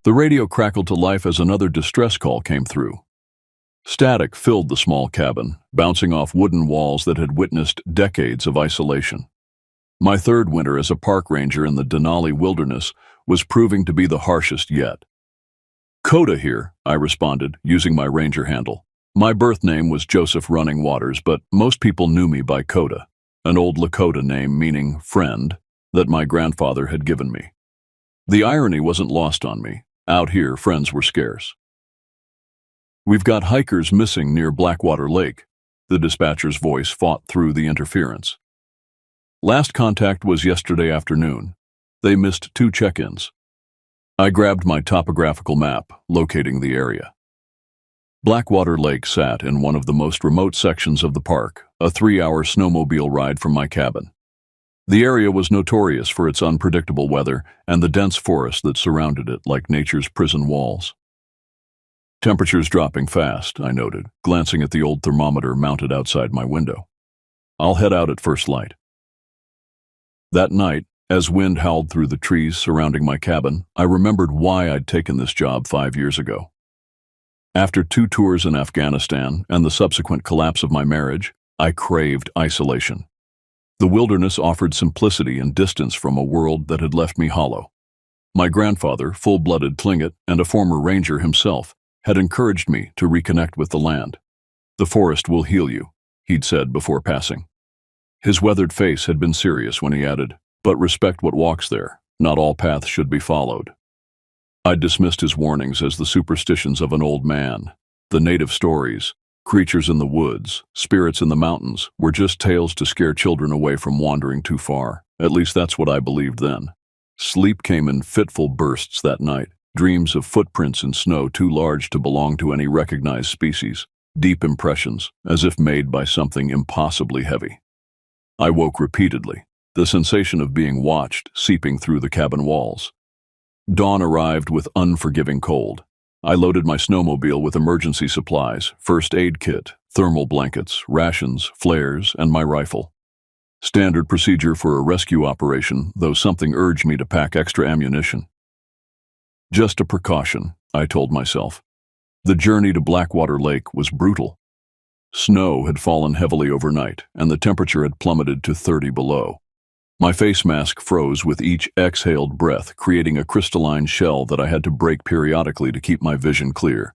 The radio crackled to life as another distress call came through. Static filled the small cabin, bouncing off wooden walls that had witnessed decades of isolation. My third winter as a park ranger in the Denali wilderness was proving to be the harshest yet. "Coda here," I responded, using my ranger handle. My birth name was Joseph Running Waters, but most people knew me by Coda, an old Lakota name meaning friend that my grandfather had given me. The irony wasn't lost on me. Out here, friends were scarce. "We've got hikers missing near Blackwater Lake," the dispatcher's voice fought through the interference. "Last contact was yesterday afternoon. They missed 2 check-ins." I grabbed my topographical map, locating the area. Blackwater Lake sat in one of the most remote sections of the park, a 3-hour snowmobile ride from my cabin. The area was notorious for its unpredictable weather and the dense forest that surrounded it like nature's prison walls. "Temperatures dropping fast," I noted, glancing at the old thermometer mounted outside my window. "I'll head out at first light." That night, as wind howled through the trees surrounding my cabin, I remembered why I'd taken this job 5 years ago. After 2 tours in Afghanistan and the subsequent collapse of my marriage, I craved isolation. The wilderness offered simplicity and distance from a world that had left me hollow. My grandfather, full-blooded Tlingit and a former ranger himself, had encouraged me to reconnect with the land. "The forest will heal you," he'd said before passing. His weathered face had been serious when he added, "But respect what walks there. Not all paths should be followed." I dismissed his warnings as the superstitions of an old man. The native stories, creatures in the woods, spirits in the mountains, were just tales to scare children away from wandering too far. At least that's what I believed then. Sleep came in fitful bursts that night, dreams of footprints in snow too large to belong to any recognized species, deep impressions, as if made by something impossibly heavy. I woke repeatedly, the sensation of being watched seeping through the cabin walls. Dawn arrived with unforgiving cold. I loaded my snowmobile with emergency supplies, first aid kit, thermal blankets, rations, flares, and my rifle. Standard procedure for a rescue operation, though something urged me to pack extra ammunition. Just a precaution, I told myself. The journey to Blackwater Lake was brutal. Snow had fallen heavily overnight, and the temperature had plummeted to 30 below. My face mask froze with each exhaled breath, creating a crystalline shell that I had to break periodically to keep my vision clear.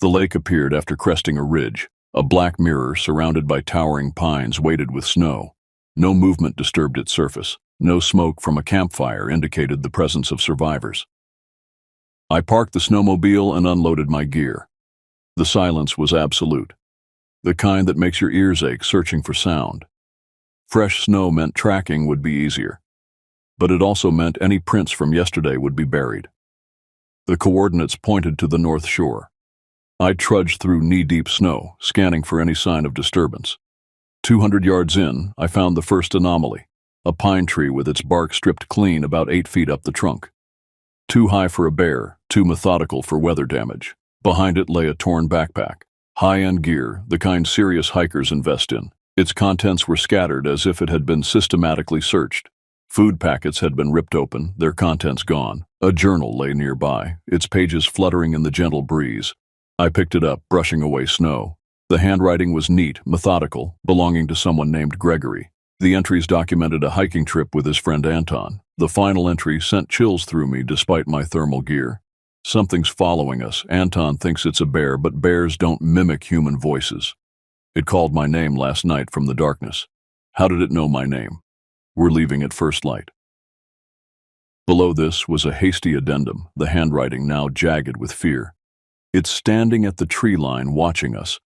The lake appeared after cresting a ridge, a black mirror surrounded by towering pines weighted with snow. No movement disturbed its surface. No smoke from a campfire indicated the presence of survivors. I parked the snowmobile and unloaded my gear. The silence was absolute, the kind that makes your ears ache searching for sound. Fresh snow meant tracking would be easier, but it also meant any prints from yesterday would be buried. The coordinates pointed to the north shore. I trudged through knee-deep snow, scanning for any sign of disturbance. 200 yards in, I found the first anomaly, a pine tree with its bark stripped clean about 8 feet up the trunk. Too high for a bear, too methodical for weather damage. Behind it lay a torn backpack, high-end gear, the kind serious hikers invest in. Its contents were scattered as if it had been systematically searched. Food packets had been ripped open, their contents gone. A journal lay nearby, its pages fluttering in the gentle breeze. I picked it up, brushing away snow. The handwriting was neat, methodical, belonging to someone named Gregory. The entries documented a hiking trip with his friend Anton. The final entry sent chills through me despite my thermal gear. "Something's following us. Anton thinks it's a bear, but bears don't mimic human voices. It called my name last night from the darkness. How did it know my name? We're leaving at first light." Below this was a hasty addendum, the handwriting now jagged with fear. "It's standing at the tree line watching us.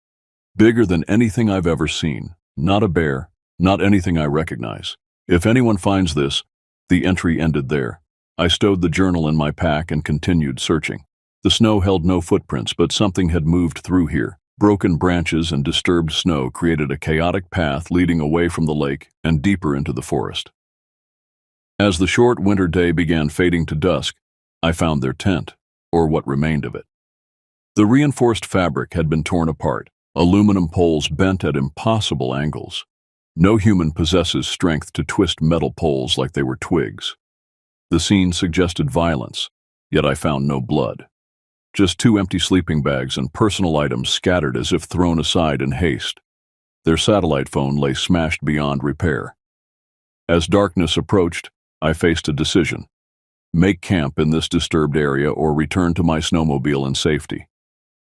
Bigger than anything I've ever seen. Not a bear, not anything I recognize. If anyone finds this..." The entry ended there. I stowed the journal in my pack and continued searching. The snow held no footprints, but something had moved through here. Broken branches and disturbed snow created a chaotic path leading away from the lake and deeper into the forest. As the short winter day began fading to dusk, I found their tent, or what remained of it. The reinforced fabric had been torn apart, aluminum poles bent at impossible angles. No human possesses strength to twist metal poles like they were twigs. The scene suggested violence, yet I found no blood. Just 2 empty sleeping bags and personal items scattered as if thrown aside in haste. Their satellite phone lay smashed beyond repair. As darkness approached, I faced a decision: make camp in this disturbed area or return to my snowmobile in safety.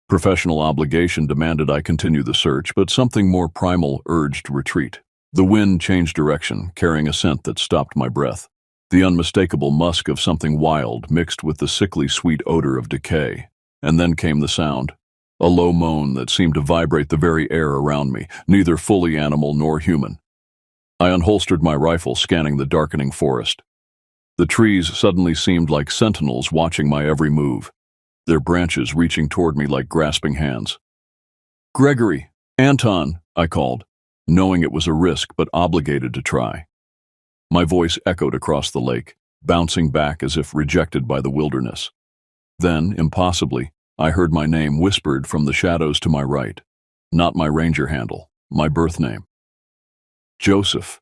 Professional obligation demanded I continue the search, but something more primal urged retreat. The wind changed direction, carrying a scent that stopped my breath. The unmistakable musk of something wild mixed with the sickly sweet odor of decay. And then came the sound, a low moan that seemed to vibrate the very air around me, neither fully animal nor human. I unholstered my rifle, scanning the darkening forest. The trees suddenly seemed like sentinels watching my every move, their branches reaching toward me like grasping hands. "Gregory! Anton!" I called, knowing it was a risk but obligated to try. My voice echoed across the lake, bouncing back as if rejected by the wilderness. Then, impossibly, I heard my name whispered from the shadows to my right. Not my ranger handle, my birth name. Joseph.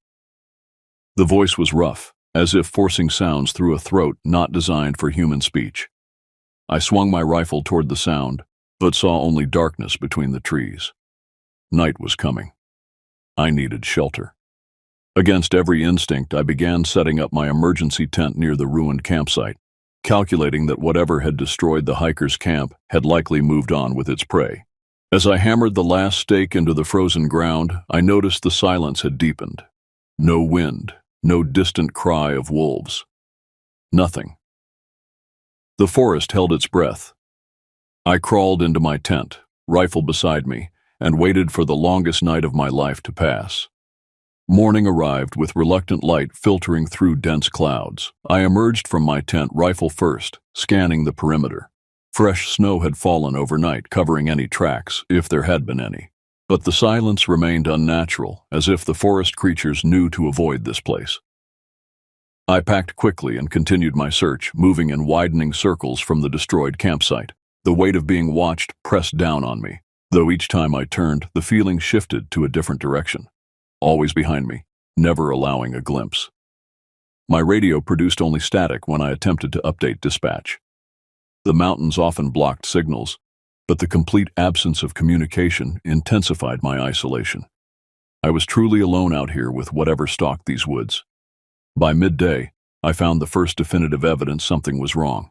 The voice was rough, as if forcing sounds through a throat not designed for human speech. I swung my rifle toward the sound, but saw only darkness between the trees. Night was coming. I needed shelter. Against every instinct, I began setting up my emergency tent near the ruined campsite, calculating that whatever had destroyed the hikers' camp had likely moved on with its prey. As I hammered the last stake into the frozen ground, I noticed the silence had deepened. No wind, no distant cry of wolves. Nothing. The forest held its breath. I crawled into my tent, rifle beside me, and waited for the longest night of my life to pass. Morning arrived with reluctant light filtering through dense clouds. I emerged from my tent, rifle first, scanning the perimeter. Fresh snow had fallen overnight, covering any tracks, if there had been any. But the silence remained unnatural, as if the forest creatures knew to avoid this place. I packed quickly and continued my search, moving in widening circles from the destroyed campsite. The weight of being watched pressed down on me, though each time I turned, the feeling shifted to a different direction. Always behind me, never allowing a glimpse. My radio produced only static when I attempted to update dispatch. The mountains often blocked signals, but the complete absence of communication intensified my isolation. I was truly alone out here with whatever stalked these woods. By midday, I found the first definitive evidence something was wrong.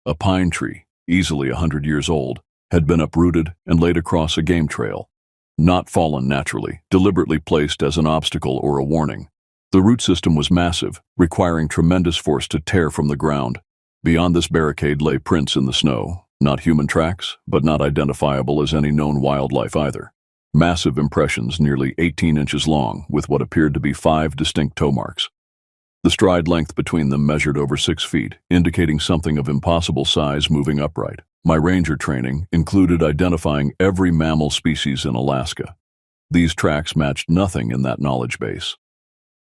A pine tree, easily 100 years old, had been uprooted and laid across a game trail. Not fallen naturally, deliberately placed as an obstacle or a warning. The root system was massive, requiring tremendous force to tear from the ground. Beyond this barricade lay prints in the snow, not human tracks, but not identifiable as any known wildlife either. Massive impressions nearly 18 inches long, with what appeared to be 5 distinct toe marks. The stride length between them measured over 6 feet, indicating something of impossible size moving upright. My ranger training included identifying every mammal species in Alaska. These tracks matched nothing in that knowledge base.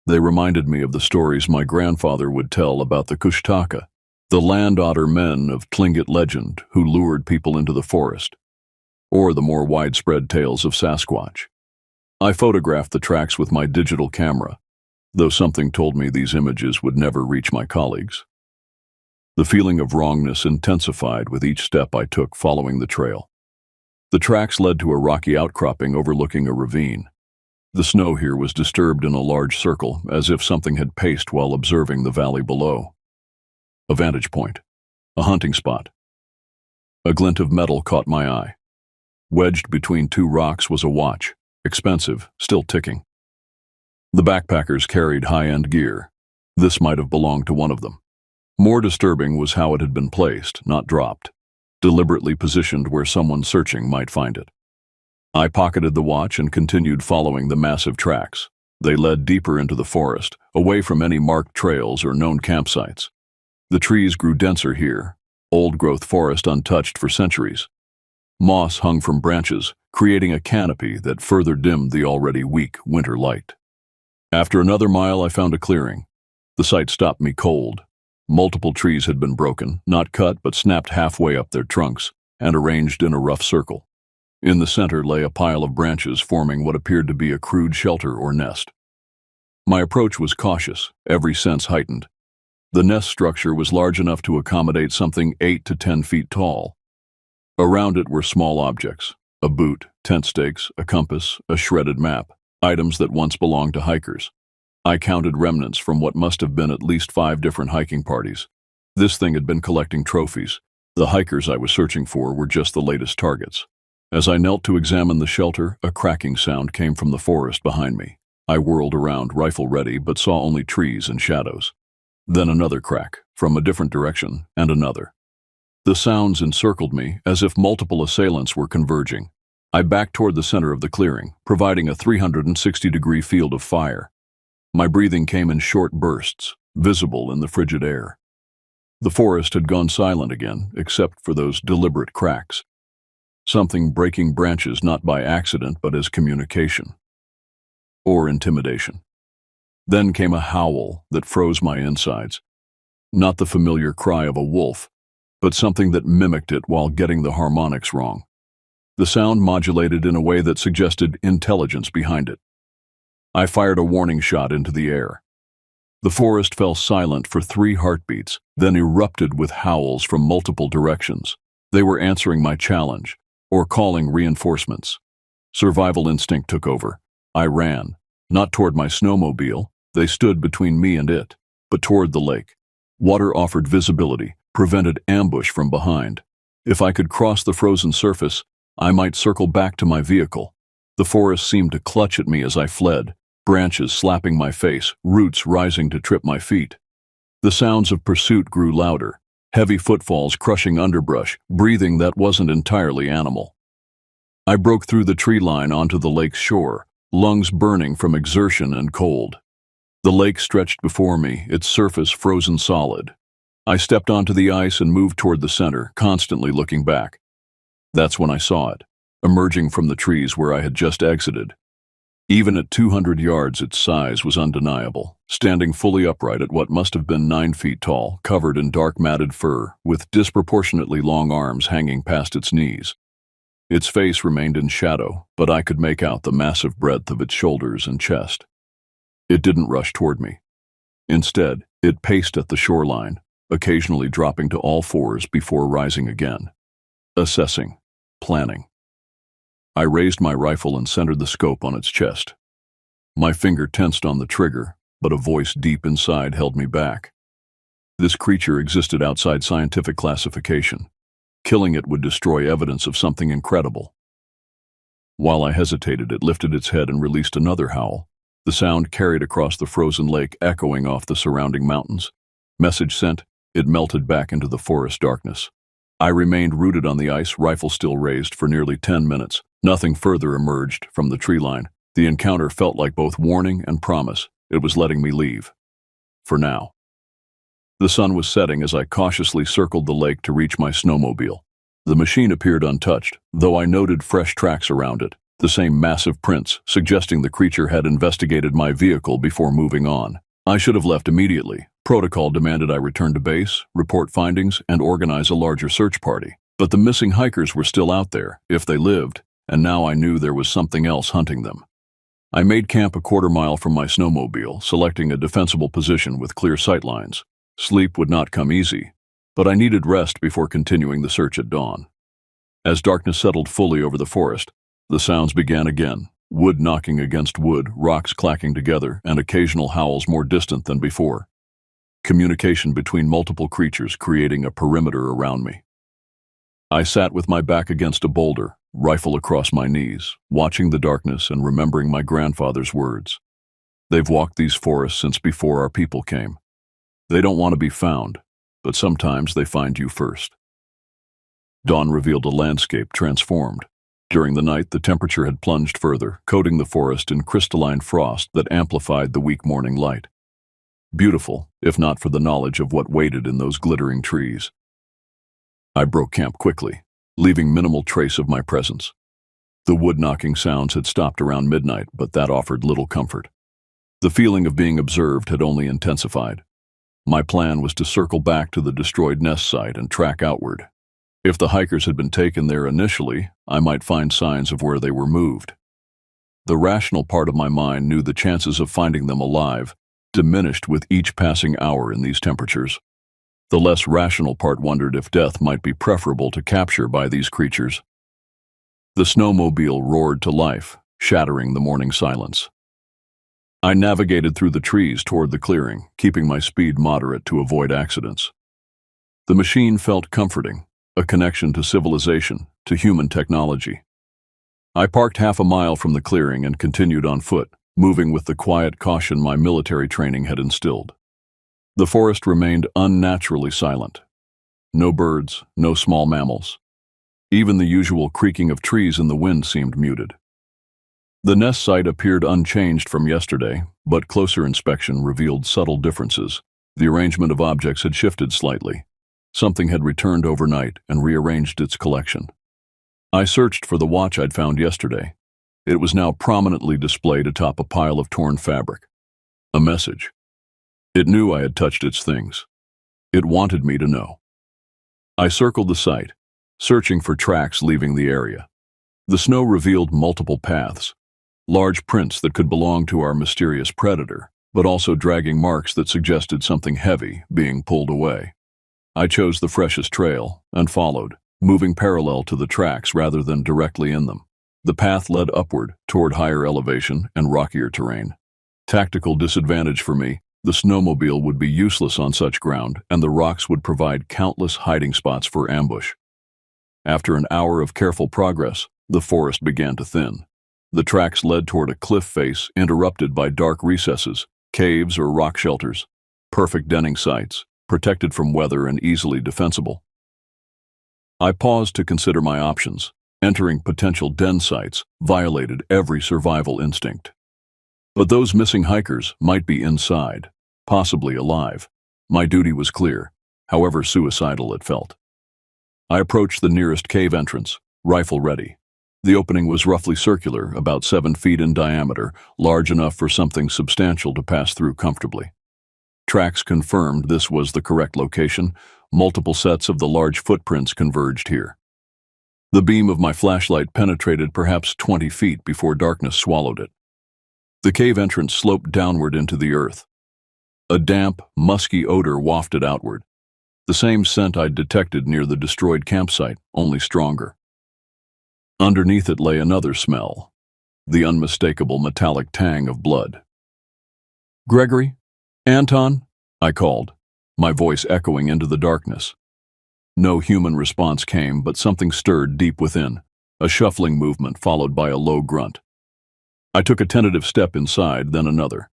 They reminded me of the stories my grandfather would tell about the Kushtaka, the land otter men of Tlingit legend who lured people into the forest, or the more widespread tales of Sasquatch. I photographed the tracks with my digital camera, though something told me these images would never reach my colleagues. The feeling of wrongness intensified with each step I took following the trail. The tracks led to a rocky outcropping overlooking a ravine. The snow here was disturbed in a large circle, as if something had paced while observing the valley below. A vantage point. A hunting spot. A glint of metal caught my eye. Wedged between 2 rocks was a watch, expensive, still ticking. The backpackers carried high-end gear. This might have belonged to one of them. More disturbing was how it had been placed, not dropped, deliberately positioned where someone searching might find it. I pocketed the watch and continued following the massive tracks. They led deeper into the forest, away from any marked trails or known campsites. The trees grew denser here, old-growth forest untouched for centuries. Moss hung from branches, creating a canopy that further dimmed the already weak winter light. After another mile, I found a clearing. The sight stopped me cold. Multiple trees had been broken, not cut but snapped halfway up their trunks, and arranged in a rough circle. In the center lay a pile of branches forming what appeared to be a crude shelter or nest. My approach was cautious, every sense heightened. The nest structure was large enough to accommodate something 8 to 10 feet tall. Around it were small objects: a boot, tent stakes, a compass, a shredded map, items that once belonged to hikers. I counted remnants from what must have been at least 5 different hiking parties. This thing had been collecting trophies. The hikers I was searching for were just the latest targets. As I knelt to examine the shelter, a cracking sound came from the forest behind me. I whirled around, rifle ready, but saw only trees and shadows. Then another crack, from a different direction, and another. The sounds encircled me, as if multiple assailants were converging. I backed toward the center of the clearing, providing a 360-degree field of fire. My breathing came in short bursts, visible in the frigid air. The forest had gone silent again, except for those deliberate cracks. Something breaking branches not by accident but as communication. Or intimidation. Then came a howl that froze my insides. Not the familiar cry of a wolf, but something that mimicked it while getting the harmonics wrong. The sound modulated in a way that suggested intelligence behind it. I fired a warning shot into the air. The forest fell silent for 3 heartbeats, then erupted with howls from multiple directions. They were answering my challenge, or calling reinforcements. Survival instinct took over. I ran, not toward my snowmobile, they stood between me and it, but toward the lake. Water offered visibility, prevented ambush from behind. If I could cross the frozen surface, I might circle back to my vehicle. The forest seemed to clutch at me as I fled, branches slapping my face, roots rising to trip my feet. The sounds of pursuit grew louder, heavy footfalls crushing underbrush, breathing that wasn't entirely animal. I broke through the tree line onto the lake's shore, lungs burning from exertion and cold. The lake stretched before me, its surface frozen solid. I stepped onto the ice and moved toward the center, constantly looking back. That's when I saw it, emerging from the trees where I had just exited. Even at 200 yards, its size was undeniable, standing fully upright at what must have been 9 feet tall, covered in dark matted fur, with disproportionately long arms hanging past its knees. Its face remained in shadow, but I could make out the massive breadth of its shoulders and chest. It didn't rush toward me. Instead, it paced at the shoreline, occasionally dropping to all fours before rising again. Assessing, planning. I raised my rifle and centered the scope on its chest. My finger tensed on the trigger, but a voice deep inside held me back. This creature existed outside scientific classification. Killing it would destroy evidence of something incredible. While I hesitated, it lifted its head and released another howl. The sound carried across the frozen lake, echoing off the surrounding mountains. Message sent, it melted back into the forest darkness. I remained rooted on the ice, rifle still raised, for nearly 10 minutes. Nothing further emerged from the tree line. The encounter felt like both warning and promise. It was letting me leave. For now. The sun was setting as I cautiously circled the lake to reach my snowmobile. The machine appeared untouched, though I noted fresh tracks around it, the same massive prints, suggesting the creature had investigated my vehicle before moving on. I should have left immediately. Protocol demanded I return to base, report findings, and organize a larger search party. But the missing hikers were still out there, if they lived, and now I knew there was something else hunting them. I made camp a quarter mile from my snowmobile, selecting a defensible position with clear sightlines. Sleep would not come easy, but I needed rest before continuing the search at dawn. As darkness settled fully over the forest, the sounds began again, wood knocking against wood, rocks clacking together, and occasional howls more distant than before. Communication between multiple creatures creating a perimeter around me. I sat with my back against a boulder, rifle across my knees, watching the darkness and remembering my grandfather's words. They've walked these forests since before our people came. They don't want to be found, but sometimes they find you first. Dawn revealed a landscape transformed. During the night, the temperature had plunged further, coating the forest in crystalline frost that amplified the weak morning light. Beautiful, if not for the knowledge of what waited in those glittering trees. I broke camp quickly, leaving minimal trace of my presence. The wood-knocking sounds had stopped around midnight, but that offered little comfort. The feeling of being observed had only intensified. My plan was to circle back to the destroyed nest site and track outward. If the hikers had been taken there initially, I might find signs of where they were moved. The rational part of my mind knew the chances of finding them alive diminished with each passing hour in these temperatures. The less rational part wondered if death might be preferable to capture by these creatures. The snowmobile roared to life, shattering the morning silence. I navigated through the trees toward the clearing, keeping my speed moderate to avoid accidents. The machine felt comforting, a connection to civilization, to human technology. I parked half a mile from the clearing and continued on foot, moving with the quiet caution my military training had instilled. The forest remained unnaturally silent. No birds, no small mammals. Even the usual creaking of trees in the wind seemed muted. The nest site appeared unchanged from yesterday, but closer inspection revealed subtle differences. The arrangement of objects had shifted slightly. Something had returned overnight and rearranged its collection. I searched for the watch I'd found yesterday. It was now prominently displayed atop a pile of torn fabric. A message. It knew I had touched its things. It wanted me to know. I circled the site, searching for tracks leaving the area. The snow revealed multiple paths, large prints that could belong to our mysterious predator, but also dragging marks that suggested something heavy being pulled away. I chose the freshest trail and followed, moving parallel to the tracks rather than directly in them. The path led upward toward higher elevation and rockier terrain. Tactical disadvantage for me, the snowmobile would be useless on such ground, and the rocks would provide countless hiding spots for ambush. After an hour of careful progress, the forest began to thin. The tracks led toward a cliff face interrupted by dark recesses, caves or rock shelters, perfect denning sites, protected from weather and easily defensible. I paused to consider my options. Entering potential den sites violated every survival instinct. But those missing hikers might be inside, possibly alive. My duty was clear, however suicidal it felt. I approached the nearest cave entrance, rifle ready. The opening was roughly circular, about 7 feet in diameter, large enough for something substantial to pass through comfortably. Tracks confirmed this was the correct location. Multiple sets of the large footprints converged here. The beam of my flashlight penetrated perhaps 20 feet before darkness swallowed it. The cave entrance sloped downward into the earth. A damp, musky odor wafted outward. The same scent I'd detected near the destroyed campsite, only stronger. Underneath it lay another smell, the unmistakable metallic tang of blood. "Gregory? Anton?" I called, my voice echoing into the darkness. No human response came, but something stirred deep within, a shuffling movement followed by a low grunt. I took a tentative step inside, then another.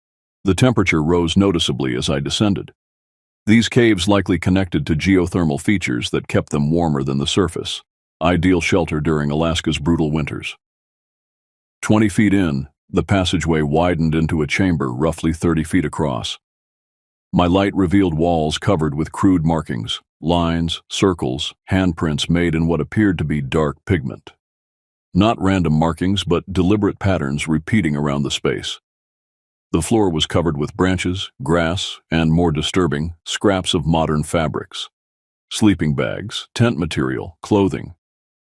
The temperature rose noticeably as I descended. These caves likely connected to geothermal features that kept them warmer than the surface, ideal shelter during Alaska's brutal winters. 20 feet in, the passageway widened into a chamber roughly 30 feet across. My light revealed walls covered with crude markings, lines, circles, handprints made in what appeared to be dark pigment. Not random markings, but deliberate patterns repeating around the space. The floor was covered with branches, grass, and, more disturbing, scraps of modern fabrics. Sleeping bags, tent material, clothing.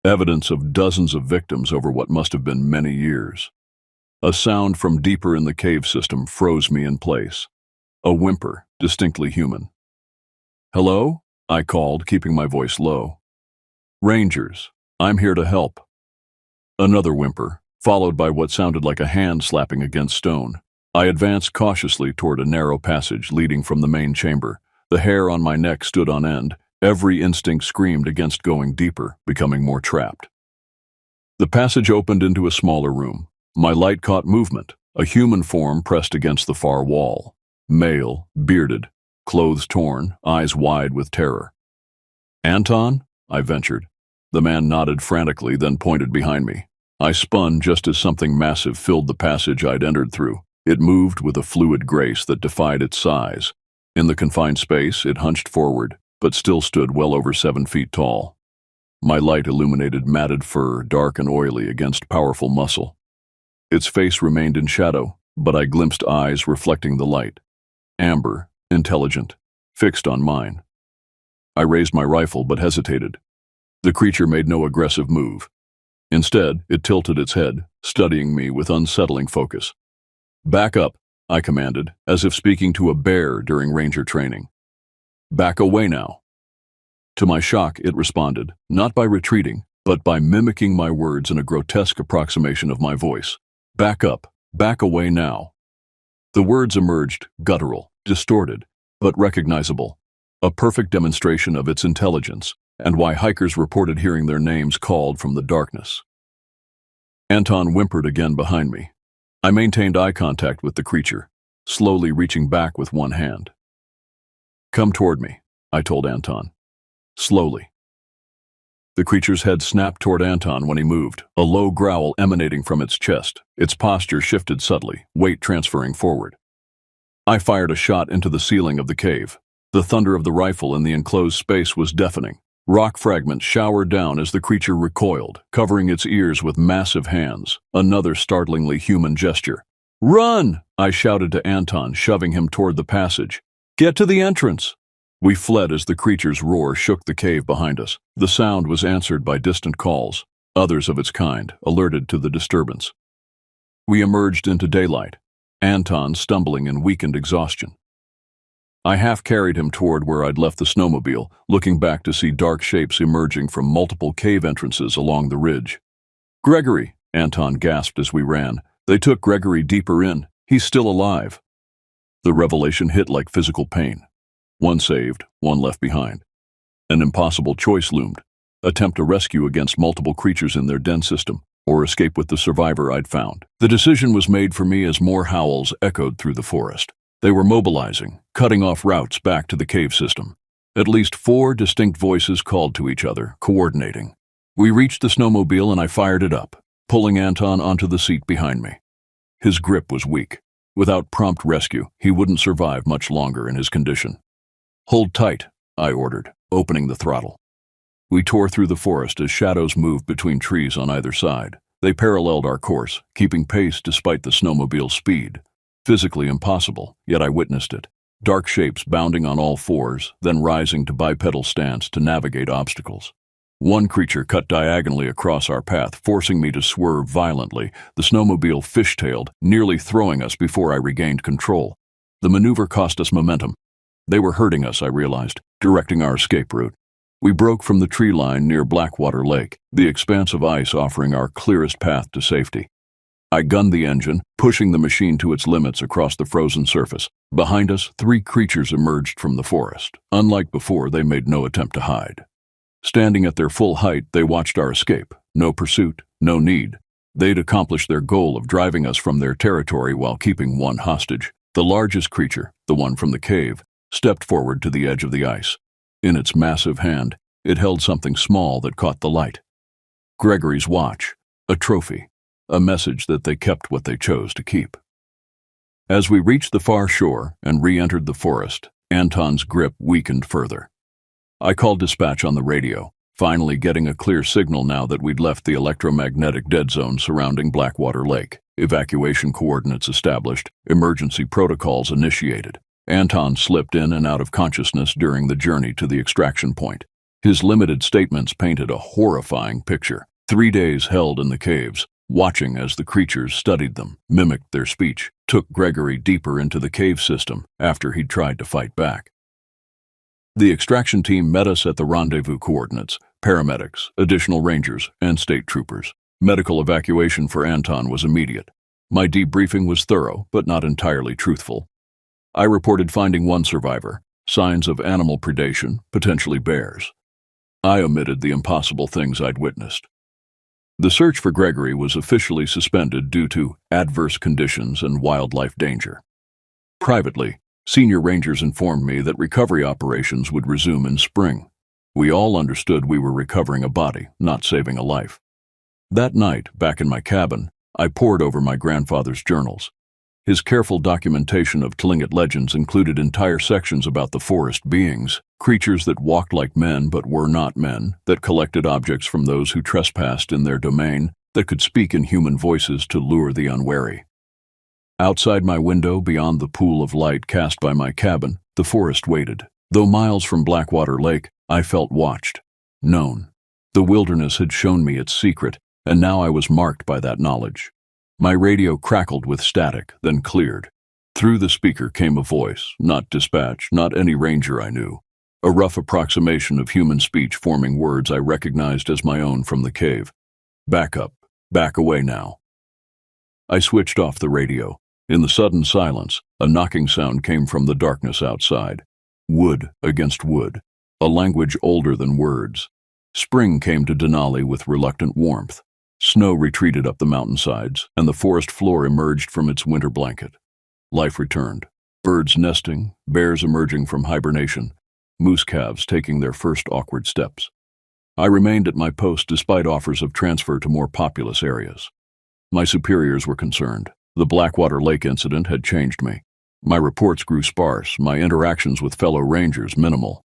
Evidence of dozens of victims over what must have been many years. A sound from deeper in the cave system froze me in place. A whimper, distinctly human. "Hello?" I called, keeping my voice low. "Rangers, I'm here to help." Another whimper, followed by what sounded like a hand slapping against stone. I advanced cautiously toward a narrow passage leading from the main chamber. The hair on my neck stood on end. Every instinct screamed against going deeper, becoming more trapped. The passage opened into a smaller room. My light caught movement, a human form pressed against the far wall. Male, bearded, clothes torn, eyes wide with terror. "Anton?" I ventured. The man nodded frantically, then pointed behind me. I spun just as something massive filled the passage I'd entered through. It moved with a fluid grace that defied its size. In the confined space, it hunched forward, but still stood well over 7 feet tall. My light illuminated matted fur, dark and oily against powerful muscle. Its face remained in shadow, but I glimpsed eyes reflecting the light. Amber, intelligent, fixed on mine. I raised my rifle but hesitated. The creature made no aggressive move. Instead, it tilted its head, studying me with unsettling focus. "Back up," I commanded, as if speaking to a bear during ranger training. Back away now. To my shock, it responded, not by retreating, but by mimicking my words in a grotesque approximation of my voice. Back up, back away now. The words emerged, guttural, distorted, but recognizable, a perfect demonstration of its intelligence, and why hikers reported hearing their names called from the darkness. Anton whimpered again behind me. I maintained eye contact with the creature, slowly reaching back with one hand. Come toward me, I told Anton. Slowly. The creature's head snapped toward Anton when he moved, a low growl emanating from its chest. Its posture shifted subtly, weight transferring forward. I fired a shot into the ceiling of the cave. The thunder of the rifle in the enclosed space was deafening. Rock fragments showered down as the creature recoiled, covering its ears with massive hands, another startlingly human gesture. Run! I shouted to Anton, shoving him toward the passage. Get to the entrance! We fled as the creature's roar shook the cave behind us. The sound was answered by distant calls, others of its kind, alerted to the disturbance. We emerged into daylight, Anton stumbling in weakened exhaustion. I half-carried him toward where I'd left the snowmobile, looking back to see dark shapes emerging from multiple cave entrances along the ridge. Gregory, Anton gasped as we ran. They took Gregory deeper in. He's still alive. The revelation hit like physical pain. One saved, one left behind. An impossible choice loomed. Attempt a rescue against multiple creatures in their den system, or escape with the survivor I'd found. The decision was made for me as more howls echoed through the forest. They were mobilizing, cutting off routes back to the cave system. At least 4 distinct voices called to each other, coordinating. We reached the snowmobile and I fired it up, pulling Anton onto the seat behind me. His grip was weak. Without prompt rescue, he wouldn't survive much longer in his condition. Hold tight, I ordered, opening the throttle. We tore through the forest as shadows moved between trees on either side. They paralleled our course, keeping pace despite the snowmobile's speed. Physically impossible, yet I witnessed it. Dark shapes bounding on all fours, then rising to bipedal stance to navigate obstacles. One creature cut diagonally across our path, forcing me to swerve violently. The snowmobile fishtailed, nearly throwing us before I regained control. The maneuver cost us momentum. They were hurting us, I realized, directing our escape route. We broke from the tree line near Blackwater Lake, the expanse of ice offering our clearest path to safety. I gunned the engine, pushing the machine to its limits across the frozen surface. Behind us, 3 creatures emerged from the forest. Unlike before, they made no attempt to hide. Standing at their full height, they watched our escape. No pursuit, no need. They'd accomplished their goal of driving us from their territory while keeping one hostage. The largest creature, the one from the cave, stepped forward to the edge of the ice. In its massive hand, it held something small that caught the light. Gregory's watch, a trophy, a message that they kept what they chose to keep. As we reached the far shore and re-entered the forest, Anton's grip weakened further. I called dispatch on the radio, finally getting a clear signal now that we'd left the electromagnetic dead zone surrounding Blackwater Lake. Evacuation coordinates established, emergency protocols initiated. Anton slipped in and out of consciousness during the journey to the extraction point. His limited statements painted a horrifying picture. 3 days held in the caves, watching as the creatures studied them, mimicked their speech, took Gregory deeper into the cave system after he'd tried to fight back. The extraction team met us at the rendezvous coordinates, paramedics, additional rangers, and state troopers. Medical evacuation for Anton was immediate. My debriefing was thorough, but not entirely truthful. I reported finding 1 survivor, signs of animal predation, potentially bears. I omitted the impossible things I'd witnessed. The search for Gregory was officially suspended due to adverse conditions and wildlife danger. Privately, senior rangers informed me that recovery operations would resume in spring. We all understood we were recovering a body, not saving a life. That night, back in my cabin, I pored over my grandfather's journals. His careful documentation of Tlingit legends included entire sections about the forest beings, creatures that walked like men but were not men, that collected objects from those who trespassed in their domain, that could speak in human voices to lure the unwary. Outside my window, beyond the pool of light cast by my cabin, the forest waited. Though miles from Blackwater Lake, I felt watched, known. The wilderness had shown me its secret, and now I was marked by that knowledge. My radio crackled with static, then cleared. Through the speaker came a voice, not dispatch, not any ranger I knew. A rough approximation of human speech forming words I recognized as my own from the cave. Back up. Back away now. I switched off the radio. In the sudden silence, a knocking sound came from the darkness outside. Wood against wood, a language older than words. Spring came to Denali with reluctant warmth. Snow retreated up the mountainsides, and the forest floor emerged from its winter blanket. Life returned. Birds nesting, bears emerging from hibernation, moose calves taking their first awkward steps. I remained at my post despite offers of transfer to more populous areas. My superiors were concerned. The Blackwater Lake incident had changed me. My reports grew sparse, my interactions with fellow rangers minimal.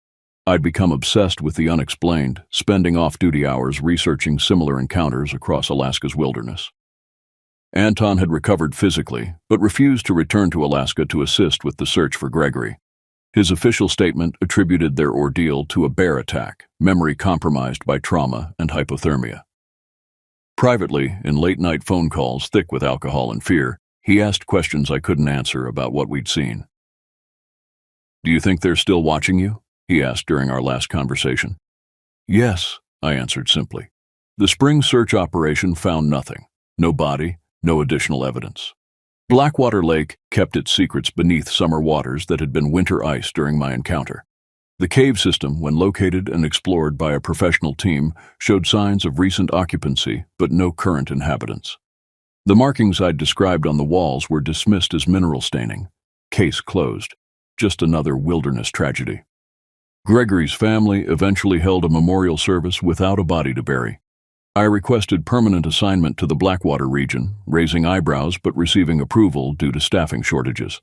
I'd become obsessed with the unexplained, spending off-duty hours researching similar encounters across Alaska's wilderness. Anton had recovered physically, but refused to return to Alaska to assist with the search for Gregory. His official statement attributed their ordeal to a bear attack, memory compromised by trauma and hypothermia. Privately, in late-night phone calls thick with alcohol and fear, he asked questions I couldn't answer about what we'd seen. "Do you think they're still watching you?" he asked during our last conversation. "Yes," I answered simply. The spring search operation found nothing. No body, no additional evidence. Blackwater Lake kept its secrets beneath summer waters that had been winter ice during my encounter. The cave system, when located and explored by a professional team, showed signs of recent occupancy, but no current inhabitants. The markings I'd described on the walls were dismissed as mineral staining. Case closed. Just another wilderness tragedy. Gregory's family eventually held a memorial service without a body to bury. I requested permanent assignment to the Blackwater region, raising eyebrows but receiving approval due to staffing shortages.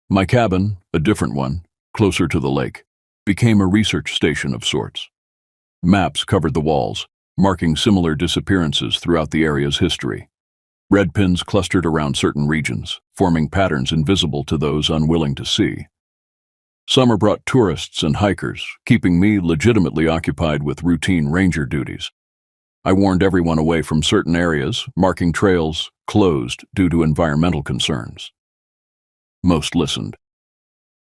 My cabin, a different one, closer to the lake, became a research station of sorts. Maps covered the walls, marking similar disappearances throughout the area's history. Red pins clustered around certain regions, forming patterns invisible to those unwilling to see. Summer brought tourists and hikers, keeping me legitimately occupied with routine ranger duties. I warned everyone away from certain areas, marking trails closed due to environmental concerns. Most listened.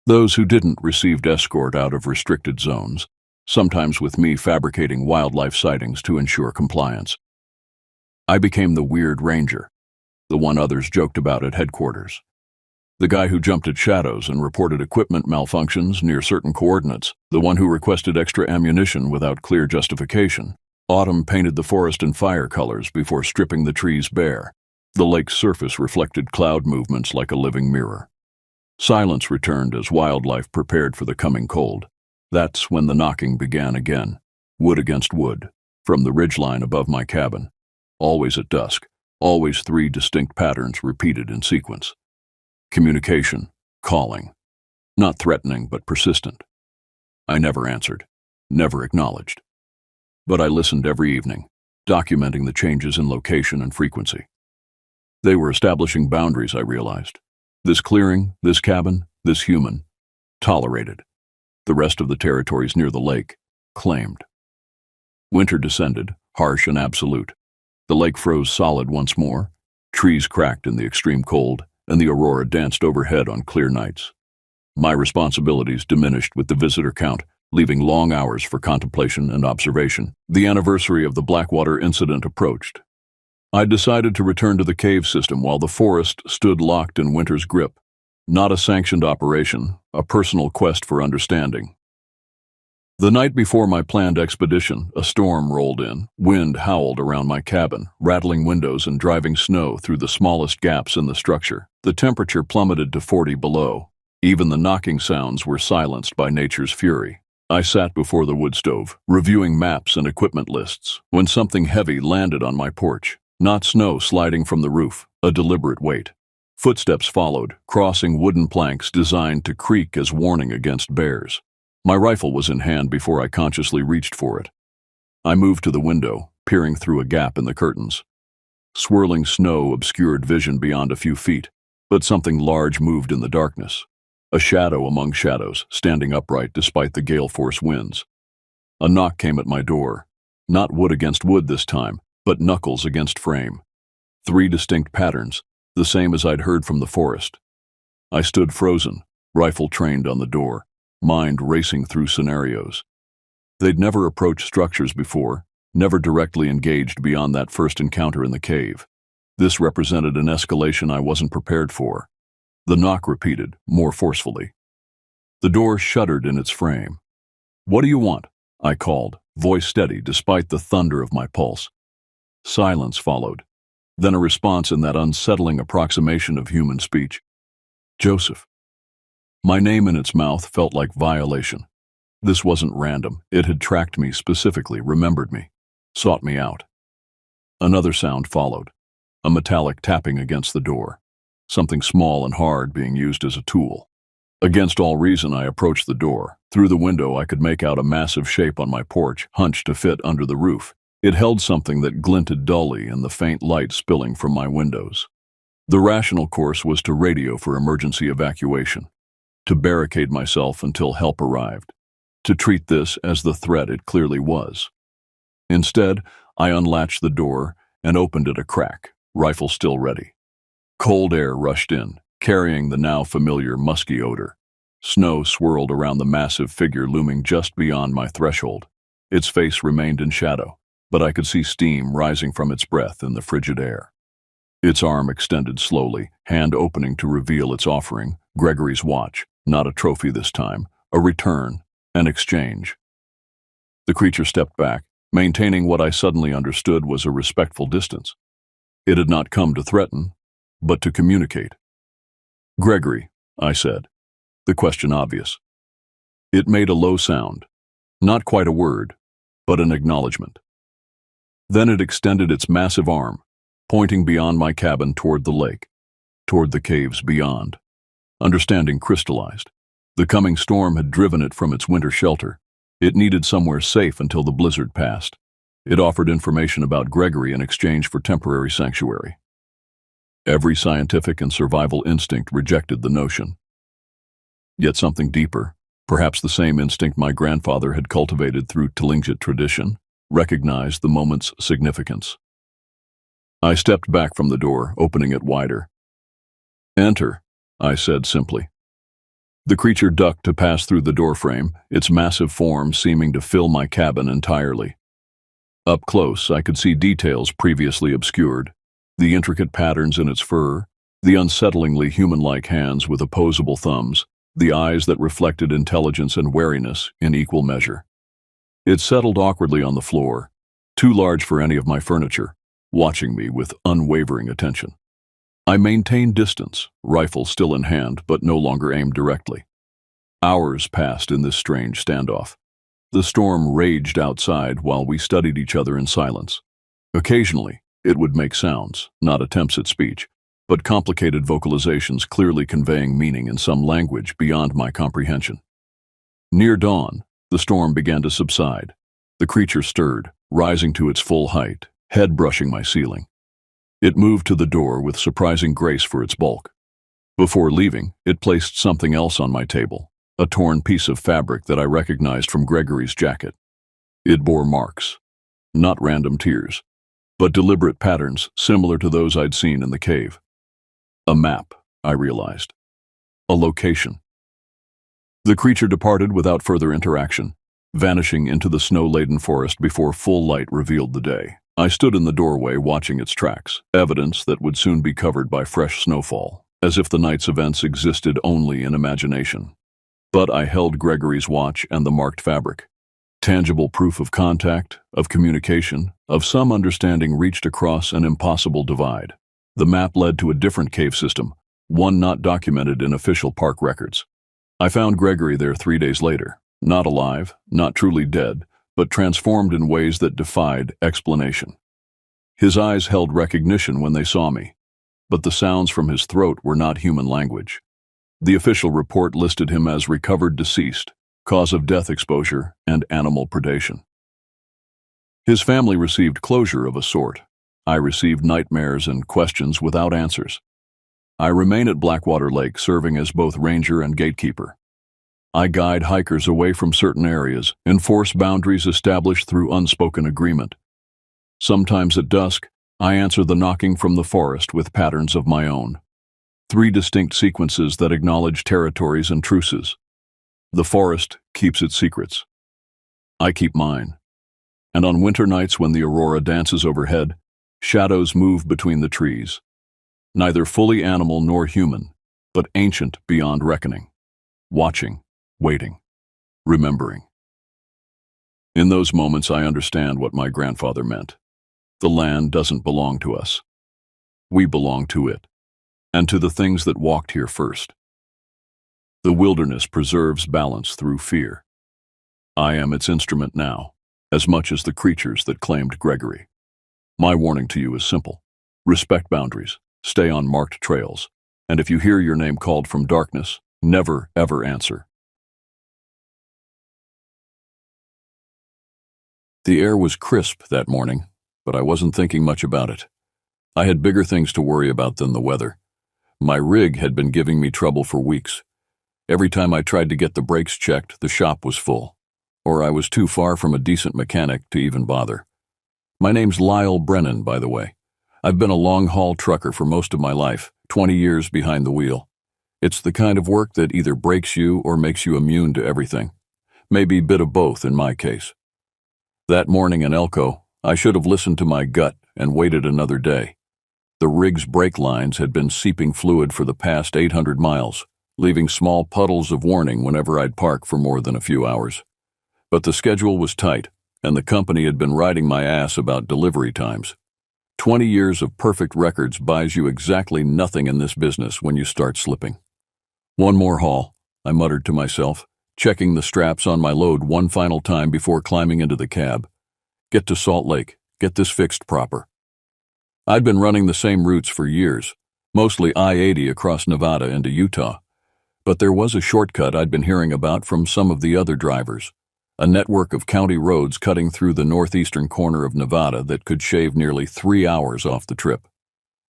Those who didn't received escort out of restricted zones, sometimes with me fabricating wildlife sightings to ensure compliance. I became the weird ranger, the one others joked about at headquarters. The guy who jumped at shadows and reported equipment malfunctions near certain coordinates, the one who requested extra ammunition without clear justification. Autumn painted the forest in fire colors before stripping the trees bare. The lake's surface reflected cloud movements like a living mirror. Silence returned as wildlife prepared for the coming cold. That's when the knocking began again, wood against wood, from the ridgeline above my cabin. Always at dusk, always three distinct patterns repeated in sequence. Communication, calling. Not threatening, but persistent. I never answered, never acknowledged. But I listened every evening, documenting the changes in location and frequency. They were establishing boundaries, I realized. This clearing, this cabin, this human, tolerated. The rest of the territories near the lake, claimed. Winter descended, harsh and absolute. The lake froze solid once more, trees cracked in the extreme cold, and the aurora danced overhead on clear nights. My responsibilities diminished with the visitor count, leaving long hours for contemplation and observation. The anniversary of the Blackwater incident approached. I decided to return to the cave system while the forest stood locked in winter's grip. Not a sanctioned operation, a personal quest for understanding. The night before my planned expedition, a storm rolled in. Wind howled around my cabin, rattling windows and driving snow through the smallest gaps in the structure. The temperature plummeted to 40 below. Even the knocking sounds were silenced by nature's fury. I sat before the wood stove, reviewing maps and equipment lists, when something heavy landed on my porch. Not snow sliding from the roof, a deliberate weight. Footsteps followed, crossing wooden planks designed to creak as warning against bears. My rifle was in hand before I consciously reached for it. I moved to the window, peering through a gap in the curtains. Swirling snow obscured vision beyond a few feet, but something large moved in the darkness. A shadow among shadows, standing upright despite the gale-force winds. A knock came at my door. Not wood against wood this time, but knuckles against frame. 3 distinct patterns, the same as I'd heard from the forest. I stood frozen, rifle trained on the door, mind racing through scenarios. They'd never approached structures before, never directly engaged beyond that first encounter in the cave. This represented an escalation I wasn't prepared for. The knock repeated, more forcefully. The door shuddered in its frame. "What do you want?" I called, voice steady despite the thunder of my pulse. Silence followed, then a response in that unsettling approximation of human speech. "Joseph." My name in its mouth felt like violation. This wasn't random. It had tracked me specifically, remembered me, sought me out. Another sound followed, a metallic tapping against the door, something small and hard being used as a tool. Against all reason, I approached the door. Through the window, I could make out a massive shape on my porch, hunched to fit under the roof. It held something that glinted dully in the faint light spilling from my windows. The rational course was to radio for emergency evacuation, to barricade myself until help arrived, to treat this as the threat it clearly was. Instead, I unlatched the door and opened it a crack, rifle still ready. Cold air rushed in, carrying the now familiar musky odor. Snow swirled around the massive figure looming just beyond my threshold. Its face remained in shadow, but I could see steam rising from its breath in the frigid air. Its arm extended slowly, hand opening to reveal its offering, Gregory's watch, not a trophy this time, a return, an exchange. The creature stepped back, maintaining what I suddenly understood was a respectful distance. It had not come to threaten, but to communicate. "Gregory," I said, the question obvious. It made a low sound, not quite a word, but an acknowledgement. Then it extended its massive arm, pointing beyond my cabin toward the lake, toward the caves beyond. Understanding crystallized. The coming storm had driven it from its winter shelter. It needed somewhere safe until the blizzard passed. It offered information about Gregory in exchange for temporary sanctuary. Every scientific and survival instinct rejected the notion. Yet something deeper, perhaps the same instinct my grandfather had cultivated through Tlingit tradition, recognized the moment's significance. I stepped back from the door, opening it wider. "Enter," I said simply. The creature ducked to pass through the doorframe, its massive form seeming to fill my cabin entirely. Up close, I could see details previously obscured. The intricate patterns in its fur, the unsettlingly human-like hands with opposable thumbs, the eyes that reflected intelligence and wariness in equal measure. It settled awkwardly on the floor, too large for any of my furniture, watching me with unwavering attention. I maintained distance, rifle still in hand but no longer aimed directly. Hours passed in this strange standoff. The storm raged outside while we studied each other in silence. Occasionally, it would make sounds, not attempts at speech, but complicated vocalizations clearly conveying meaning in some language beyond my comprehension. Near dawn, the storm began to subside. The creature stirred, rising to its full height, head brushing my ceiling. It moved to the door with surprising grace for its bulk. Before leaving, it placed something else on my table, a torn piece of fabric that I recognized from Gregory's jacket. It bore marks, not random tears, but deliberate patterns similar to those I'd seen in the cave. A map, I realized. A location. The creature departed without further interaction, vanishing into the snow-laden forest before full light revealed the day. I stood in the doorway watching its tracks, evidence that would soon be covered by fresh snowfall, as if the night's events existed only in imagination. But I held Gregory's watch and the marked fabric. Tangible proof of contact, of communication, of some understanding reached across an impossible divide. The map led to a different cave system, one not documented in official park records. I found Gregory there 3 days later, not alive, not truly dead, but transformed in ways that defied explanation. His eyes held recognition when they saw me, but the sounds from his throat were not human language. The official report listed him as recovered deceased, cause of death exposure, and animal predation. His family received closure of a sort. I received nightmares and questions without answers. I remain at Blackwater Lake serving as both ranger and gatekeeper. I guide hikers away from certain areas, enforce boundaries established through unspoken agreement. Sometimes at dusk, I answer the knocking from the forest with patterns of my own. Three distinct sequences that acknowledge territories and truces. The forest keeps its secrets. I keep mine. And on winter nights when the aurora dances overhead, shadows move between the trees. Neither fully animal nor human, but ancient beyond reckoning. Watching, waiting, remembering. In those moments I understand what my grandfather meant. The land doesn't belong to us. We belong to it, and to the things that walked here first. The wilderness preserves balance through fear. I am its instrument now, as much as the creatures that claimed Gregory. My warning to you is simple. Respect boundaries, stay on marked trails, and if you hear your name called from darkness, never ever answer. The air was crisp that morning, but I wasn't thinking much about it. I had bigger things to worry about than the weather. My rig had been giving me trouble for weeks. Every time I tried to get the brakes checked, the shop was full, or I was too far from a decent mechanic to even bother. My name's Lyle Brennan, by the way. I've been a long-haul trucker for most of my life, 20 years behind the wheel. It's the kind of work that either breaks you or makes you immune to everything. Maybe a bit of both in my case. That morning in Elko, I should have listened to my gut and waited another day. The rig's brake lines had been seeping fluid for the past 800 miles, leaving small puddles of warning whenever I'd park for more than a few hours. But the schedule was tight, and the company had been riding my ass about delivery times. 20 years of perfect records buys you exactly nothing in this business when you start slipping. One more haul, I muttered to myself, checking the straps on my load one final time before climbing into the cab. Get to Salt Lake, get this fixed proper. I'd been running the same routes for years, mostly I-80 across Nevada into Utah. But there was a shortcut I'd been hearing about from some of the other drivers, a network of county roads cutting through the northeastern corner of Nevada that could shave nearly 3 hours off the trip.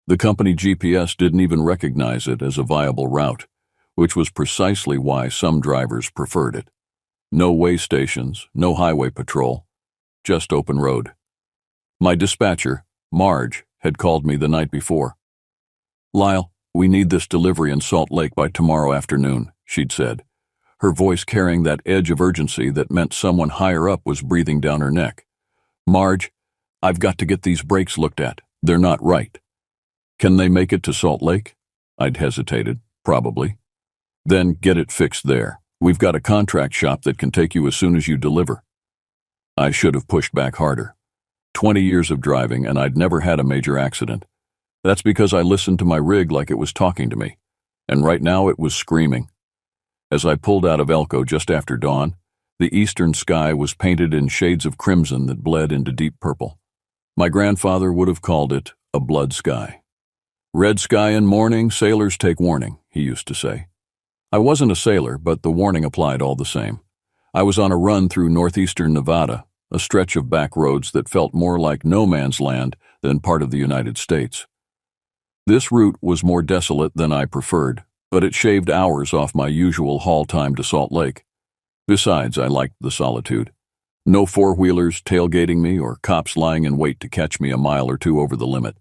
The company GPS didn't even recognize it as a viable route, which was precisely why some drivers preferred it. No way stations, no highway patrol, just open road. My dispatcher, Marge, had called me the night before. "Lyle, we need this delivery in Salt Lake by tomorrow afternoon," she'd said, her voice carrying that edge of urgency that meant someone higher up was breathing down her neck. "Marge, I've got to get these brakes looked at. They're not right." "Can they make it to Salt Lake?" I'd hesitated. "Probably." "Then get it fixed there. We've got a contract shop that can take you as soon as you deliver." I should have pushed back harder. 20 years of driving, and I'd never had a major accident. That's because I listened to my rig like it was talking to me, and right now it was screaming. As I pulled out of Elko just after dawn, the eastern sky was painted in shades of crimson that bled into deep purple. My grandfather would have called it a blood sky. "Red sky in morning, sailors take warning," he used to say. I wasn't a sailor, but the warning applied all the same. I was on a run through northeastern Nevada, a stretch of back roads that felt more like no man's land than part of the United States. This route was more desolate than I preferred, but it shaved hours off my usual haul time to Salt Lake. Besides, I liked the solitude. No four-wheelers tailgating me or cops lying in wait to catch me a mile or two over the limit.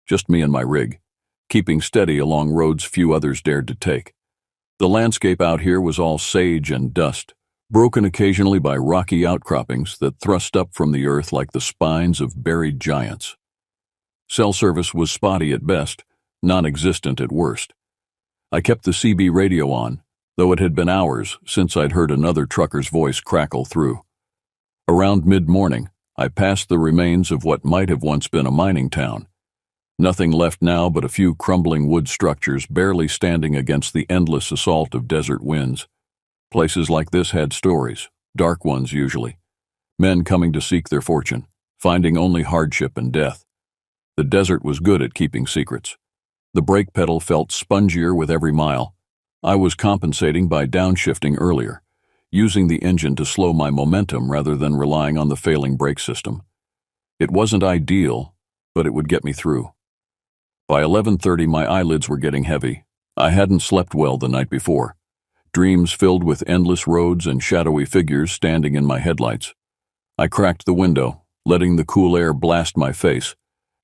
Just me and my rig, keeping steady along roads few others dared to take. The landscape out here was all sage and dust, broken occasionally by rocky outcroppings that thrust up from the earth like the spines of buried giants. Cell service was spotty at best, non-existent at worst. I kept the CB radio on, though it had been hours since I'd heard another trucker's voice crackle through. Around mid-morning, I passed the remains of what might have once been a mining town. Nothing left now but a few crumbling wood structures barely standing against the endless assault of desert winds. Places like this had stories, dark ones usually. Men coming to seek their fortune, finding only hardship and death. The desert was good at keeping secrets. The brake pedal felt spongier with every mile. I was compensating by downshifting earlier, using the engine to slow my momentum rather than relying on the failing brake system. It wasn't ideal, but it would get me through. By 11:30, my eyelids were getting heavy. I hadn't slept well the night before. Dreams filled with endless roads and shadowy figures standing in my headlights. I cracked the window, letting the cool air blast my face,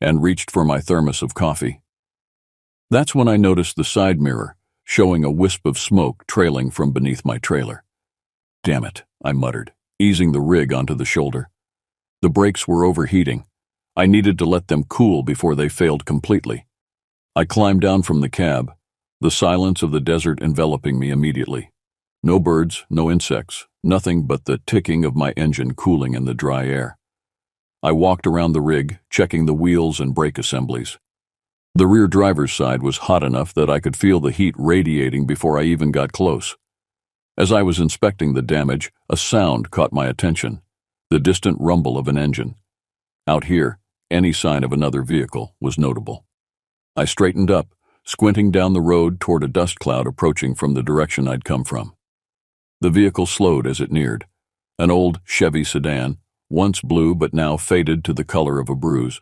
and reached for my thermos of coffee. That's when I noticed the side mirror, showing a wisp of smoke trailing from beneath my trailer. Damn it, I muttered, easing the rig onto the shoulder. The brakes were overheating. I needed to let them cool before they failed completely. I climbed down from the cab, the silence of the desert enveloping me immediately. No birds, no insects, nothing but the ticking of my engine cooling in the dry air. I walked around the rig, checking the wheels and brake assemblies. The rear driver's side was hot enough that I could feel the heat radiating before I even got close. As I was inspecting the damage, a sound caught my attention, the distant rumble of an engine. Out here, any sign of another vehicle was notable. I straightened up, squinting down the road toward a dust cloud approaching from the direction I'd come from. The vehicle slowed as it neared. An old Chevy sedan, once blue but now faded to the color of a bruise.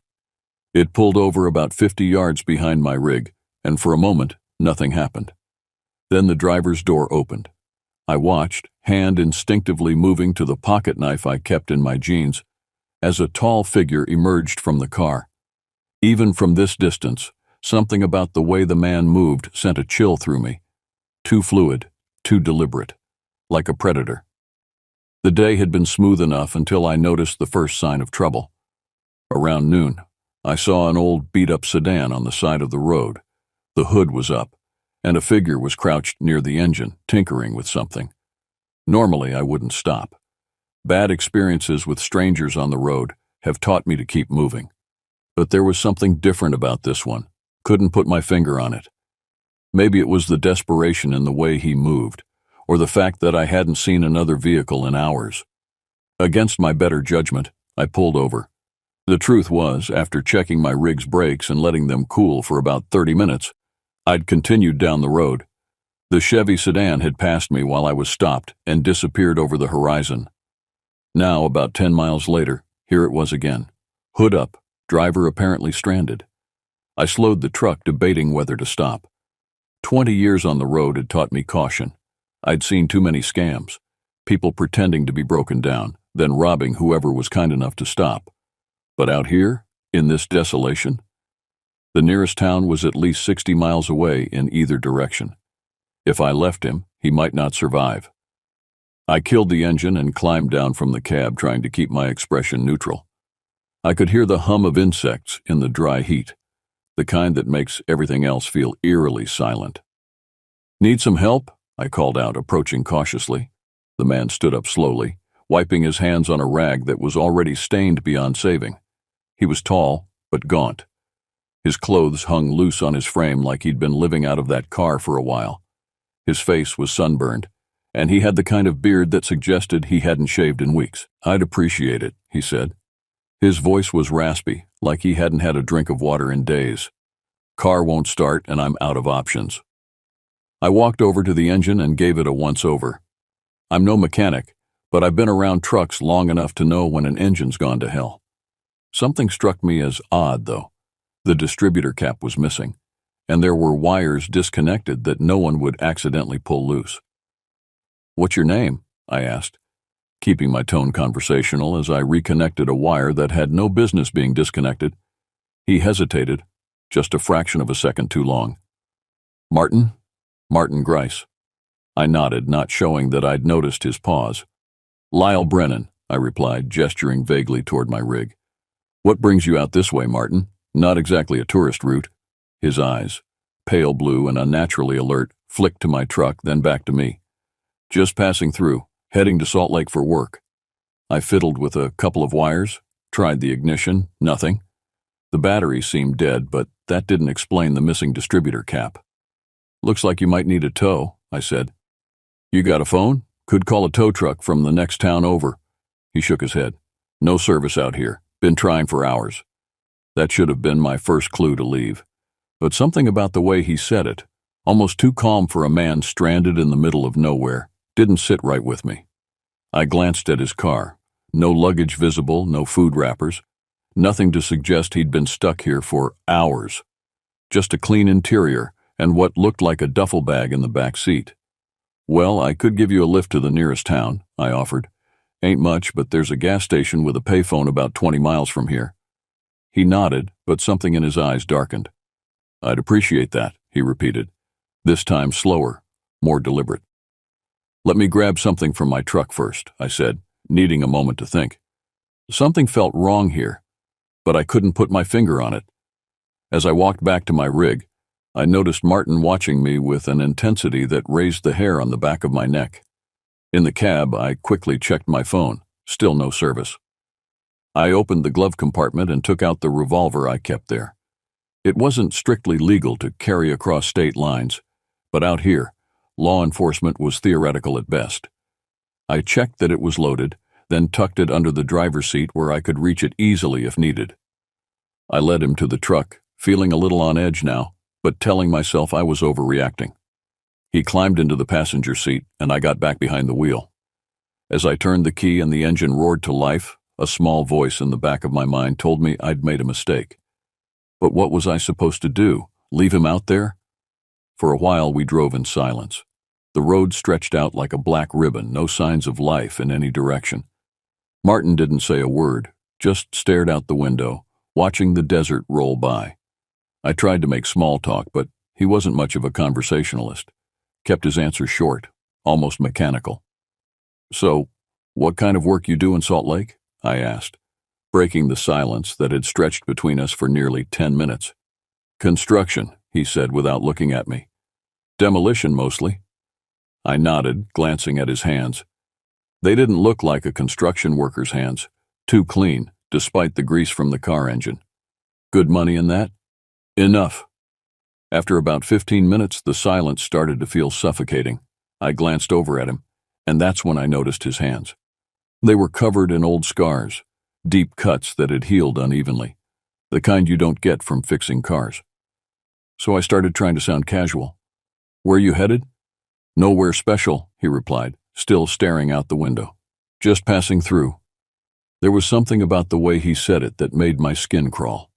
It pulled over about 50 yards behind my rig, and for a moment, nothing happened. Then the driver's door opened. I watched, hand instinctively moving to the pocket knife I kept in my jeans, as a tall figure emerged from the car. Even from this distance, something about the way the man moved sent a chill through me. Too fluid, too deliberate, like a predator. The day had been smooth enough until I noticed the first sign of trouble. Around noon, I saw an old beat-up sedan on the side of the road. The hood was up, and a figure was crouched near the engine, tinkering with something. Normally, I wouldn't stop. Bad experiences with strangers on the road have taught me to keep moving. But there was something different about this one. Couldn't put my finger on it. Maybe it was the desperation in the way he moved, or the fact that I hadn't seen another vehicle in hours. Against my better judgment, I pulled over. The truth was, after checking my rig's brakes and letting them cool for about 30 minutes, I'd continued down the road. The Chevy sedan had passed me while I was stopped and disappeared over the horizon. Now, about 10 miles later, here it was again. Hood up, driver apparently stranded. I slowed the truck, debating whether to stop. 20 years on the road had taught me caution. I'd seen too many scams. People pretending to be broken down, then robbing whoever was kind enough to stop. But out here, in this desolation, the nearest town was at least 60 miles away in either direction. If I left him, he might not survive. I killed the engine and climbed down from the cab, trying to keep my expression neutral. I could hear the hum of insects in the dry heat, the kind that makes everything else feel eerily silent. "Need some help?" I called out, approaching cautiously. The man stood up slowly, wiping his hands on a rag that was already stained beyond saving. He was tall, but gaunt. His clothes hung loose on his frame like he'd been living out of that car for a while. His face was sunburned, and he had the kind of beard that suggested he hadn't shaved in weeks. "I'd appreciate it," he said. His voice was raspy, like he hadn't had a drink of water in days. "Car won't start, and I'm out of options." I walked over to the engine and gave it a once-over. I'm no mechanic, but I've been around trucks long enough to know when an engine's gone to hell. Something struck me as odd, though. The distributor cap was missing, and there were wires disconnected that no one would accidentally pull loose. "What's your name?" I asked, keeping my tone conversational as I reconnected a wire that had no business being disconnected. He hesitated, just a fraction of a second too long. "Martin? Martin Grice." I nodded, not showing that I'd noticed his pause. "Lyle Brennan," I replied, gesturing vaguely toward my rig. "What brings you out this way, Martin? Not exactly a tourist route." His eyes, pale blue and unnaturally alert, flicked to my truck, then back to me. "Just passing through, heading to Salt Lake for work." I fiddled with a couple of wires, tried the ignition, nothing. The battery seemed dead, but that didn't explain the missing distributor cap. "Looks like you might need a tow," I said. "You got a phone? Could call a tow truck from the next town over." He shook his head. "No service out here. Been trying for hours." That should have been my first clue to leave. But something about the way he said it, almost too calm for a man stranded in the middle of nowhere, didn't sit right with me. I glanced at his car. No luggage visible, no food wrappers. Nothing to suggest he'd been stuck here for hours. Just a clean interior and what looked like a duffel bag in the back seat. "Well, I could give you a lift to the nearest town," I offered. "Ain't much, but there's a gas station with a payphone about 20 miles from here." He nodded, but something in his eyes darkened. I'd appreciate that, he repeated, this time slower, more deliberate. Let me grab something from my truck first, I said, needing a moment to think. Something felt wrong here, but I couldn't put my finger on it. As I walked back to my rig, I noticed Martin watching me with an intensity that raised the hair on the back of my neck. In the cab, I quickly checked my phone. Still no service. I opened the glove compartment and took out the revolver I kept there. It wasn't strictly legal to carry across state lines, but out here, law enforcement was theoretical at best. I checked that it was loaded, then tucked it under the driver's seat where I could reach it easily if needed. I led him to the truck, feeling a little on edge now, but telling myself I was overreacting. He climbed into the passenger seat, and I got back behind the wheel. As I turned the key and the engine roared to life, a small voice in the back of my mind told me I'd made a mistake. But what was I supposed to do? Leave him out there? For a while we drove in silence. The road stretched out like a black ribbon, no signs of life in any direction. Martin didn't say a word, just stared out the window, watching the desert roll by. I tried to make small talk, but he wasn't much of a conversationalist. Kept his answers short, almost mechanical. So, what kind of work you do in Salt Lake? I asked, breaking the silence that had stretched between us for nearly 10 minutes. Construction, he said without looking at me. Demolition, mostly. I nodded, glancing at his hands. They didn't look like a construction worker's hands, too clean, despite the grease from the car engine. Good money in that? Enough. After about 15 minutes, the silence started to feel suffocating. I glanced over at him, and that's when I noticed his hands. They were covered in old scars, deep cuts that had healed unevenly, the kind you don't get from fixing cars. So I started trying to sound casual. Where you headed? Nowhere special, he replied, still staring out the window. Just passing through. There was something about the way he said it that made my skin crawl.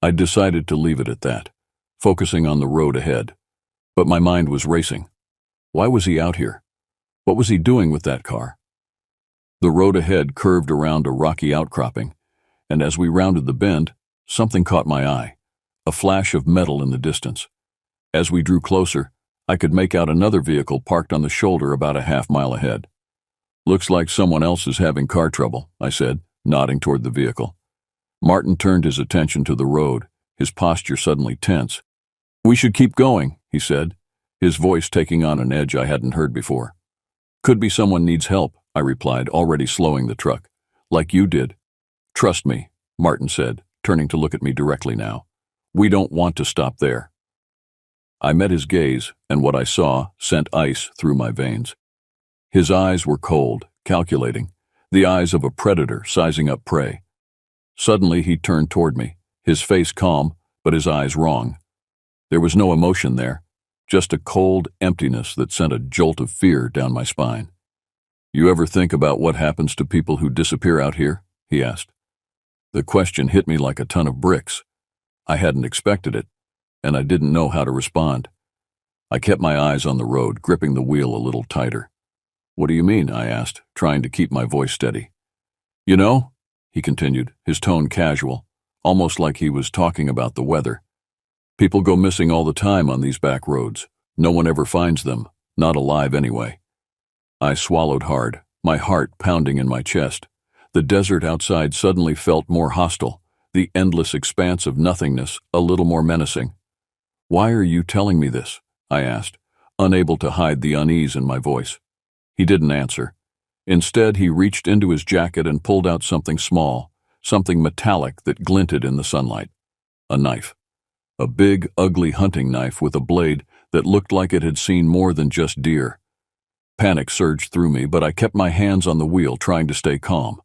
I decided to leave it at that, focusing on the road ahead. But my mind was racing. Why was he out here? What was he doing with that car? The road ahead curved around a rocky outcropping, and as we rounded the bend, something caught my eye, a flash of metal in the distance. As we drew closer, I could make out another vehicle parked on the shoulder about a half-mile ahead. Looks like someone else is having car trouble, I said, nodding toward the vehicle. Martin turned his attention to the road, his posture suddenly tense. We should keep going, he said, his voice taking on an edge I hadn't heard before. Could be someone needs help, I replied, already slowing the truck. Like you did. Trust me, Martin said, turning to look at me directly now. We don't want to stop there. I met his gaze, and what I saw sent ice through my veins. His eyes were cold, calculating, the eyes of a predator sizing up prey. Suddenly he turned toward me, his face calm, but his eyes wrong. There was no emotion there, just a cold emptiness that sent a jolt of fear down my spine. You ever think about what happens to people who disappear out here? He asked. The question hit me like a ton of bricks. I hadn't expected it, and I didn't know how to respond. I kept my eyes on the road, gripping the wheel a little tighter. What do you mean? I asked, trying to keep my voice steady. You know, he continued, his tone casual, almost like he was talking about the weather. People go missing all the time on these back roads. No one ever finds them, not alive anyway. I swallowed hard, my heart pounding in my chest. The desert outside suddenly felt more hostile, the endless expanse of nothingness a little more menacing. Why are you telling me this? I asked, unable to hide the unease in my voice. He didn't answer. Instead, he reached into his jacket and pulled out something small, something metallic that glinted in the sunlight. A knife. A big, ugly hunting knife with a blade that looked like it had seen more than just deer. Panic surged through me, but I kept my hands on the wheel, trying to stay calm.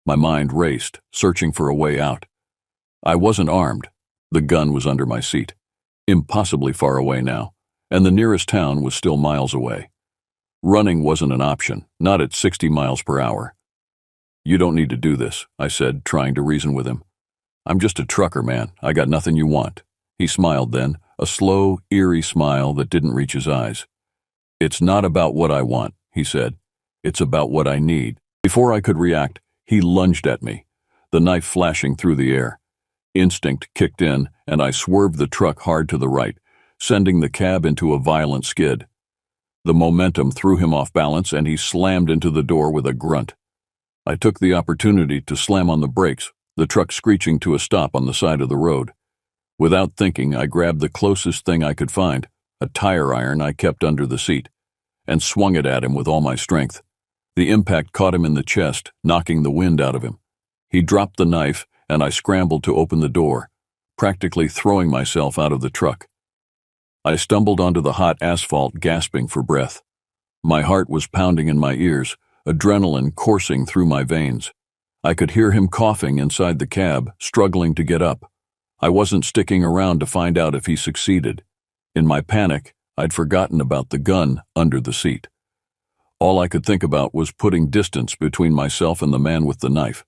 My mind raced, searching for a way out. I wasn't armed. The gun was under my seat. Impossibly far away now, and the nearest town was still miles away. Running wasn't an option, not at 60 miles per hour. You don't need to do this, I said, trying to reason with him. I'm just a trucker, man. I got nothing you want. He smiled then, a slow, eerie smile that didn't reach his eyes. It's not about what I want, he said. It's about what I need. Before I could react, he lunged at me, the knife flashing through the air. Instinct kicked in, and I swerved the truck hard to the right, sending the cab into a violent skid. The momentum threw him off balance, and he slammed into the door with a grunt. I took the opportunity to slam on the brakes, the truck screeching to a stop on the side of the road. Without thinking, I grabbed the closest thing I could find, a tire iron I kept under the seat, and swung it at him with all my strength. The impact caught him in the chest, knocking the wind out of him. He dropped the knife, and I scrambled to open the door, practically throwing myself out of the truck. I stumbled onto the hot asphalt, gasping for breath. My heart was pounding in my ears, adrenaline coursing through my veins. I could hear him coughing inside the cab, struggling to get up. I wasn't sticking around to find out if he succeeded. In my panic, I'd forgotten about the gun under the seat. All I could think about was putting distance between myself and the man with the knife.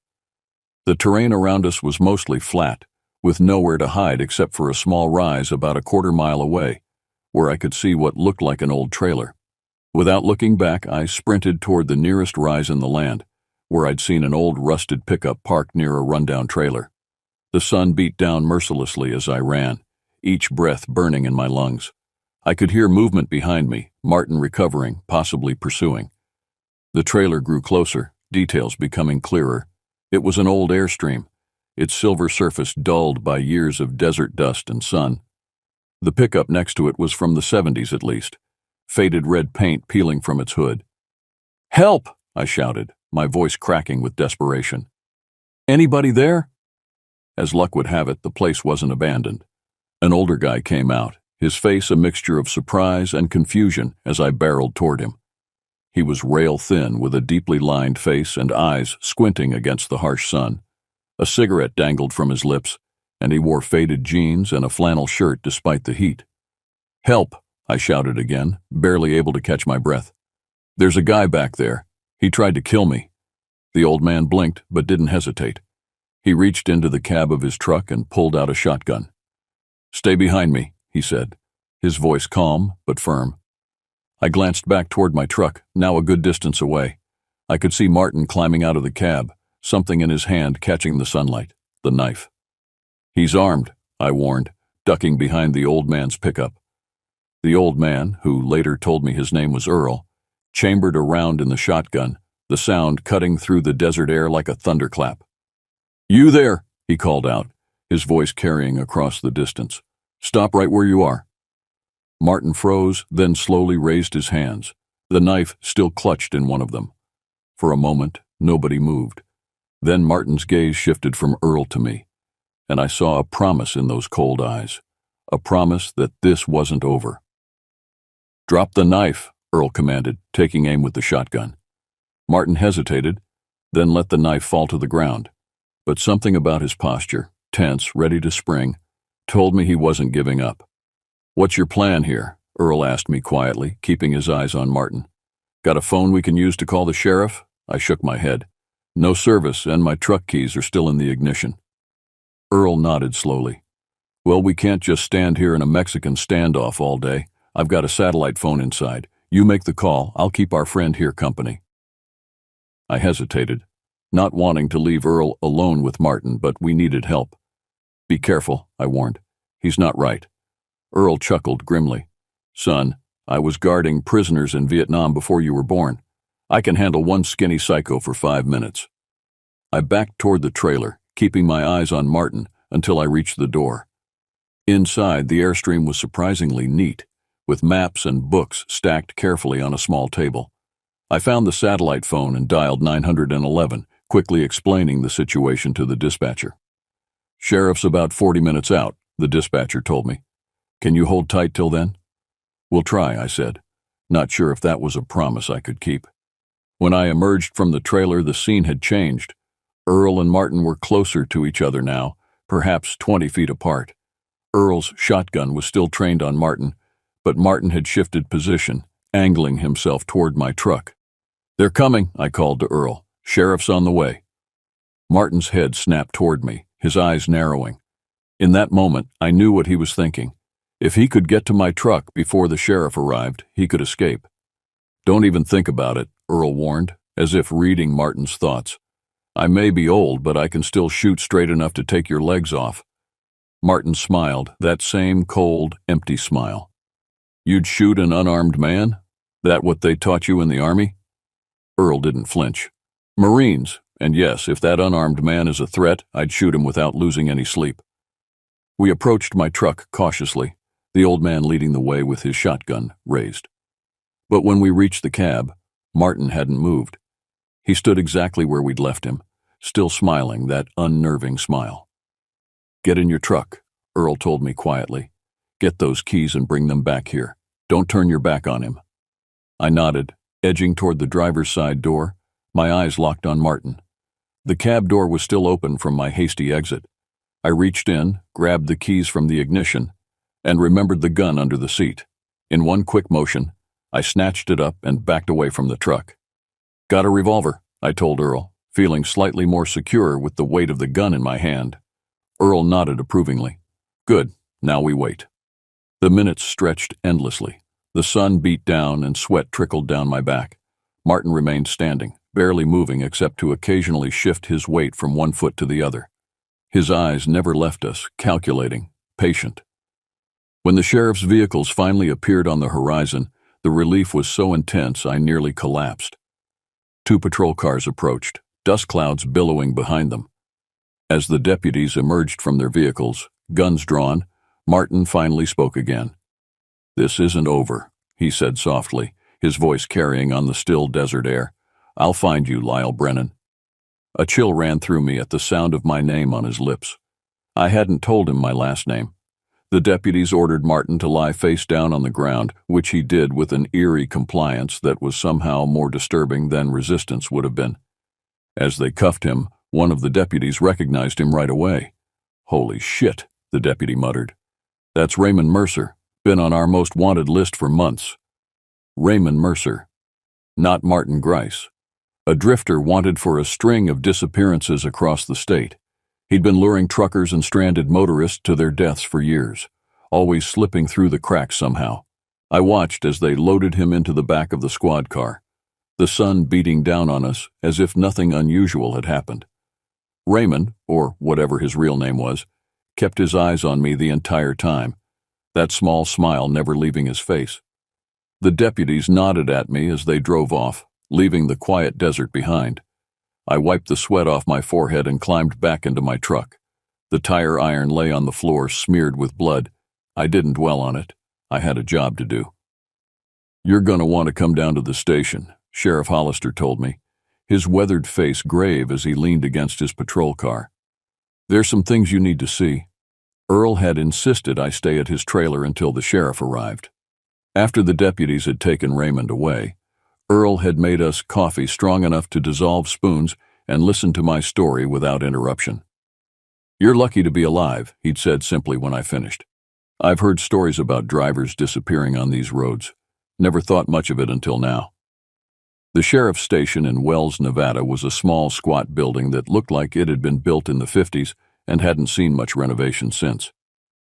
The terrain around us was mostly flat, with nowhere to hide except for a small rise about a quarter-mile away, where I could see what looked like an old trailer. Without looking back, I sprinted toward the nearest rise in the land, where I'd seen an old rusted pickup parked near a rundown trailer. The sun beat down mercilessly as I ran, each breath burning in my lungs. I could hear movement behind me, Martin recovering, possibly pursuing. The trailer grew closer, details becoming clearer. It was an old Airstream, its silver surface dulled by years of desert dust and sun. The pickup next to it was from the 70s at least, faded red paint peeling from its hood. "Help!" I shouted, my voice cracking with desperation. "Anybody there?" As luck would have it, the place wasn't abandoned. An older guy came out, his face a mixture of surprise and confusion as I barreled toward him. He was rail-thin with a deeply lined face and eyes squinting against the harsh sun. A cigarette dangled from his lips, and he wore faded jeans and a flannel shirt despite the heat. "Help!" I shouted again, barely able to catch my breath. "There's a guy back there. He tried to kill me." The old man blinked but didn't hesitate. He reached into the cab of his truck and pulled out a shotgun. "Stay behind me," he said, his voice calm but firm. I glanced back toward my truck, now a good distance away. I could see Martin climbing out of the cab, something in his hand catching the sunlight, the knife. "He's armed," I warned, ducking behind the old man's pickup. The old man, who later told me his name was Earl, chambered a round in the shotgun, the sound cutting through the desert air like a thunderclap. "You there," he called out, his voice carrying across the distance. "Stop right where you are." Martin froze, then slowly raised his hands, the knife still clutched in one of them. For a moment, nobody moved. Then Martin's gaze shifted from Earl to me, and I saw a promise in those cold eyes, a promise that this wasn't over. "Drop the knife," Earl commanded, taking aim with the shotgun. Martin hesitated, then let the knife fall to the ground. But something about his posture, tense, ready to spring, told me he wasn't giving up. "What's your plan here?" Earl asked me quietly, keeping his eyes on Martin. "Got a phone we can use to call the sheriff?" I shook my head. "No service, and my truck keys are still in the ignition." Earl nodded slowly. "Well, we can't just stand here in a Mexican standoff all day. I've got a satellite phone inside. You make the call. I'll keep our friend here company." I hesitated, not wanting to leave Earl alone with Martin, but we needed help. "Be careful," I warned. "He's not right." Earl chuckled grimly. "Son, I was guarding prisoners in Vietnam before you were born. I can handle one skinny psycho for 5 minutes." I backed toward the trailer, keeping my eyes on Martin until I reached the door. Inside, the Airstream was surprisingly neat, with maps and books stacked carefully on a small table. I found the satellite phone and dialed 911, quickly explaining the situation to the dispatcher. "Sheriff's about 40 minutes out," the dispatcher told me. "Can you hold tight till then?" "We'll try," I said, not sure if that was a promise I could keep. When I emerged from the trailer, the scene had changed. Earl and Martin were closer to each other now, perhaps 20 feet apart. Earl's shotgun was still trained on Martin, but Martin had shifted position, angling himself toward my truck. "They're coming," I called to Earl. "Sheriff's on the way." Martin's head snapped toward me, his eyes narrowing. In that moment, I knew what he was thinking. If he could get to my truck before the sheriff arrived, he could escape. "Don't even think about it," Earl warned, as if reading Martin's thoughts. "I may be old, but I can still shoot straight enough to take your legs off. Martin smiled, that same cold, empty smile. You'd shoot an unarmed man? That what they taught you in the army? Earl didn't flinch. Marines, and yes, if that unarmed man is a threat, I'd shoot him without losing any sleep. We approached my truck cautiously, the old man leading the way with his shotgun raised. But when we reached the cab, Martin hadn't moved. He stood exactly where we'd left him, still smiling, that unnerving smile. Get in your truck, Earl told me quietly. Get those keys and bring them back here. Don't turn your back on him. I nodded, edging toward the driver's side door, my eyes locked on Martin. The cab door was still open from my hasty exit. I reached in, grabbed the keys from the ignition, and remembered the gun under the seat. In one quick motion, I snatched it up and backed away from the truck. Got a revolver, I told Earl, feeling slightly more secure with the weight of the gun in my hand. Earl nodded approvingly. Good, now we wait. The minutes stretched endlessly. The sun beat down and sweat trickled down my back. Martin remained standing, barely moving except to occasionally shift his weight from one foot to the other. His eyes never left us, calculating, patient. When the sheriff's vehicles finally appeared on the horizon, the relief was so intense I nearly collapsed. 2 patrol cars approached, dust clouds billowing behind them. As the deputies emerged from their vehicles, guns drawn, Martin finally spoke again. This isn't over, he said softly, his voice carrying on the still desert air. I'll find you, Lyle Brennan. A chill ran through me at the sound of my name on his lips. I hadn't told him my last name. The deputies ordered Martin to lie face down on the ground, which he did with an eerie compliance that was somehow more disturbing than resistance would have been. As they cuffed him, one of the deputies recognized him right away. Holy shit, the deputy muttered. That's Raymond Mercer, been on our most wanted list for months. Raymond Mercer, not Martin Grice. A drifter wanted for a string of disappearances across the state. He'd been luring truckers and stranded motorists to their deaths for years, always slipping through the cracks somehow. I watched as they loaded him into the back of the squad car, the sun beating down on us as if nothing unusual had happened. Raymond, or whatever his real name was, kept his eyes on me the entire time, that small smile never leaving his face. The deputies nodded at me as they drove off, leaving the quiet desert behind. I wiped the sweat off my forehead and climbed back into my truck. The tire iron lay on the floor, smeared with blood. I didn't dwell on it. I had a job to do. You're gonna want to come down to the station, Sheriff Hollister told me, his weathered face grave as he leaned against his patrol car. There's some things you need to see. Earl had insisted I stay at his trailer until the sheriff arrived. After the deputies had taken Raymond away, Earl had made us coffee strong enough to dissolve spoons and listen to my story without interruption. You're lucky to be alive, he'd said simply when I finished. I've heard stories about drivers disappearing on these roads. Never thought much of it until now. The sheriff's station in Wells, Nevada was a small, squat building that looked like it had been built in the 50s and hadn't seen much renovation since.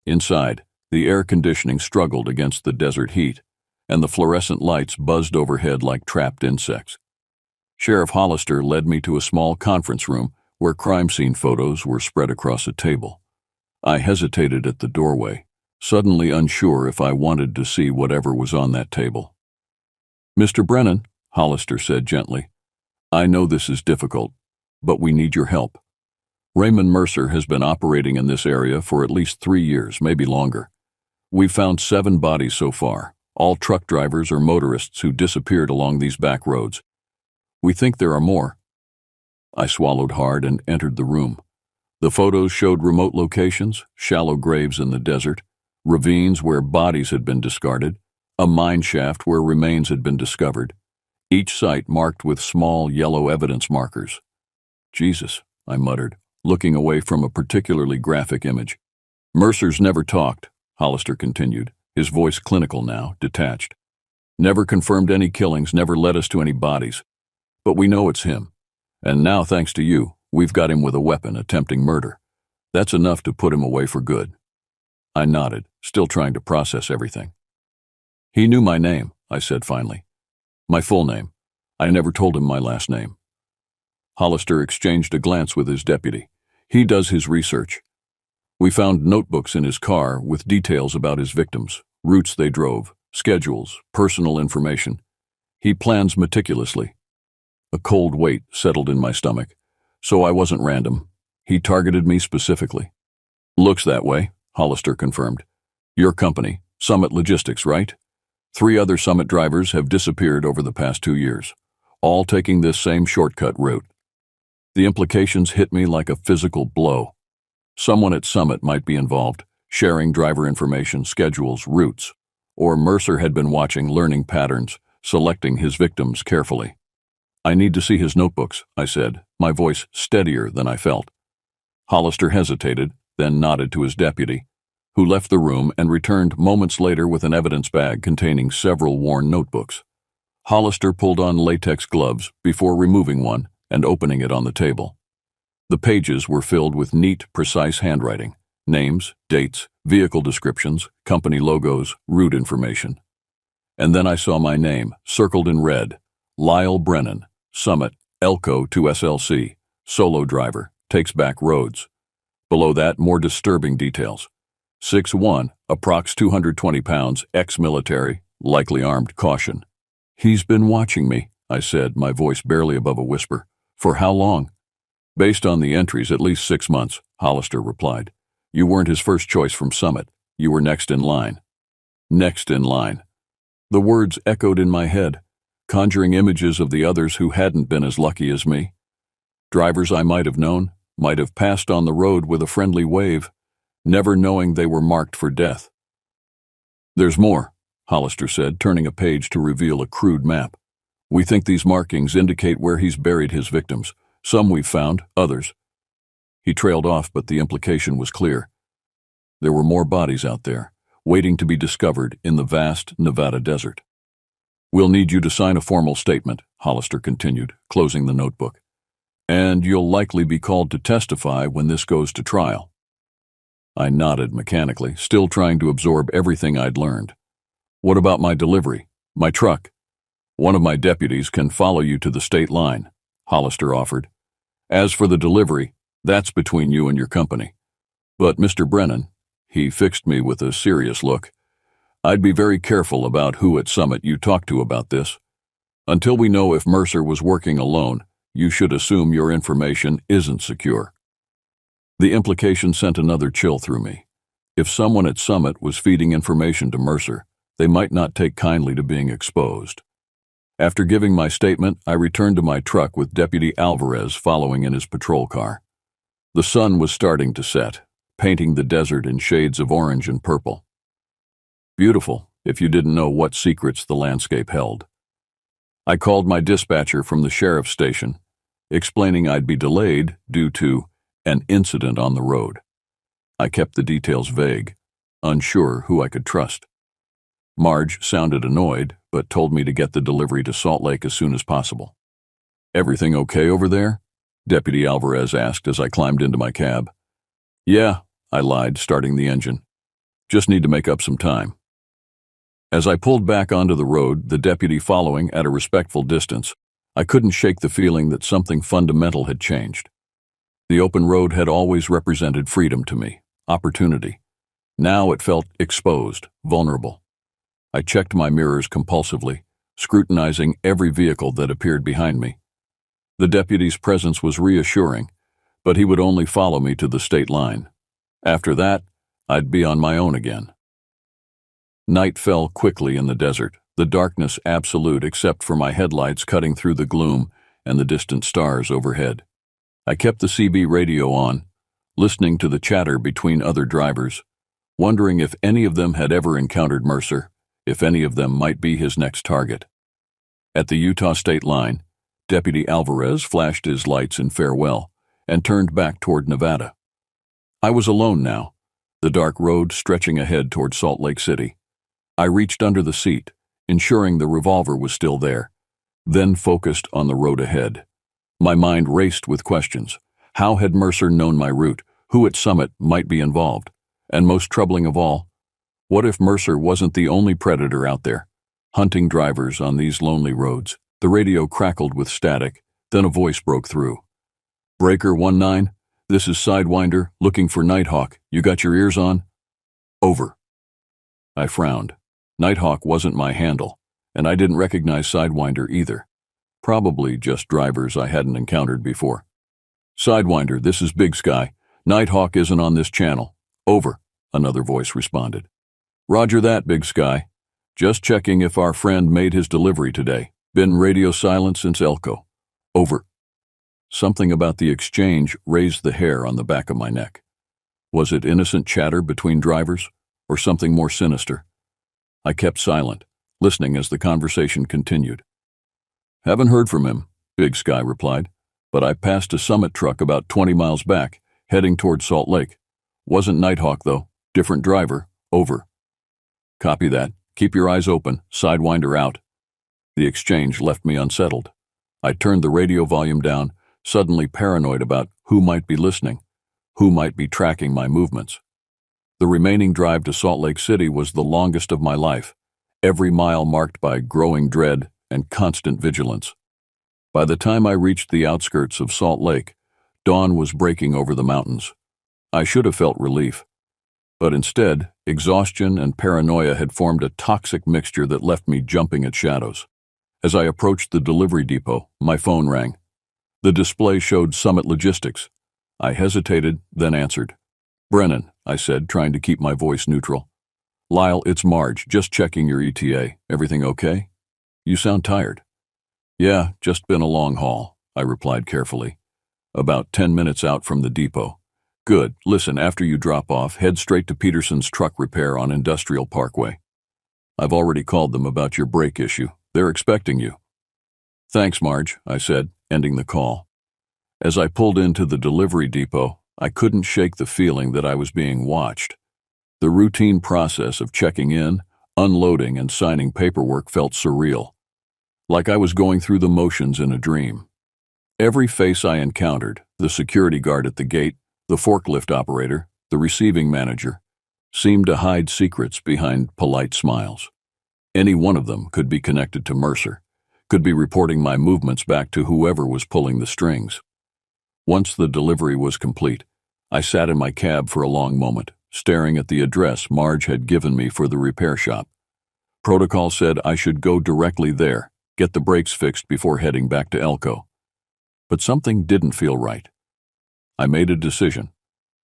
Inside, the air conditioning struggled against the desert heat, and the fluorescent lights buzzed overhead like trapped insects. Sheriff Hollister led me to a small conference room where crime scene photos were spread across a table. I hesitated at the doorway, suddenly unsure if I wanted to see whatever was on that table. Mr. Brennan, Hollister said gently, I know this is difficult, but we need your help. Raymond Mercer has been operating in this area for at least 3 years, maybe longer. We've found 7 bodies so far, all truck drivers or motorists who disappeared along these back roads. We think there are more. I swallowed hard and entered the room. The photos showed remote locations, shallow graves in the desert, ravines where bodies had been discarded, a mine shaft where remains had been discovered, each site marked with small yellow evidence markers. Jesus, I muttered, looking away from a particularly graphic image. Mercer's never talked, Hollister continued, his voice clinical now, detached. Never confirmed any killings, never led us to any bodies. But we know it's him. And now, thanks to you, we've got him with a weapon attempting murder. That's enough to put him away for good. I nodded, still trying to process everything. He knew my name, I said finally. My full name. I never told him my last name. Hollister exchanged a glance with his deputy. He does his research. We found notebooks in his car with details about his victims, routes they drove, schedules, personal information. He plans meticulously. A cold weight settled in my stomach, so I wasn't random. He targeted me specifically. Looks that way, Hollister confirmed. Your company, Summit Logistics, right? 3 other Summit drivers have disappeared over the past 2 years, all taking this same shortcut route. The implications hit me like a physical blow. Someone at Summit might be involved, sharing driver information, schedules, routes, or Mercer had been watching, learning patterns, selecting his victims carefully. I need to see his notebooks, I said, my voice steadier than I felt. Hollister hesitated, then nodded to his deputy, who left the room and returned moments later with an evidence bag containing several worn notebooks. Hollister pulled on latex gloves before removing one and opening it on the table. The pages were filled with neat, precise handwriting, names, dates, vehicle descriptions, company logos, route information. And then I saw my name, circled in red, Lyle Brennan, Summit, Elko to SLC, solo driver, takes back roads. Below that, more disturbing details. 6'1", approx 220 pounds, ex-military, likely armed, caution. He's been watching me, I said, my voice barely above a whisper. For how long? Based on the entries, at least 6 months, Hollister replied. You weren't his first choice from Summit. You were next in line. Next in line. The words echoed in my head, conjuring images of the others who hadn't been as lucky as me. Drivers I might have known, might have passed on the road with a friendly wave, never knowing they were marked for death. There's more, Hollister said, turning a page to reveal a crude map. We think these markings indicate where he's buried his victims. Some we've found, others. He trailed off, but the implication was clear. There were more bodies out there, waiting to be discovered in the vast Nevada desert. We'll need you to sign a formal statement, Hollister continued, closing the notebook. And you'll likely be called to testify when this goes to trial. I nodded mechanically, still trying to absorb everything I'd learned. What about my delivery? My truck? One of my deputies can follow you to the state line, Hollister offered. As for the delivery, that's between you and your company. But Mr. Brennan, he fixed me with a serious look, I'd be very careful about who at Summit you talk to about this. Until we know if Mercer was working alone, you should assume your information isn't secure. The implication sent another chill through me. If someone at Summit was feeding information to Mercer, they might not take kindly to being exposed. After giving my statement, I returned to my truck with Deputy Alvarez following in his patrol car. The sun was starting to set, painting the desert in shades of orange and purple. Beautiful, if you didn't know what secrets the landscape held. I called my dispatcher from the sheriff's station, explaining I'd be delayed due to an incident on the road. I kept the details vague, unsure who I could trust. Marge sounded annoyed, but told me to get the delivery to Salt Lake as soon as possible. Everything okay over there? Deputy Alvarez asked as I climbed into my cab. Yeah, I lied, starting the engine. Just need to make up some time. As I pulled back onto the road, the deputy following at a respectful distance, I couldn't shake the feeling that something fundamental had changed. The open road had always represented freedom to me, opportunity. Now it felt exposed, vulnerable. I checked my mirrors compulsively, scrutinizing every vehicle that appeared behind me. The deputy's presence was reassuring, but he would only follow me to the state line. After that, I'd be on my own again. Night fell quickly in the desert, the darkness absolute except for my headlights cutting through the gloom and the distant stars overhead. I kept the CB radio on, listening to the chatter between other drivers, wondering if any of them had ever encountered Mercer, if any of them might be his next target. At the Utah state line, Deputy Alvarez flashed his lights in farewell and turned back toward Nevada. I was alone now, the dark road stretching ahead toward Salt Lake City. I reached under the seat, ensuring the revolver was still there, then focused on the road ahead. My mind raced with questions. How had Mercer known my route? Who at Summit might be involved? And most troubling of all, what if Mercer wasn't the only predator out there, hunting drivers on these lonely roads? The radio crackled with static, then a voice broke through. Breaker 19, This is Sidewinder, looking for Nighthawk. You got your ears on? Over. I frowned. Nighthawk wasn't my handle, and I didn't recognize Sidewinder either. Probably just drivers I hadn't encountered before. Sidewinder, this is Big Sky. Nighthawk isn't on this channel. Over, another voice responded. Roger that, Big Sky. Just checking if our friend made his delivery today. Been radio silent since Elko. Over. Something about the exchange raised the hair on the back of my neck. Was it innocent chatter between drivers, or something more sinister? I kept silent, listening as the conversation continued. Haven't heard from him, Big Sky replied, but I passed a Summit truck about 20 miles back, heading toward Salt Lake. Wasn't Nighthawk, though. Different driver. Over. Copy that. Keep your eyes open. Sidewinder out. The exchange left me unsettled. I turned the radio volume down, suddenly paranoid about who might be listening, who might be tracking my movements. The remaining drive to Salt Lake City was the longest of my life, every mile marked by growing dread and constant vigilance. By the time I reached the outskirts of Salt Lake, dawn was breaking over the mountains. I should have felt relief. But instead, exhaustion and paranoia had formed a toxic mixture that left me jumping at shadows. As I approached the delivery depot, my phone rang. The display showed Summit Logistics. I hesitated, then answered. Brennan, I said, trying to keep my voice neutral. Lyle, it's Marge, just checking your ETA. Everything okay? You sound tired. Yeah, just been a long haul, I replied carefully. About 10 minutes out from the depot. Good. Listen, after you drop off, head straight to Peterson's truck repair on Industrial Parkway. I've already called them about your brake issue. They're expecting you. Thanks, Marge, I said, ending the call. As I pulled into the delivery depot, I couldn't shake the feeling that I was being watched. The routine process of checking in, unloading, and signing paperwork felt surreal, like I was going through the motions in a dream. Every face I encountered, the security guard at the gate, the forklift operator, the receiving manager, seemed to hide secrets behind polite smiles. Any one of them could be connected to Mercer, could be reporting my movements back to whoever was pulling the strings. Once the delivery was complete, I sat in my cab for a long moment, staring at the address Marge had given me for the repair shop. Protocol said I should go directly there, get the brakes fixed before heading back to Elko. But something didn't feel right. I made a decision.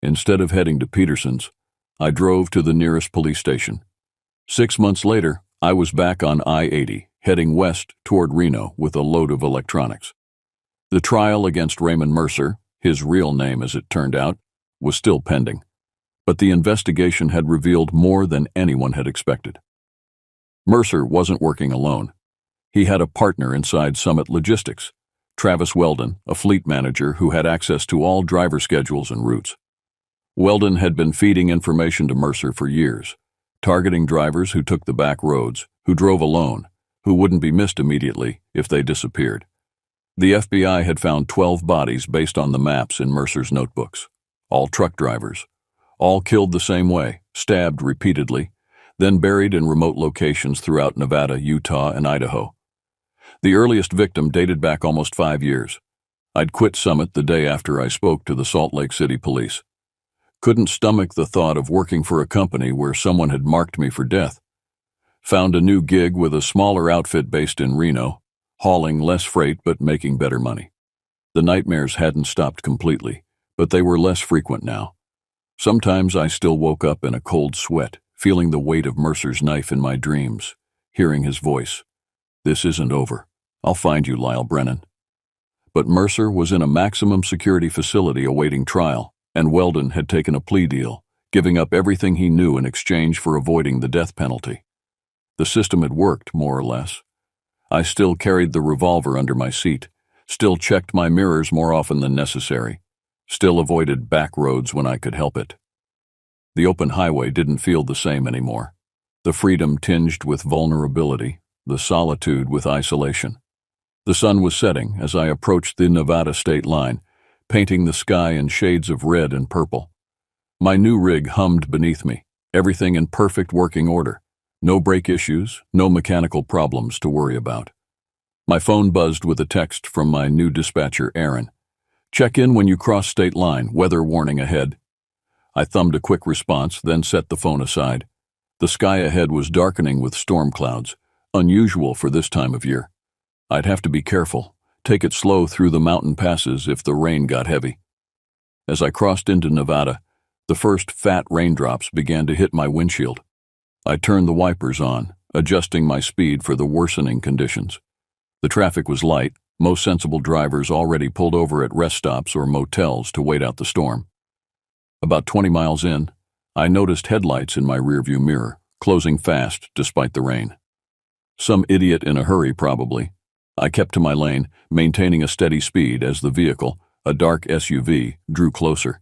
Instead of heading to Peterson's, I drove to the nearest police station. 6 months later, I was back on I-80, heading west toward Reno with a load of electronics. The trial against Raymond Mercer, his real name as it turned out, was still pending, but the investigation had revealed more than anyone had expected. Mercer wasn't working alone. He had a partner inside Summit Logistics, Travis Weldon, a fleet manager who had access to all driver schedules and routes. Weldon had been feeding information to Mercer for years, targeting drivers who took the back roads, who drove alone, who wouldn't be missed immediately if they disappeared. The FBI had found 12 bodies based on the maps in Mercer's notebooks, all truck drivers, all killed the same way, stabbed repeatedly, then buried in remote locations throughout Nevada, Utah, and Idaho. The earliest victim dated back almost 5 years. I'd quit Summit the day after I spoke to the Salt Lake City police. Couldn't stomach the thought of working for a company where someone had marked me for death. Found a new gig with a smaller outfit based in Reno, hauling less freight but making better money. The nightmares hadn't stopped completely, but they were less frequent now. Sometimes I still woke up in a cold sweat, feeling the weight of Mercer's knife in my dreams, hearing his voice. This isn't over. I'll find you, Lyle Brennan. But Mercer was in a maximum security facility awaiting trial, and Weldon had taken a plea deal, giving up everything he knew in exchange for avoiding the death penalty. The system had worked, more or less. I still carried the revolver under my seat, still checked my mirrors more often than necessary, still avoided back roads when I could help it. The open highway didn't feel the same anymore. The freedom tinged with vulnerability, the solitude with isolation. The sun was setting as I approached the Nevada state line, painting the sky in shades of red and purple. My new rig hummed beneath me, everything in perfect working order. No brake issues, no mechanical problems to worry about. My phone buzzed with a text from my new dispatcher, Aaron. Check in when you cross state line, weather warning ahead. I thumbed a quick response, then set the phone aside. The sky ahead was darkening with storm clouds, unusual for this time of year. I'd have to be careful, take it slow through the mountain passes if the rain got heavy. As I crossed into Nevada, the first fat raindrops began to hit my windshield. I turned the wipers on, adjusting my speed for the worsening conditions. The traffic was light, most sensible drivers already pulled over at rest stops or motels to wait out the storm. About 20 miles in, I noticed headlights in my rearview mirror, closing fast despite the rain. Some idiot in a hurry, probably. I kept to my lane, maintaining a steady speed as the vehicle, a dark SUV, drew closer.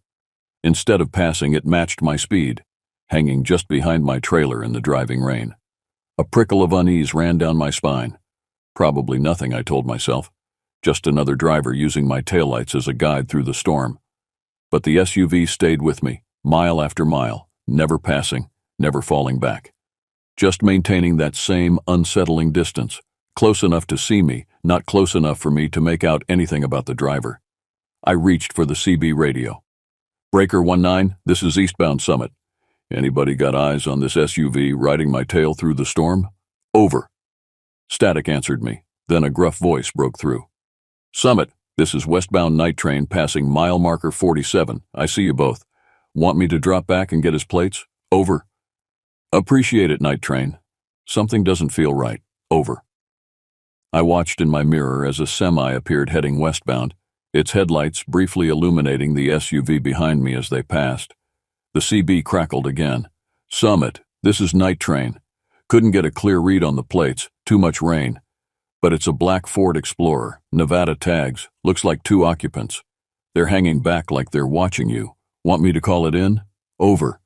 Instead of passing, it matched my speed, hanging just behind my trailer in the driving rain. A prickle of unease ran down my spine. Probably nothing, I told myself. Just another driver using my taillights as a guide through the storm. But the SUV stayed with me, mile after mile, never passing, never falling back. Just maintaining that same unsettling distance, close enough to see me, not close enough for me to make out anything about the driver. I reached for the CB radio. Breaker 19, this is eastbound Summit. Anybody got eyes on this SUV riding my tail through the storm? Over. Static answered me, then a gruff voice broke through. Summit, this is westbound night train passing mile marker 47. I see you both. Want me to drop back and get his plates? Over. Appreciate it, night train. Something doesn't feel right. Over. I watched in my mirror as a semi appeared heading westbound, its headlights briefly illuminating the SUV behind me as they passed. The CB crackled again. Summit, this is night train. Couldn't get a clear read on the plates, too much rain. But it's a black Ford Explorer, Nevada tags, looks like 2 occupants. They're hanging back like they're watching you. Want me to call it in? Over.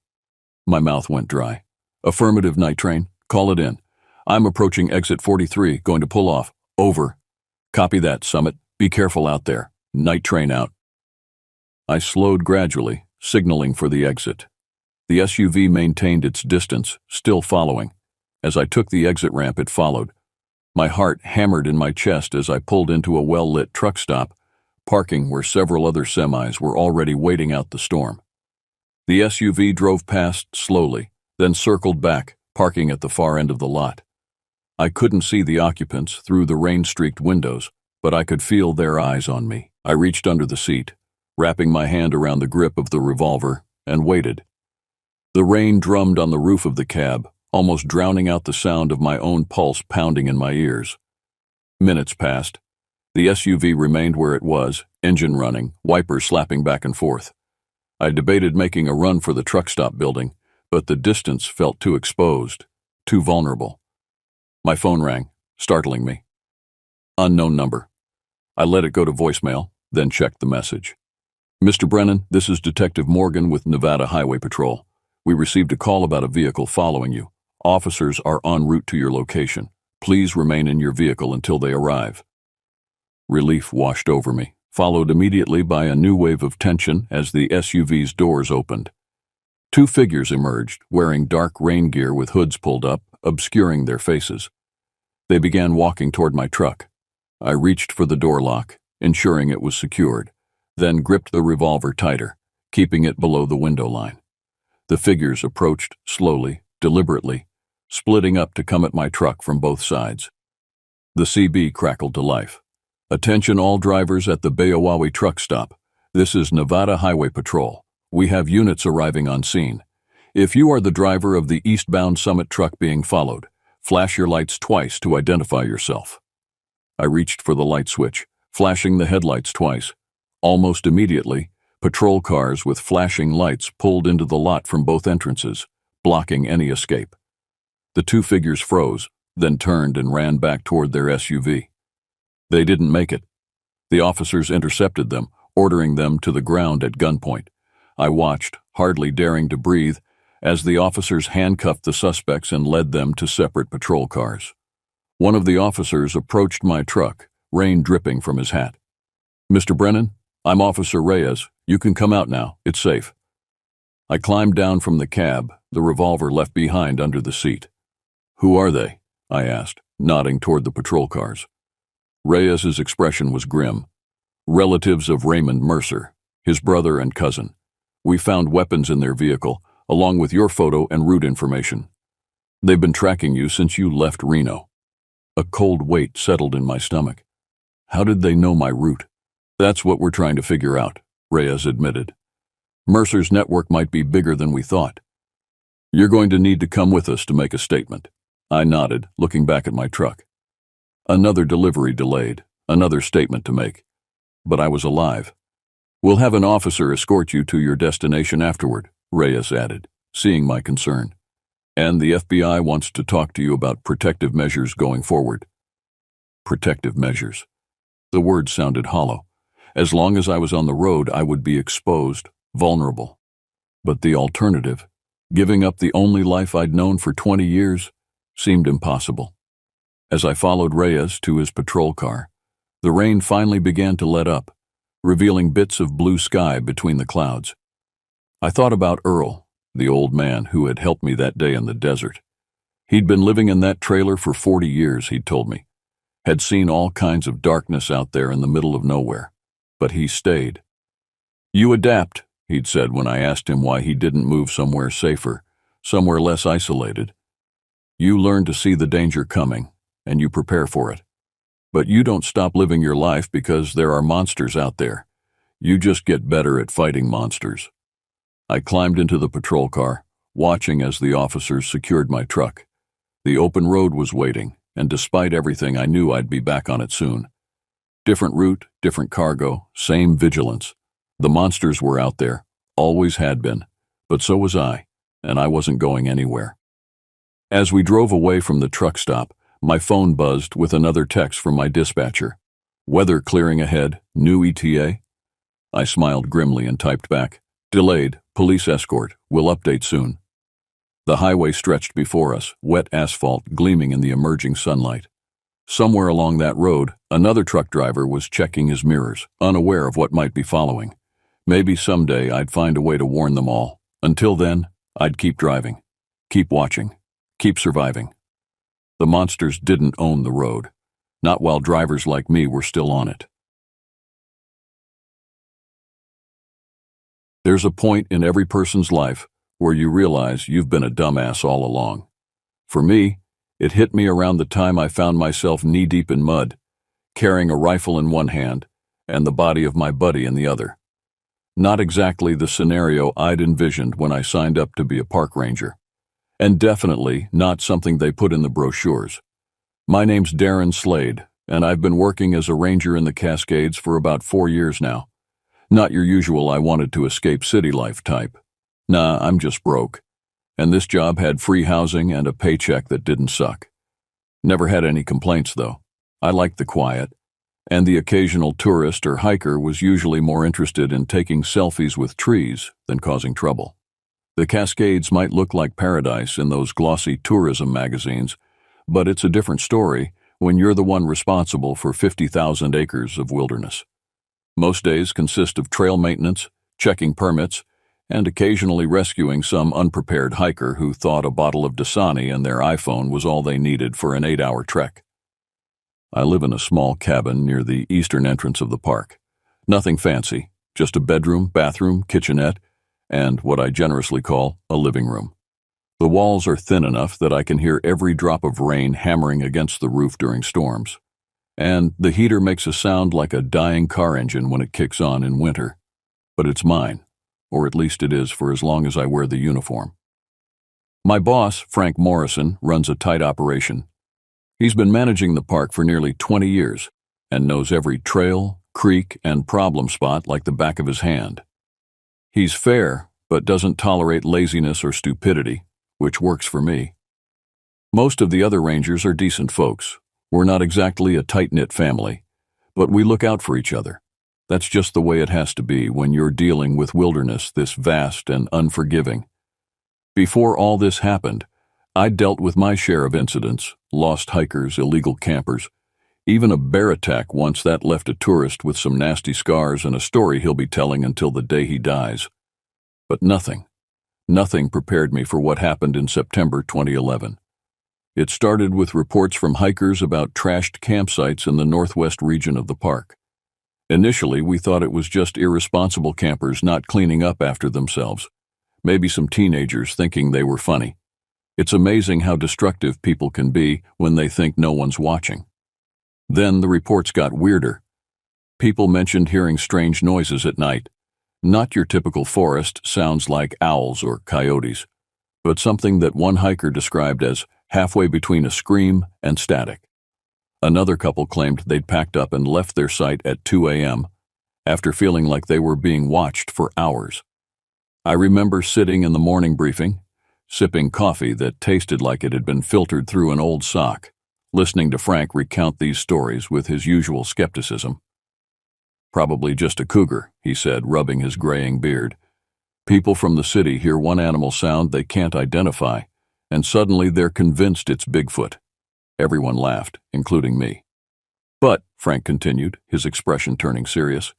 My mouth went dry. Affirmative, night train. Call it in. I'm approaching exit 43, going to pull off. Over. Copy that, Summit. Be careful out there. Night train out. I slowed gradually, signaling for the exit. The SUV maintained its distance, still following. As I took the exit ramp, it followed. My heart hammered in my chest as I pulled into a well-lit truck stop, parking where several other semis were already waiting out the storm. The SUV drove past slowly, then circled back, parking at the far end of the lot. I couldn't see the occupants through the rain-streaked windows, but I could feel their eyes on me. I reached under the seat, wrapping my hand around the grip of the revolver, and waited. The rain drummed on the roof of the cab, almost drowning out the sound of my own pulse pounding in my ears. Minutes passed. The SUV remained where it was, engine running, wipers slapping back and forth. I debated making a run for the truck stop building, but the distance felt too exposed, too vulnerable. My phone rang, startling me. Unknown number. I let it go to voicemail, then checked the message. Mr. Brennan, this is Detective Morgan with Nevada Highway Patrol. We received a call about a vehicle following you. Officers are en route to your location. Please remain in your vehicle until they arrive. Relief washed over me, followed immediately by a new wave of tension as the SUV's doors opened. 2 figures emerged, wearing dark rain gear with hoods pulled up, obscuring their faces. They began walking toward my truck. I reached for the door lock, ensuring it was secured, then gripped the revolver tighter, keeping it below the window line. The figures approached slowly, deliberately, splitting up to come at my truck from both sides. The CB crackled to life. Attention all drivers at the Bayowawi truck stop. This is Nevada Highway Patrol. We have units arriving on scene. If you are the driver of the eastbound Summit truck being followed, flash your lights twice to identify yourself. I reached for the light switch, flashing the headlights twice. Almost immediately, patrol cars with flashing lights pulled into the lot from both entrances, blocking any escape. The 2 figures froze, then turned and ran back toward their SUV. They didn't make it. The officers intercepted them, ordering them to the ground at gunpoint. I watched, hardly daring to breathe, as the officers handcuffed the suspects and led them to separate patrol cars. One of the officers approached my truck, rain dripping from his hat. Mr. Brennan, I'm Officer Reyes. You can come out now. It's safe. I climbed down from the cab, the revolver left behind under the seat. Who are they? I asked, nodding toward the patrol cars. Reyes's expression was grim. relatives of Raymond Mercer, his brother and cousin. We found weapons in their vehicle, along with your photo and route information. They've been tracking you since you left Reno. A cold weight settled in my stomach. How did they know my route? That's what we're trying to figure out, Reyes admitted. Mercer's network might be bigger than we thought. You're going to need to come with us to make a statement. I nodded, looking back at my truck. Another delivery delayed, another statement to make. But I was alive. We'll have an officer escort you to your destination afterward, Reyes added, seeing my concern. And the FBI wants to talk to you about protective measures going forward. Protective measures. The word sounded hollow. As long as I was on the road, I would be exposed, vulnerable. But the alternative, giving up the only life I'd known for 20 years, seemed impossible. As I followed Reyes to his patrol car, the rain finally began to let up, revealing bits of blue sky between the clouds. I thought about Earl, the old man who had helped me that day in the desert. He'd been living in that trailer for 40 years, he'd told me. Had seen all kinds of darkness out there in the middle of nowhere. But he stayed. You adapt, he'd said when I asked him why he didn't move somewhere safer, somewhere less isolated. You learn to see the danger coming, and you prepare for it. But you don't stop living your life because there are monsters out there. You just get better at fighting monsters. I climbed into the patrol car, watching as the officers secured my truck. The open road was waiting, and despite everything, I knew I'd be back on it soon. Different route, different cargo, same vigilance. The monsters were out there, always had been, but so was I, and I wasn't going anywhere. As we drove away from the truck stop, my phone buzzed with another text from my dispatcher. Weather clearing ahead, new ETA? I smiled grimly and typed back, delayed, police escort, will update soon. The highway stretched before us, wet asphalt gleaming in the emerging sunlight. Somewhere along that road, another truck driver was checking his mirrors, unaware of what might be following. Maybe someday I'd find a way to warn them all. Until then, I'd keep driving, keep watching, keep surviving. The monsters didn't own the road, not while drivers like me were still on it. There's a point in every person's life where you realize you've been a dumbass all along. For me, it hit me around the time I found myself knee-deep in mud, carrying a rifle in one hand and the body of my buddy in the other. Not exactly the scenario I'd envisioned when I signed up to be a park ranger, and definitely not something they put in the brochures. My name's Darren Slade, and I've been working as a ranger in the Cascades for about 4 years now. Not your usual I wanted to escape city life type. Nah, I'm just broke. And this job had free housing and a paycheck that didn't suck. Never had any complaints, though. I liked the quiet, and the occasional tourist or hiker was usually more interested in taking selfies with trees than causing trouble. The Cascades might look like paradise in those glossy tourism magazines, but it's a different story when you're the one responsible for 50,000 acres of wilderness. Most days consist of trail maintenance, checking permits, and occasionally rescuing some unprepared hiker who thought a bottle of Dasani and their iPhone was all they needed for an 8-hour trek. I live in a small cabin near the eastern entrance of the park. Nothing fancy, just a bedroom, bathroom, kitchenette, and what I generously call a living room. The walls are thin enough that I can hear every drop of rain hammering against the roof during storms, and the heater makes a sound like a dying car engine when it kicks on in winter. But it's mine. Or at least it is for as long as I wear the uniform. My boss, Frank Morrison, runs a tight operation. He's been managing the park for nearly 20 years and knows every trail, creek, and problem spot like the back of his hand. He's fair, but doesn't tolerate laziness or stupidity, which works for me. Most of the other rangers are decent folks. We're not exactly a tight-knit family, but we look out for each other. That's just the way it has to be when you're dealing with wilderness this vast and unforgiving. Before all this happened, I'd dealt with my share of incidents, lost hikers, illegal campers, even a bear attack once that left a tourist with some nasty scars and a story he'll be telling until the day he dies. But nothing prepared me for what happened in September 2011. It started with reports from hikers about trashed campsites in the northwest region of the park. Initially, we thought it was just irresponsible campers not cleaning up after themselves. Maybe some teenagers thinking they were funny. It's amazing how destructive people can be when they think no one's watching. Then the reports got weirder. People mentioned hearing strange noises at night. Not your typical forest sounds like owls or coyotes, but something that one hiker described as halfway between a scream and static. Another couple claimed they'd packed up and left their site at 2 a.m. after feeling like they were being watched for hours. I remember sitting in the morning briefing, sipping coffee that tasted like it had been filtered through an old sock, listening to Frank recount these stories with his usual skepticism. "Probably just a cougar," he said, rubbing his graying beard. "People from the city hear one animal sound they can't identify, and suddenly they're convinced it's Bigfoot." Everyone laughed, including me. "But," Frank continued, his expression turning serious,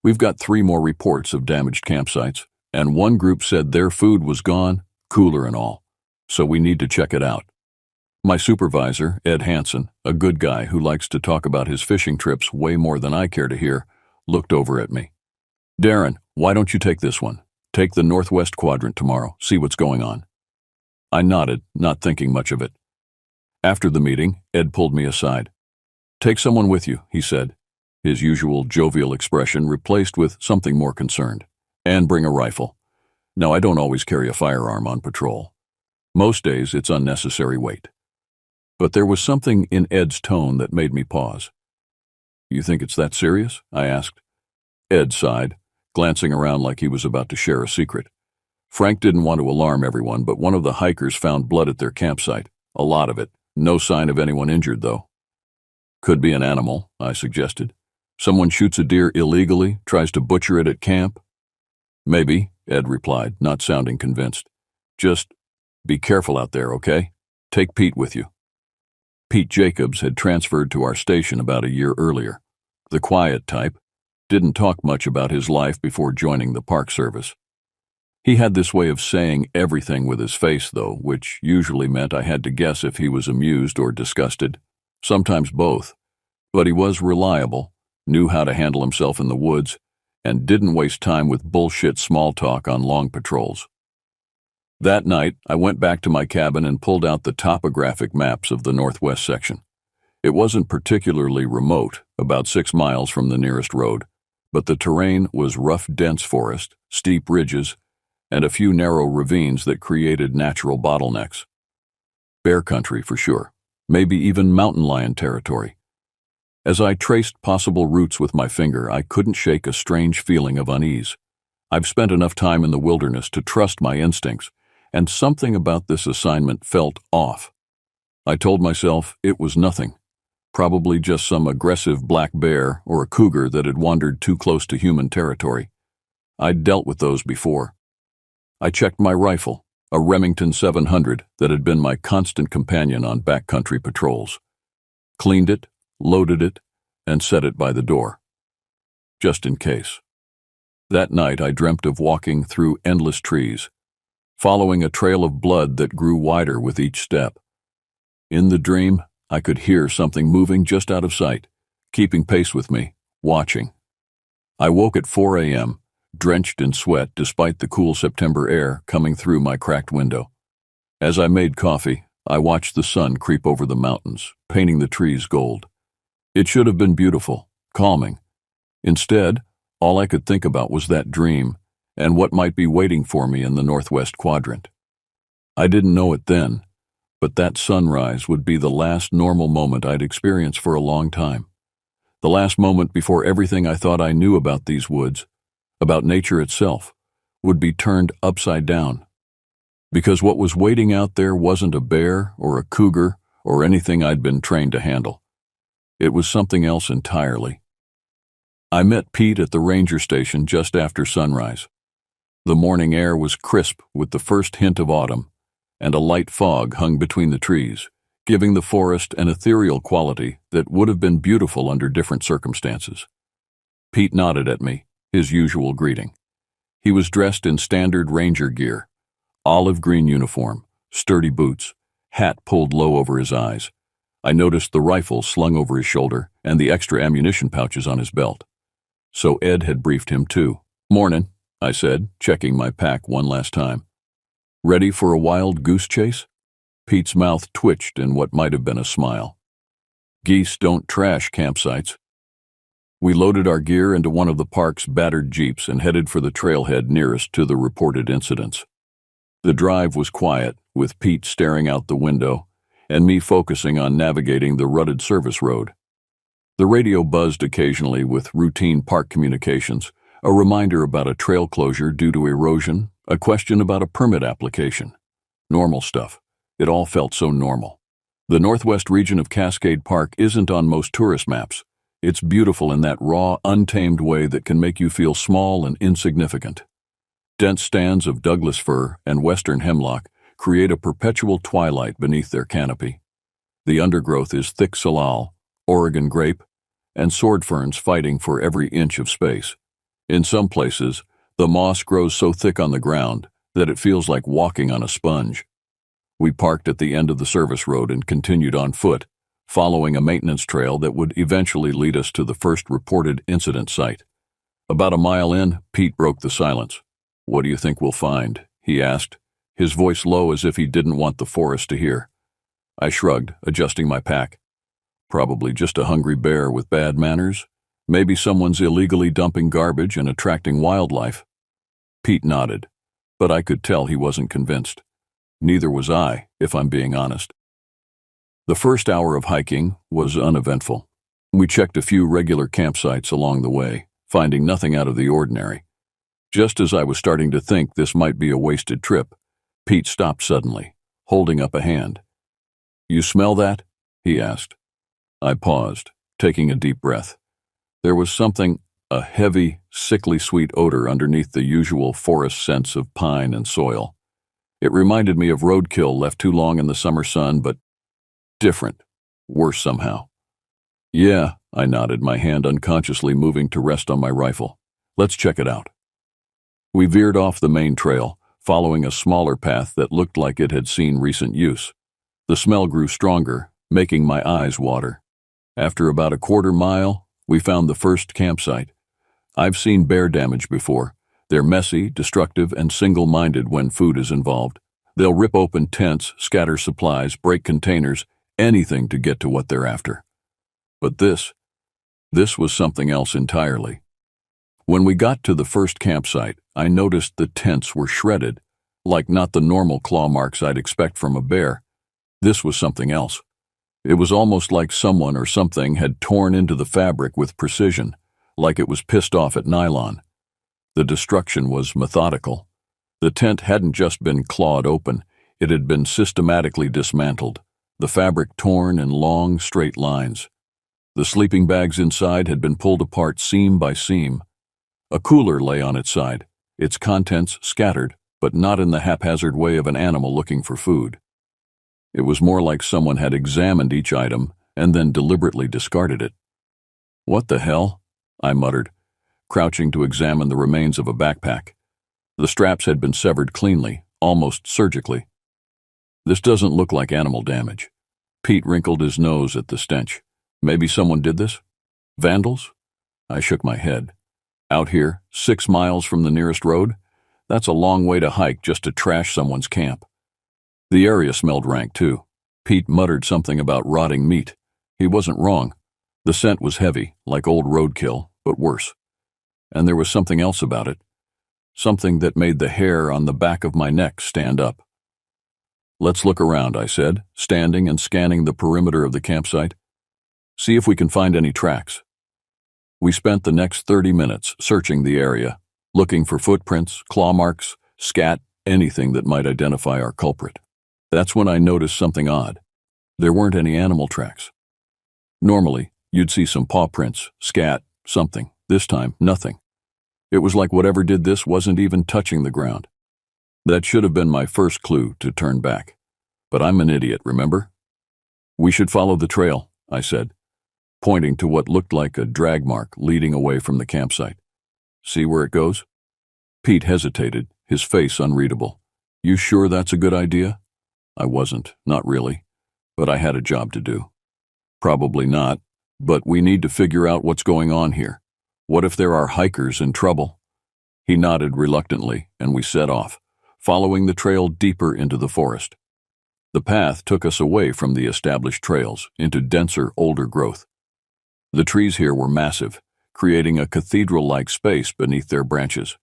"we've got 3 more reports of damaged campsites, and one group said their food was gone, cooler and all, so we need to check it out." My supervisor, Ed Hansen, a good guy who likes to talk about his fishing trips way more than I care to hear, looked over at me. "Darren, why don't you take this one? Take the northwest quadrant tomorrow, see what's going on." I nodded, not thinking much of it. After the meeting, Ed pulled me aside. "Take someone with you," he said, his usual jovial expression replaced with something more concerned. "And bring a rifle. Now, I don't always carry a firearm on patrol. Most days, it's unnecessary weight." But there was something in Ed's tone that made me pause. "You think it's that serious?" I asked. Ed sighed, glancing around like he was about to share a secret. "Frank didn't want to alarm everyone, but one of the hikers found blood at their campsite. A lot of it. No sign of anyone injured, though." "Could be an animal," I suggested. "Someone shoots a deer illegally, tries to butcher it at camp?" "Maybe," Ed replied, not sounding convinced. "Just be careful out there, okay? Take Pete with you." Pete Jacobs had transferred to our station about a year earlier. The quiet type, didn't talk much about his life before joining the Park Service. He had this way of saying everything with his face, though, which usually meant I had to guess if he was amused or disgusted, sometimes both. But he was reliable, knew how to handle himself in the woods, and didn't waste time with bullshit small talk on long patrols. That night, I went back to my cabin and pulled out the topographic maps of the northwest section. It wasn't particularly remote, about 6 miles from the nearest road, but the terrain was rough, dense forest, steep ridges, and a few narrow ravines that created natural bottlenecks. Bear country for sure, maybe even mountain lion territory. As I traced possible routes with my finger, I couldn't shake a strange feeling of unease. I've spent enough time in the wilderness to trust my instincts, and something about this assignment felt off. I told myself it was nothing, probably just some aggressive black bear or a cougar that had wandered too close to human territory. I'd dealt with those before. I checked my rifle, a Remington 700 that had been my constant companion on backcountry patrols. Cleaned it, loaded it, and set it by the door. Just in case. That night I dreamt of walking through endless trees, following a trail of blood that grew wider with each step. In the dream, I could hear something moving just out of sight, keeping pace with me, watching. I woke at 4 a.m., drenched in sweat despite the cool September air coming through my cracked window. As I made coffee, I watched the sun creep over the mountains, painting the trees gold. It should have been beautiful, calming. Instead, all I could think about was that dream and what might be waiting for me in the northwest quadrant. I didn't know it then, but that sunrise would be the last normal moment I'd experience for a long time. The last moment before everything I thought I knew about these woods, about nature itself, would be turned upside down. Because what was waiting out there wasn't a bear or a cougar or anything I'd been trained to handle. It was something else entirely. I met Pete at the ranger station just after sunrise. The morning air was crisp with the first hint of autumn, and a light fog hung between the trees, giving the forest an ethereal quality that would have been beautiful under different circumstances. Pete nodded at me, his usual greeting. He was dressed in standard ranger gear, olive green uniform, sturdy boots, hat pulled low over his eyes. I noticed the rifle slung over his shoulder and the extra ammunition pouches on his belt. So Ed had briefed him too. "Mornin'," I said, checking my pack one last time. "Ready for a wild goose chase?" Pete's mouth twitched in what might have been a smile. Geese don't trash campsites. We loaded our gear into one of the park's battered jeeps and headed for the trailhead nearest to the reported incidents. The drive was quiet, with Pete staring out the window and me focusing on navigating the rutted service road. The radio buzzed occasionally with routine park communications, a reminder about a trail closure due to erosion, a question about a permit application. Normal stuff. It all felt so normal. The northwest region of Cascade Park isn't on most tourist maps. It's beautiful in that raw, untamed way that can make you feel small and insignificant. Dense stands of Douglas fir and western hemlock create a perpetual twilight beneath their canopy. The undergrowth is thick salal, Oregon grape, and sword ferns fighting for every inch of space. In some places, the moss grows so thick on the ground that it feels like walking on a sponge. We parked at the end of the service road and continued on foot, following a maintenance trail that would eventually lead us to the first reported incident site. About a mile in, Pete broke the silence. "What do you think we'll find?" he asked, his voice low as if he didn't want the forest to hear. I shrugged, adjusting my pack. "Probably just a hungry bear with bad manners. Maybe someone's illegally dumping garbage and attracting wildlife." Pete nodded, but I could tell he wasn't convinced. Neither was I, if I'm being honest. The first hour of hiking was uneventful. We checked a few regular campsites along the way, finding nothing out of the ordinary. Just as I was starting to think this might be a wasted trip, Pete stopped suddenly, holding up a hand. "You smell that?" he asked. I paused, taking a deep breath. There was something, a heavy, sickly sweet odor underneath the usual forest scents of pine and soil. It reminded me of roadkill left too long in the summer sun, but different, worse somehow. "Yeah," I nodded, my hand unconsciously moving to rest on my rifle. "Let's check it out." We veered off the main trail, following a smaller path that looked like it had seen recent use. The smell grew stronger, making my eyes water. After about a quarter mile, we found the first campsite. I've seen bear damage before. They're messy, destructive, and single-minded when food is involved. They'll rip open tents, scatter supplies, break containers, anything to get to what they're after. But this was something else entirely. When we got to the first campsite, I noticed the tents were shredded, like not the normal claw marks I'd expect from a bear. This was something else. It was almost like someone or something had torn into the fabric with precision, like it was pissed off at nylon. The destruction was methodical. The tent hadn't just been clawed open, it had been systematically dismantled, the fabric torn in long, straight lines. The sleeping bags inside had been pulled apart seam by seam. A cooler lay on its side, its contents scattered, but not in the haphazard way of an animal looking for food. It was more like someone had examined each item and then deliberately discarded it. "What the hell?" I muttered, crouching to examine the remains of a backpack. The straps had been severed cleanly, almost surgically. "This doesn't look like animal damage." Pete wrinkled his nose at the stench. "Maybe someone did this? Vandals?" I shook my head. "Out here, 6 miles from the nearest road? That's a long way to hike just to trash someone's camp." The area smelled rank too. Pete muttered something about rotting meat. He wasn't wrong. The scent was heavy, like old roadkill, but worse. And there was something else about it. Something that made the hair on the back of my neck stand up. "Let's look around," I said, standing and scanning the perimeter of the campsite. "See if we can find any tracks." We spent the next 30 minutes searching the area, looking for footprints, claw marks, scat, anything that might identify our culprit. That's when I noticed something odd. There weren't any animal tracks. Normally, you'd see some paw prints, scat, something. This time, nothing. It was like whatever did this wasn't even touching the ground. That should have been my first clue to turn back. But I'm an idiot, remember? "We should follow the trail," I said, pointing to what looked like a drag mark leading away from the campsite. "See where it goes?" Pete hesitated, his face unreadable. "You sure that's a good idea?" I wasn't, not really, but I had a job to do. "Probably not, but we need to figure out what's going on here. What if there are hikers in trouble? He nodded reluctantly, and we set off, following the trail deeper into the forest. The path took us away from the established trails into denser, older growth. The trees here were massive, creating a cathedral-like space beneath their branches.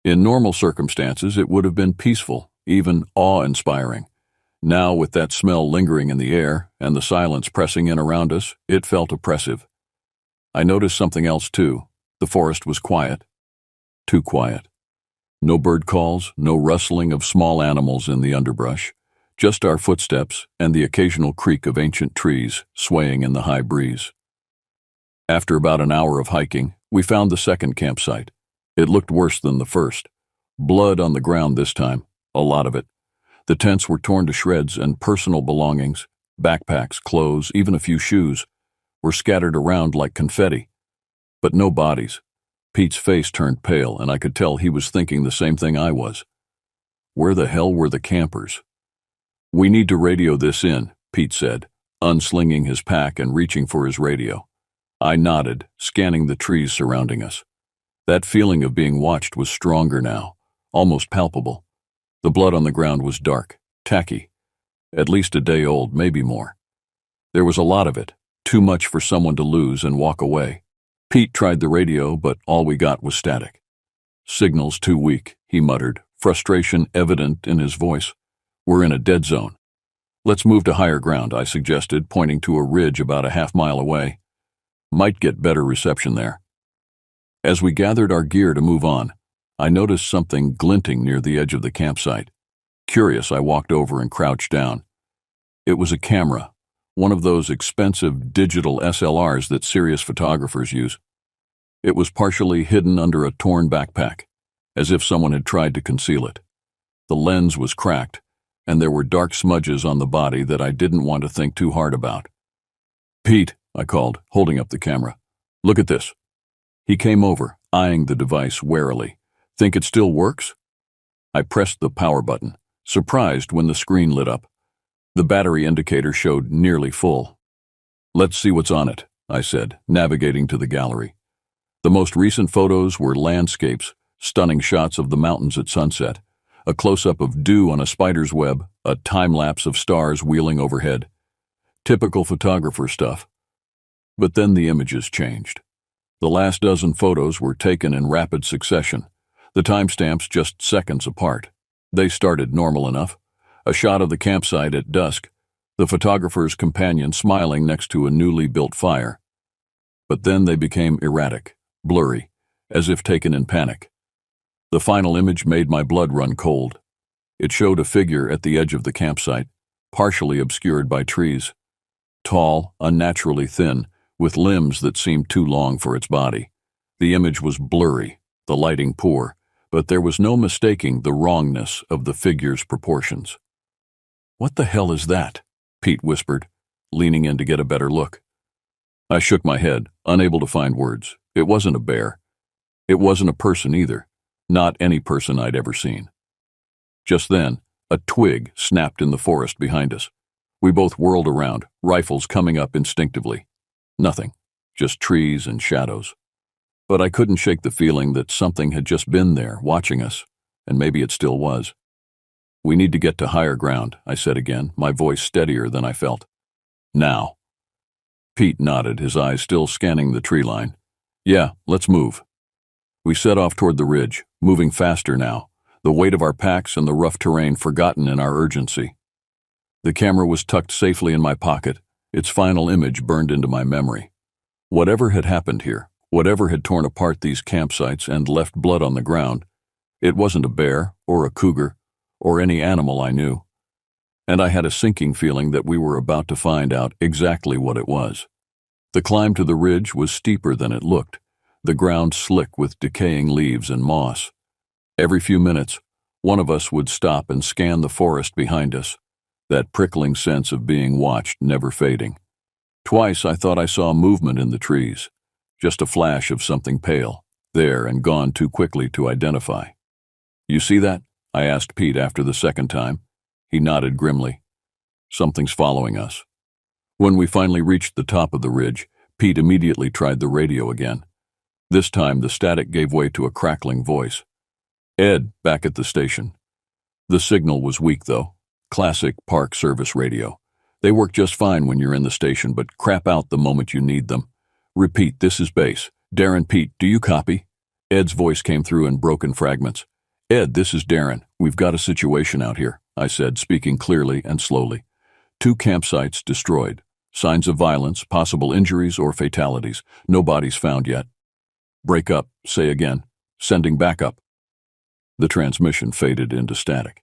In normal circumstances, it would have been peaceful, even awe-inspiring. Now, with that smell lingering in the air and the silence pressing in around us, it felt oppressive. I noticed something else too. The forest was quiet. Too quiet. No bird calls, no rustling of small animals in the underbrush, just our footsteps and the occasional creak of ancient trees swaying in the high breeze. After about an hour of hiking, we found the second campsite. It looked worse than the first. Blood on the ground this time, a lot of it. The tents were torn to shreds and personal belongings, backpacks, clothes, even a few shoes, were scattered around like confetti. But no bodies. Pete's face turned pale, and I could tell he was thinking the same thing I was. Where the hell were the campers? "We need to radio this in," Pete said, unslinging his pack and reaching for his radio. I nodded, scanning the trees surrounding us. That feeling of being watched was stronger now, almost palpable. The blood on the ground was dark, tacky, at least a day old, maybe more. There was a lot of it, too much for someone to lose and walk away. Pete tried the radio, but all we got was static. "Signal's too weak," he muttered, frustration evident in his voice. "We're in a dead zone." "Let's move to higher ground," I suggested, pointing to a ridge about a half-mile away. "Might get better reception there." As we gathered our gear to move on, I noticed something glinting near the edge of the campsite. Curious, I walked over and crouched down. It was a camera, one of those expensive digital SLRs that serious photographers use. It was partially hidden under a torn backpack, as if someone had tried to conceal it. The lens was cracked, and there were dark smudges on the body that I didn't want to think too hard about. "Pete," I called, holding up the camera. "Look at this." He came over, eyeing the device warily. "Think it still works?" I pressed the power button, surprised when the screen lit up. The battery indicator showed nearly full. "Let's see what's on it," I said, navigating to the gallery. The most recent photos were landscapes, stunning shots of the mountains at sunset, a close-up of dew on a spider's web, a time-lapse of stars wheeling overhead. Typical photographer stuff. But then the images changed. The last dozen photos were taken in rapid succession, the timestamps just seconds apart. They started normal enough. A shot of the campsite at dusk, the photographer's companion smiling next to a newly built fire. But then they became erratic, blurry, as if taken in panic. The final image made my blood run cold. It showed a figure at the edge of the campsite, partially obscured by trees. Tall, unnaturally thin, with limbs that seemed too long for its body. The image was blurry, the lighting poor, but there was no mistaking the wrongness of the figure's proportions. "What the hell is that?" Pete whispered, leaning in to get a better look. I shook my head, unable to find words. It wasn't a bear. It wasn't a person either, not any person I'd ever seen. Just then, a twig snapped in the forest behind us. We both whirled around, rifles coming up instinctively. Nothing, just trees and shadows. But I couldn't shake the feeling that something had just been there, watching us, and maybe it still was. "We need to get to higher ground," I said again, my voice steadier than I felt. "Now." Pete nodded, his eyes still scanning the tree line. "Yeah, let's move." We set off toward the ridge, moving faster now, the weight of our packs and the rough terrain forgotten in our urgency. The camera was tucked safely in my pocket, its final image burned into my memory. Whatever had happened here, whatever had torn apart these campsites and left blood on the ground, it wasn't a bear or a cougar or any animal I knew. And I had a sinking feeling that we were about to find out exactly what it was. The climb to the ridge was steeper than it looked, the ground slick with decaying leaves and moss. Every few minutes, one of us would stop and scan the forest behind us, that prickling sense of being watched never fading. Twice I thought I saw movement in the trees, just a flash of something pale, there and gone too quickly to identify. "You see that?" I asked Pete after the second time. He nodded grimly. "Something's following us." When we finally reached the top of the ridge, Pete immediately tried the radio again. This time the static gave way to a crackling voice. Ed, back at the station. The signal was weak, though. Classic Park Service radio. They work just fine when you're in the station, but crap out the moment you need them. Repeat, this is base. Darren, Pete, do you copy? Ed's voice came through in broken fragments. Ed, this is Darren. We've got a situation out here, I said, speaking clearly and slowly. 2 campsites destroyed. Signs of violence, possible injuries or fatalities. No bodies found yet. Break up, say again. Sending backup. The transmission faded into static.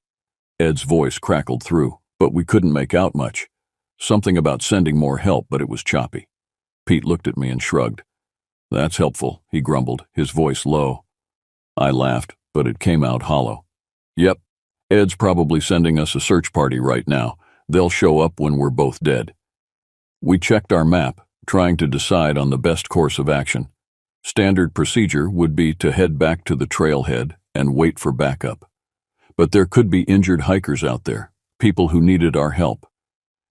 Ed's voice crackled through, but we couldn't make out much. Something about sending more help, but it was choppy. Pete looked at me and shrugged. That's helpful, he grumbled, his voice low. I laughed, but it came out hollow. Yep, Ed's probably sending us a search party right now. They'll show up when we're both dead. We checked our map, trying to decide on the best course of action. Standard procedure would be to head back to the trailhead and wait for backup. But there could be injured hikers out there, people who needed our help.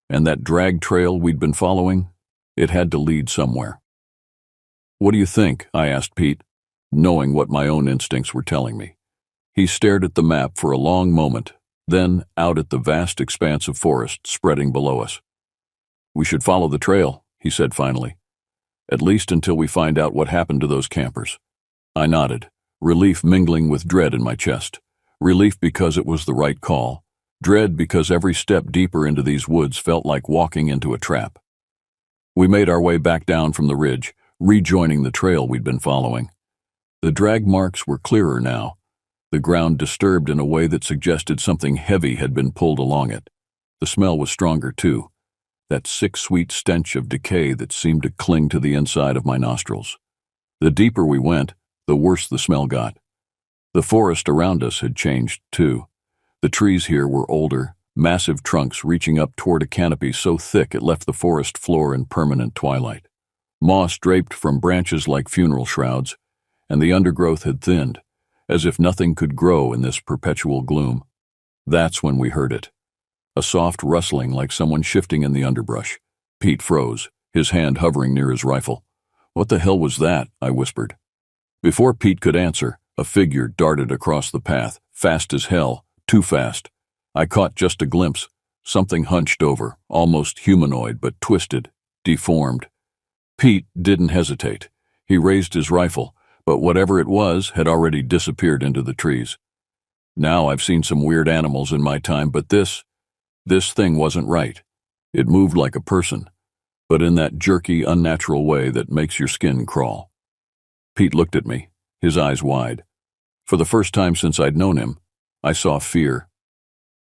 And that drag trail we'd been following, it had to lead somewhere. What do you think? I asked Pete, knowing what my own instincts were telling me. He stared at the map for a long moment, then out at the vast expanse of forest spreading below us. We should follow the trail, he said finally. At least until we find out what happened to those campers. I nodded, relief mingling with dread in my chest. Relief because it was the right call. Dread because every step deeper into these woods felt like walking into a trap. We made our way back down from the ridge, rejoining the trail we'd been following. The drag marks were clearer now, the ground disturbed in a way that suggested something heavy had been pulled along it. The smell was stronger too, that sick, sweet stench of decay that seemed to cling to the inside of my nostrils. The deeper we went, the worse the smell got. The forest around us had changed too. The trees here were older, massive trunks reaching up toward a canopy so thick it left the forest floor in permanent twilight. Moss draped from branches like funeral shrouds, and the undergrowth had thinned, as if nothing could grow in this perpetual gloom. That's when we heard it. A soft rustling like someone shifting in the underbrush. Pete froze, his hand hovering near his rifle. What the hell was that? I whispered. Before Pete could answer, a figure darted across the path, fast as hell, too fast. I caught just a glimpse, something hunched over, almost humanoid but twisted, deformed. Pete didn't hesitate. He raised his rifle, but whatever it was had already disappeared into the trees. Now I've seen some weird animals in my time, but this thing wasn't right. It moved like a person, but in that jerky, unnatural way that makes your skin crawl. Pete looked at me, his eyes wide. For the first time since I'd known him, I saw fear.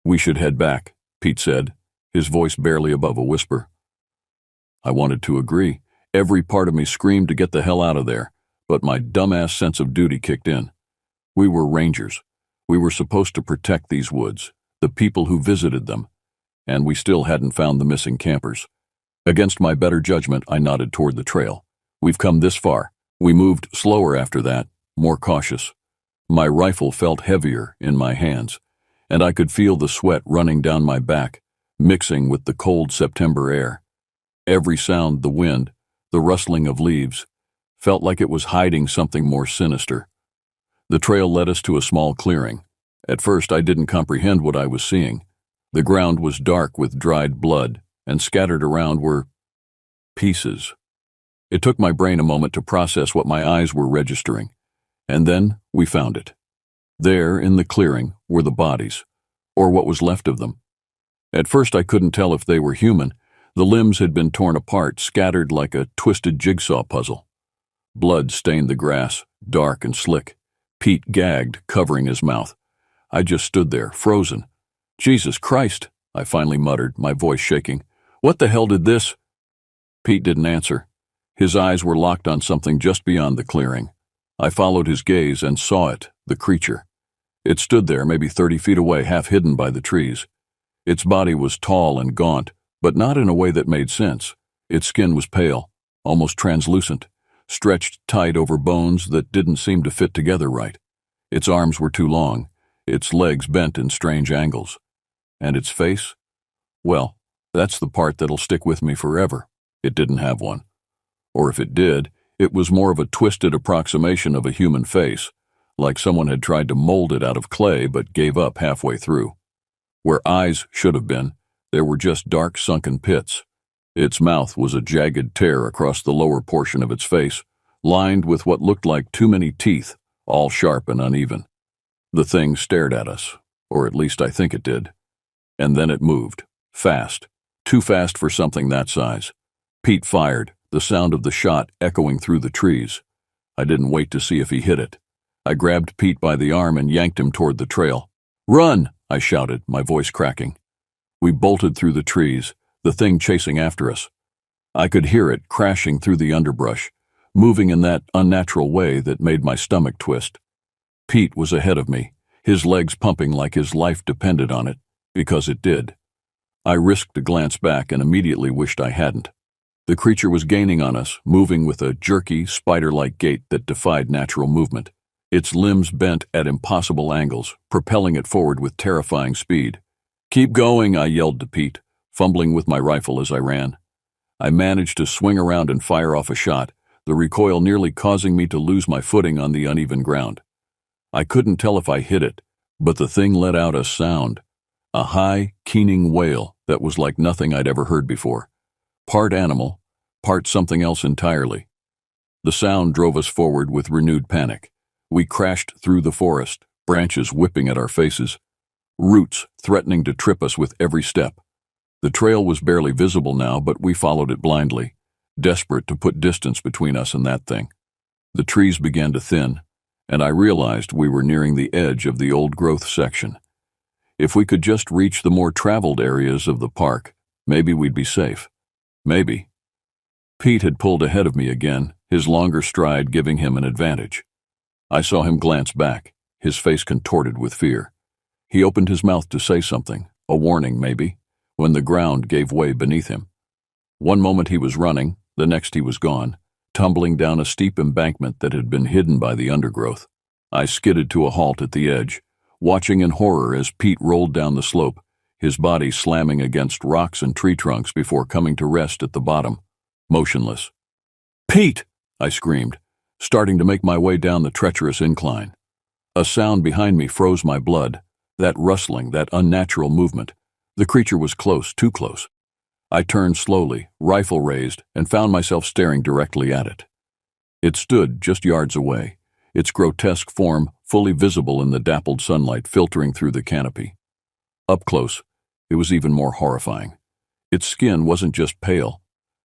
We should head back, Pete said, his voice barely above a whisper. I wanted to agree. Every part of me screamed to get the hell out of there, but my dumbass sense of duty kicked in. We were rangers. We were supposed to protect these woods, the people who visited them, and we still hadn't found the missing campers. Against my better judgment, I nodded toward the trail. We've come this far. We moved slower after that, more cautious. My rifle felt heavier in my hands, and I could feel the sweat running down my back, mixing with the cold September air. Every sound, the wind, the rustling of leaves, felt like it was hiding something more sinister. The trail led us to a small clearing. At first, I didn't comprehend what I was seeing. The ground was dark with dried blood, and scattered around were pieces. It took my brain a moment to process what my eyes were registering, and then we found it. There, in the clearing, were the bodies, or what was left of them. At first, I couldn't tell if they were human. The limbs had been torn apart, scattered like a twisted jigsaw puzzle. Blood stained the grass, dark and slick. Pete gagged, covering his mouth. I just stood there, frozen. Jesus Christ, I finally muttered, my voice shaking. What the hell did this? Pete didn't answer. His eyes were locked on something just beyond the clearing. I followed his gaze and saw it, the creature. It stood there, maybe 30 feet away, half hidden by the trees. Its body was tall and gaunt, but not in a way that made sense. Its skin was pale, almost translucent, stretched tight over bones that didn't seem to fit together right. Its arms were too long, its legs bent in strange angles. And its face? Well, that's the part that'll stick with me forever. It didn't have one. Or if it did, It was more of a twisted approximation of a human face, like someone had tried to mold it out of clay but gave up halfway through. Where eyes should have been, there were just dark sunken pits. Its mouth was a jagged tear across the lower portion of its face, lined with what looked like too many teeth, all sharp and uneven. The thing stared at us, or at least I think it did. And then it moved, fast, too fast for something that size. Pete fired, the sound of the shot echoing through the trees. I didn't wait to see if he hit it. I grabbed Pete by the arm and yanked him toward the trail. "Run!" I shouted, my voice cracking. We bolted through the trees, the thing chasing after us. I could hear it crashing through the underbrush, moving in that unnatural way that made my stomach twist. Pete was ahead of me, his legs pumping like his life depended on it, because it did. I risked a glance back and immediately wished I hadn't. The creature was gaining on us, moving with a jerky, spider-like gait that defied natural movement. Its limbs bent at impossible angles, propelling it forward with terrifying speed. "Keep going," I yelled to Pete, fumbling with my rifle as I ran. I managed to swing around and fire off a shot, the recoil nearly causing me to lose my footing on the uneven ground. I couldn't tell if I hit it, but the thing let out a sound, a high, keening wail that was like nothing I'd ever heard before. Part animal, part something else entirely. The sound drove us forward with renewed panic. We crashed through the forest, branches whipping at our faces, roots threatening to trip us with every step. The trail was barely visible now, but we followed it blindly, desperate to put distance between us and that thing. The trees began to thin, and I realized we were nearing the edge of the old-growth section. If we could just reach the more traveled areas of the park, maybe we'd be safe. Maybe. Pete had pulled ahead of me again, his longer stride giving him an advantage. I saw him glance back, his face contorted with fear. He opened his mouth to say something, a warning maybe, when the ground gave way beneath him. One moment he was running, the next he was gone, tumbling down a steep embankment that had been hidden by the undergrowth. I skidded to a halt at the edge, watching in horror as Pete rolled down the slope, his body slamming against rocks and tree trunks before coming to rest at the bottom, motionless. "Pete!" I screamed, starting to make my way down the treacherous incline. A sound behind me froze my blood, that rustling, that unnatural movement. The creature was close, too close. I turned slowly, rifle raised, and found myself staring directly at it. It stood just yards away, its grotesque form fully visible in the dappled sunlight filtering through the canopy. Up close, it was even more horrifying. Its skin wasn't just pale,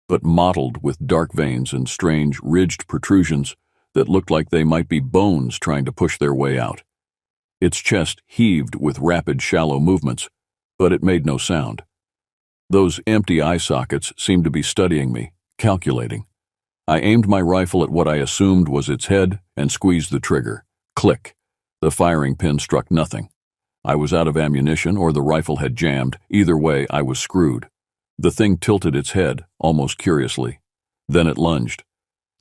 but mottled with dark veins and strange, ridged protrusions that looked like they might be bones trying to push their way out. Its chest heaved with rapid, shallow movements, but it made no sound. Those empty eye sockets seemed to be studying me, calculating. I aimed my rifle at what I assumed was its head and squeezed the trigger. Click. The firing pin struck nothing. I was out of ammunition or the rifle had jammed. Either way, I was screwed. The thing tilted its head, almost curiously. Then it lunged.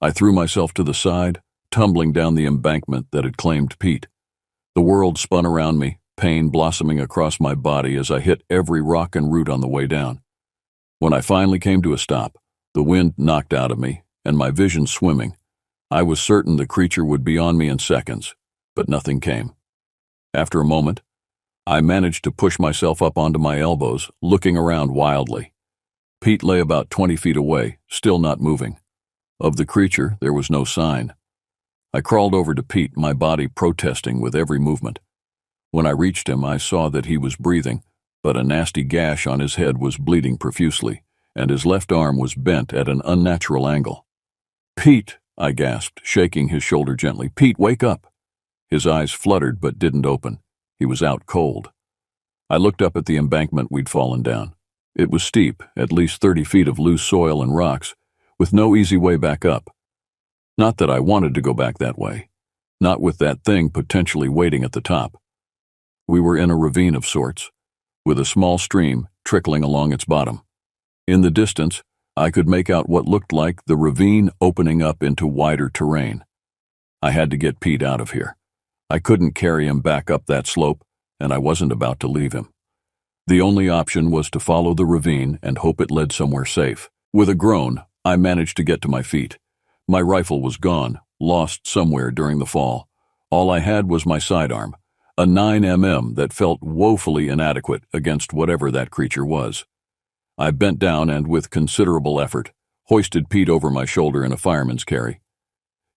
I threw myself to the side, tumbling down the embankment that had claimed Pete. The world spun around me, pain blossoming across my body as I hit every rock and root on the way down. When I finally came to a stop, the wind knocked out of me, and my vision swimming. I was certain the creature would be on me in seconds, but nothing came. After a moment, I managed to push myself up onto my elbows, looking around wildly. Pete lay about 20 feet away, still not moving. Of the creature, there was no sign. I crawled over to Pete, my body protesting with every movement. When I reached him, I saw that he was breathing, but a nasty gash on his head was bleeding profusely, and his left arm was bent at an unnatural angle. "Pete," I gasped, shaking his shoulder gently. "Pete, wake up." His eyes fluttered but didn't open. He was out cold. I looked up at the embankment we'd fallen down. It was steep, at least 30 feet of loose soil and rocks, with no easy way back up. Not that I wanted to go back that way. Not with that thing potentially waiting at the top. We were in a ravine of sorts, with a small stream trickling along its bottom. In the distance, I could make out what looked like the ravine opening up into wider terrain. I had to get Pete out of here. I couldn't carry him back up that slope, and I wasn't about to leave him. The only option was to follow the ravine and hope it led somewhere safe. With a groan, I managed to get to my feet. My rifle was gone, lost somewhere during the fall. All I had was my sidearm, a 9mm that felt woefully inadequate against whatever that creature was. I bent down and, with considerable effort, hoisted Pete over my shoulder in a fireman's carry.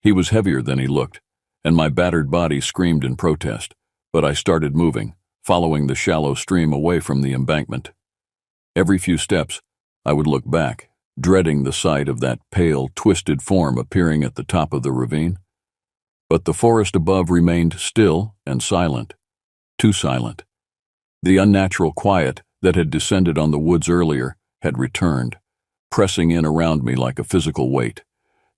He was heavier than he looked, and my battered body screamed in protest, but I started moving, following the shallow stream away from the embankment. Every few steps, I would look back, dreading the sight of that pale, twisted form appearing at the top of the ravine. But the forest above remained still and silent, too silent. The unnatural quiet that had descended on the woods earlier had returned, pressing in around me like a physical weight.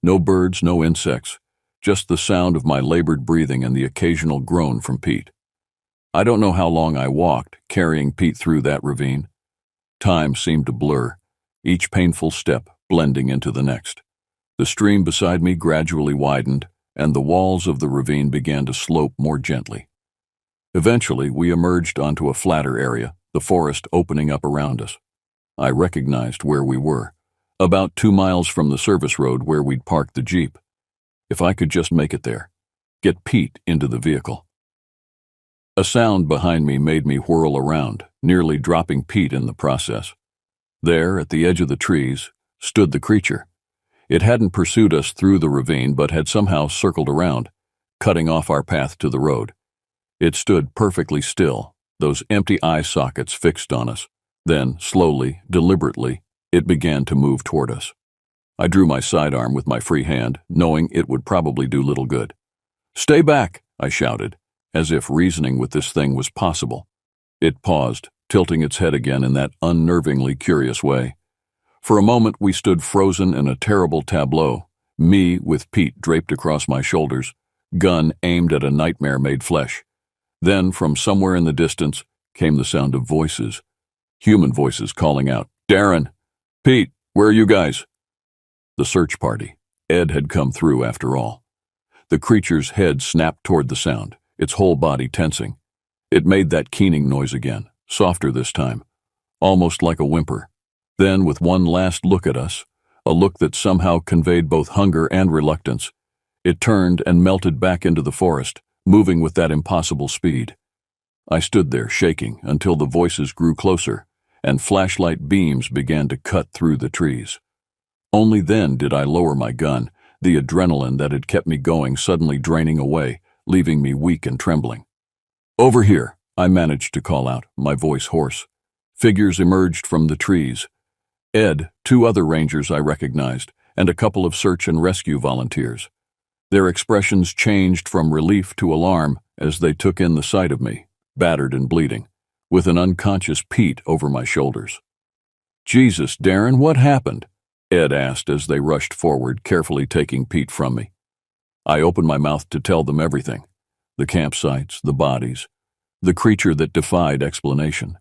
No birds, no insects, just the sound of my labored breathing and the occasional groan from Pete. I don't know how long I walked, carrying Pete through that ravine. Time seemed to blur, each painful step blending into the next. The stream beside me gradually widened, and the walls of the ravine began to slope more gently. Eventually, we emerged onto a flatter area, the forest opening up around us. I recognized where we were, about 2 miles from the service road where we'd parked the Jeep. If I could just make it there, get Pete into the vehicle. A sound behind me made me whirl around, nearly dropping Pete in the process. There, at the edge of the trees, stood the creature. It hadn't pursued us through the ravine, but had somehow circled around, cutting off our path to the road. It stood perfectly still, those empty eye sockets fixed on us. Then, slowly, deliberately, it began to move toward us. I drew my sidearm with my free hand, knowing it would probably do little good. "Stay back," I shouted, as if reasoning with this thing was possible. It paused, tilting its head again in that unnervingly curious way. For a moment we stood frozen in a terrible tableau, me with Pete draped across my shoulders, gun aimed at a nightmare-made flesh. Then, from somewhere in the distance, came the sound of voices. Human voices calling out, "Darren! Pete, where are you guys?" The search party. Ed had come through after all. The creature's head snapped toward the sound, its whole body tensing. It made that keening noise again, softer this time, almost like a whimper. Then, with one last look at us, a look that somehow conveyed both hunger and reluctance, it turned and melted back into the forest, moving with that impossible speed. I stood there, shaking, until the voices grew closer, and flashlight beams began to cut through the trees. Only then did I lower my gun, the adrenaline that had kept me going suddenly draining away, leaving me weak and trembling. "Over here," I managed to call out, my voice hoarse. Figures emerged from the trees. Ed, 2 other rangers I recognized, and a couple of search and rescue volunteers. Their expressions changed from relief to alarm as they took in the sight of me, battered and bleeding, with an unconscious Pete over my shoulders. "Jesus, Darren, what happened?" Ed asked as they rushed forward, carefully taking Pete from me. I opened my mouth to tell them everything. The campsites, the bodies, the creature that defied explanation.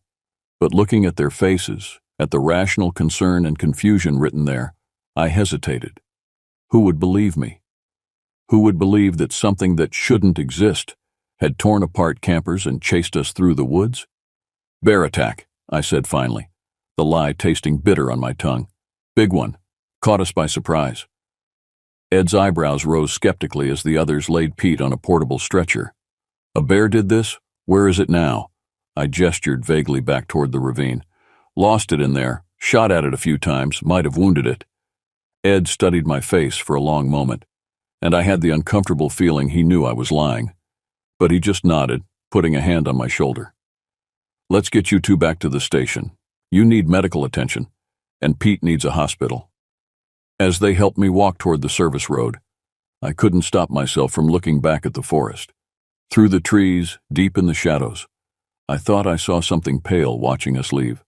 But looking at their faces, at the rational concern and confusion written there, I hesitated. Who would believe me? Who would believe that something that shouldn't exist had torn apart campers and chased us through the woods? "Bear attack," I said finally, the lie tasting bitter on my tongue. "Big one. Caught us by surprise." Ed's eyebrows rose skeptically as the others laid Pete on a portable stretcher. "A bear did this? Where is it now?" I gestured vaguely back toward the ravine. "Lost it in there, shot at it a few times, might have wounded it." Ed studied my face for a long moment, and I had the uncomfortable feeling he knew I was lying. But he just nodded, putting a hand on my shoulder. "Let's get you 2 back to the station. You need medical attention, and Pete needs a hospital." As they helped me walk toward the service road, I couldn't stop myself from looking back at the forest. Through the trees, deep in the shadows, I thought I saw something pale watching us leave.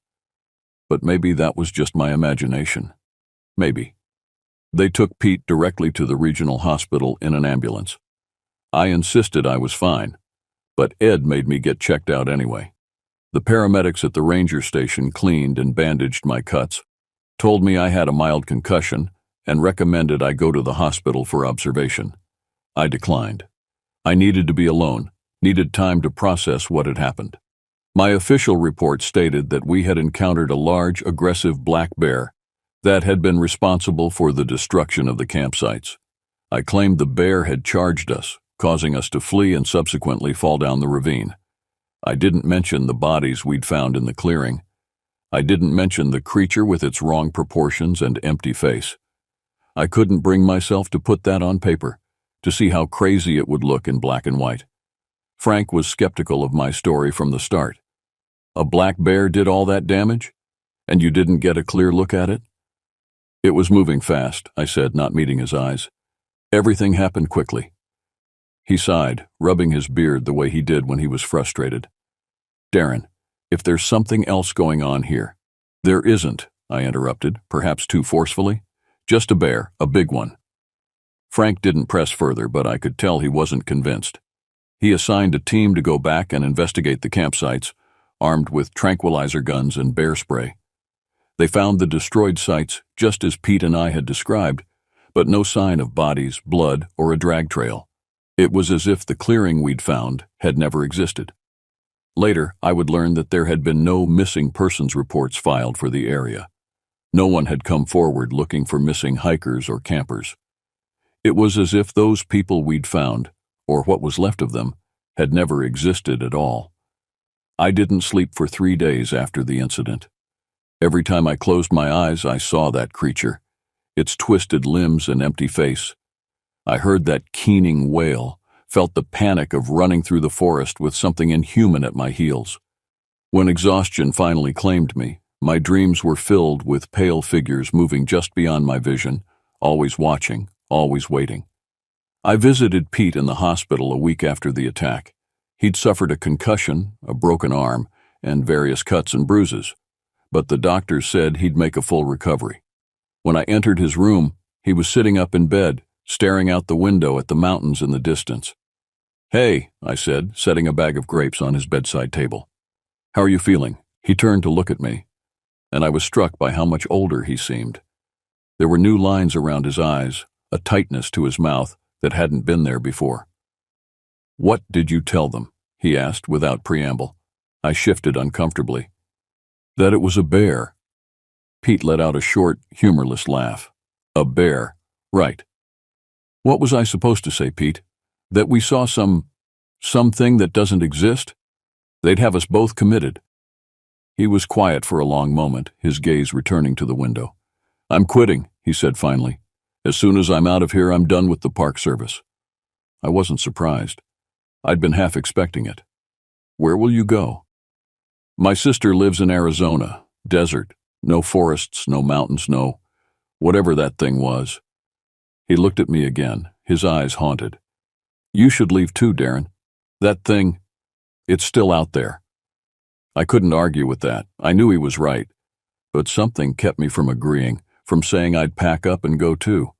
But maybe that was just my imagination. Maybe. They took Pete directly to the regional hospital in an ambulance. I insisted I was fine, but Ed made me get checked out anyway. The paramedics at the ranger station cleaned and bandaged my cuts, told me I had a mild concussion, and recommended I go to the hospital for observation. I declined. I needed to be alone, needed time to process what had happened. My official report stated that we had encountered a large, aggressive black bear that had been responsible for the destruction of the campsites. I claimed the bear had charged us, causing us to flee and subsequently fall down the ravine. I didn't mention the bodies we'd found in the clearing. I didn't mention the creature with its wrong proportions and empty face. I couldn't bring myself to put that on paper, to see how crazy it would look in black and white. Frank was skeptical of my story from the start. A black bear did all that damage? And you didn't get a clear look at it? It was moving fast, I said, not meeting his eyes. Everything happened quickly. He sighed, rubbing his beard the way he did when he was frustrated. Darren, if there's something else going on here. There isn't, I interrupted, perhaps too forcefully. Just a bear, a big one. Frank didn't press further, but I could tell he wasn't convinced. He assigned a team to go back and investigate the campsites, armed with tranquilizer guns and bear spray. They found the destroyed sites just as Pete and I had described, but no sign of bodies, blood, or a drag trail. It was as if the clearing we'd found had never existed. Later, I would learn that there had been no missing persons reports filed for the area. No one had come forward looking for missing hikers or campers. It was as if those people we'd found, or what was left of them, had never existed at all. I didn't sleep for 3 days after the incident. Every time I closed my eyes, I saw that creature, its twisted limbs and empty face. I heard that keening wail, felt the panic of running through the forest with something inhuman at my heels. When exhaustion finally claimed me, my dreams were filled with pale figures moving just beyond my vision, always watching, always waiting. I visited Pete in the hospital a week after the attack. He'd suffered a concussion, a broken arm, and various cuts and bruises, but the doctors said he'd make a full recovery. When I entered his room, he was sitting up in bed, staring out the window at the mountains in the distance. "Hey," I said, setting a bag of grapes on his bedside table. "How are you feeling?" He turned to look at me, and I was struck by how much older he seemed. There were new lines around his eyes, a tightness to his mouth that hadn't been there before. "What did you tell them?" he asked without preamble. I shifted uncomfortably. "That it was a bear." Pete let out a short, humorless laugh. "A bear, right. What was I supposed to say, Pete? That we saw something that doesn't exist? They'd have us both committed." He was quiet for a long moment, his gaze returning to the window. "I'm quitting," he said finally. "As soon as I'm out of here, I'm done with the Park Service." I wasn't surprised. I'd been half expecting it. "Where will you go?" "My sister lives in Arizona. Desert. No forests, no mountains, no whatever that thing was." He looked at me again, his eyes haunted. "You should leave too, Darren. That thing, it's still out there." I couldn't argue with that. I knew he was right. But something kept me from agreeing, from saying I'd pack up and go too.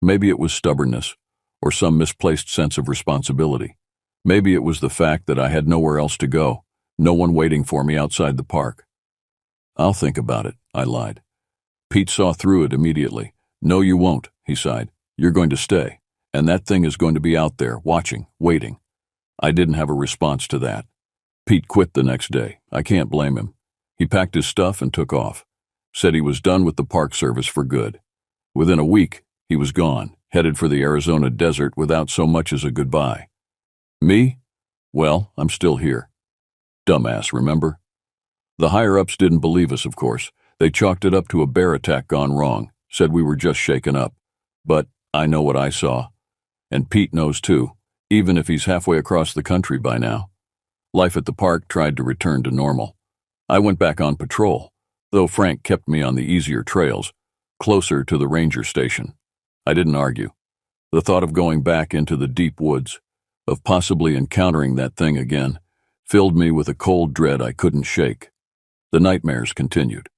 Maybe it was stubbornness, or some misplaced sense of responsibility. Maybe it was the fact that I had nowhere else to go, no one waiting for me outside the park. "I'll think about it," I lied. Pete saw through it immediately. "No, you won't," he sighed. "You're going to stay, and that thing is going to be out there, watching, waiting." I didn't have a response to that. Pete quit the next day. I can't blame him. He packed his stuff and took off. Said he was done with the Park Service for good. Within a week, he was gone, headed for the Arizona desert without so much as a goodbye. Me? Well, I'm still here. Dumbass, remember? The higher-ups didn't believe us, of course. They chalked it up to a bear attack gone wrong, said we were just shaken up. But I know what I saw. And Pete knows too, even if he's halfway across the country by now. Life at the park tried to return to normal. I went back on patrol, though Frank kept me on the easier trails, closer to the ranger station. I didn't argue. The thought of going back into the deep woods, of possibly encountering that thing again, filled me with a cold dread I couldn't shake. The nightmares continued.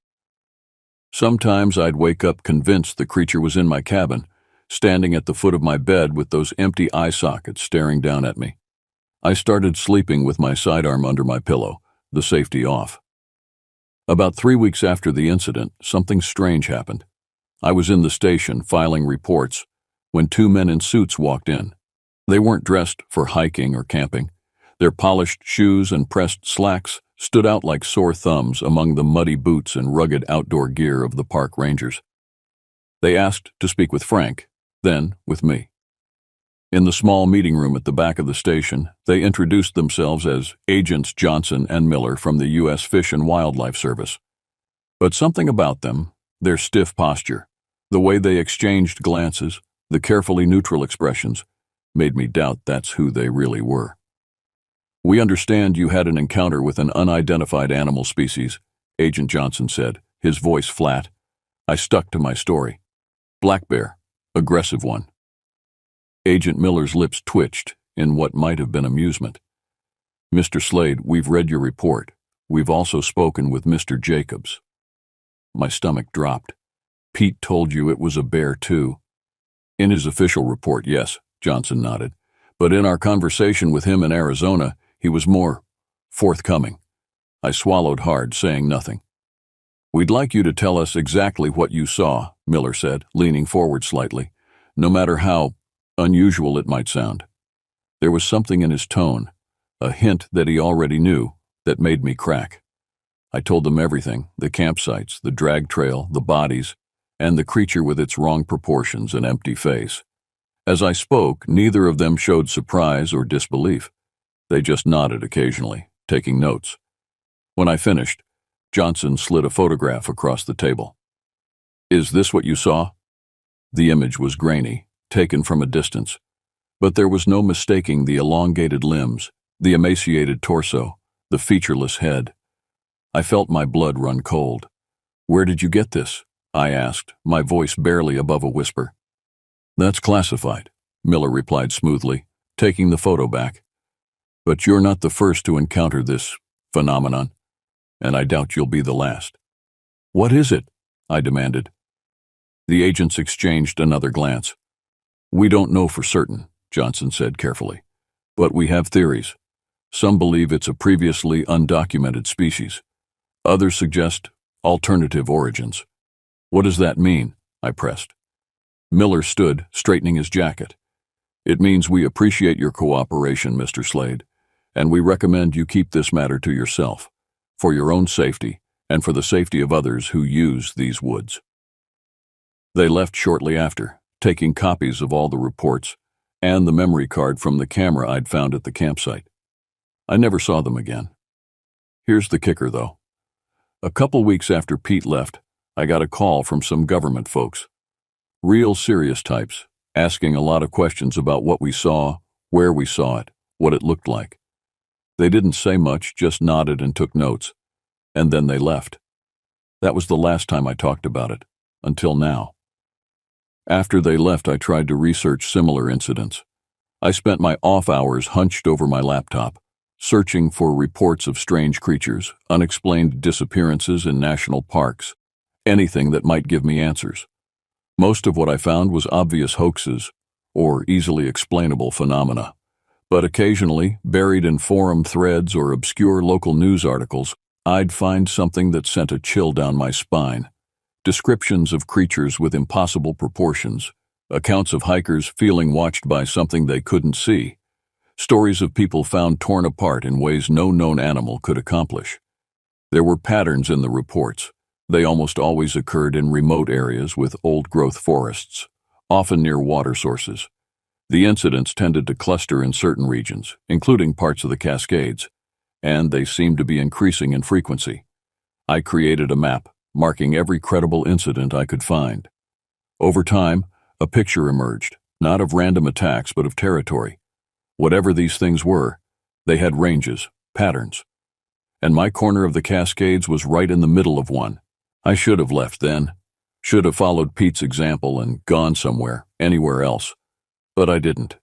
Sometimes I'd wake up convinced the creature was in my cabin, standing at the foot of my bed with those empty eye sockets staring down at me. I started sleeping with my sidearm under my pillow, the safety off. About 3 weeks after the incident, something strange happened. I was in the station filing reports when 2 men in suits walked in. They weren't dressed for hiking or camping. Their polished shoes and pressed slacks stood out like sore thumbs among the muddy boots and rugged outdoor gear of the park rangers. They asked to speak with Frank, then with me. In the small meeting room at the back of the station, they introduced themselves as Agents Johnson and Miller from the U.S. Fish and Wildlife Service. But something about them, their stiff posture, the way they exchanged glances, the carefully neutral expressions, made me doubt that's who they really were. "We understand you had an encounter with an unidentified animal species," Agent Johnson said, his voice flat. I stuck to my story. "Black bear, aggressive one." Agent Miller's lips twitched in what might have been amusement. "Mr. Slade, we've read your report. We've also spoken with Mr. Jacobs." My stomach dropped. "Pete told you it was a bear, too?" "In his official report, yes," Johnson nodded. "But in our conversation with him in Arizona, he was more forthcoming." I swallowed hard, saying nothing. "We'd like you to tell us exactly what you saw," Miller said, leaning forward slightly, "no matter how unusual it might sound." There was something in his tone, a hint that he already knew, that made me crack. I told them everything, the campsites, the drag trail, the bodies, and the creature with its wrong proportions and empty face. As I spoke, neither of them showed surprise or disbelief. They just nodded occasionally, taking notes. When I finished, Johnson slid a photograph across the table. "Is this what you saw?" The image was grainy, taken from a distance, but there was no mistaking the elongated limbs, the emaciated torso, the featureless head. I felt my blood run cold. "Where did you get this?" I asked, my voice barely above a whisper. "That's classified," Miller replied smoothly, taking the photo back. "But you're not the first to encounter this phenomenon, and I doubt you'll be the last." "What is it?" I demanded. The agents exchanged another glance. "We don't know for certain," Johnson said carefully, "but we have theories. Some believe it's a previously undocumented species. Others suggest alternative origins." "What does that mean?" I pressed. Miller stood, straightening his jacket. "It means we appreciate your cooperation, Mr. Slade, and we recommend you keep this matter to yourself, for your own safety and for the safety of others who use these woods." They left shortly after, taking copies of all the reports and the memory card from the camera I'd found at the campsite. I never saw them again. Here's the kicker, though. A couple weeks after Pete left, I got a call from some government folks. Real serious types, asking a lot of questions about what we saw, where we saw it, what it looked like. They didn't say much, just nodded and took notes. And then they left. That was the last time I talked about it, until now. After they left, I tried to research similar incidents. I spent my off hours hunched over my laptop, searching for reports of strange creatures, unexplained disappearances in national parks, anything that might give me answers. Most of what I found was obvious hoaxes or easily explainable phenomena, but occasionally, buried in forum threads or obscure local news articles, I'd find something that sent a chill down my spine. Descriptions of creatures with impossible proportions, accounts of hikers feeling watched by something they couldn't see, stories of people found torn apart in ways no known animal could accomplish. There were patterns in the reports. They almost always occurred in remote areas with old-growth forests, often near water sources. The incidents tended to cluster in certain regions, including parts of the Cascades, and they seemed to be increasing in frequency. I created a map, marking every credible incident I could find. Over time, a picture emerged, not of random attacks but of territory. Whatever these things were, they had ranges, patterns. And my corner of the Cascades was right in the middle of one. I should have left then, should have followed Pete's example and gone somewhere, anywhere else. But I didn't.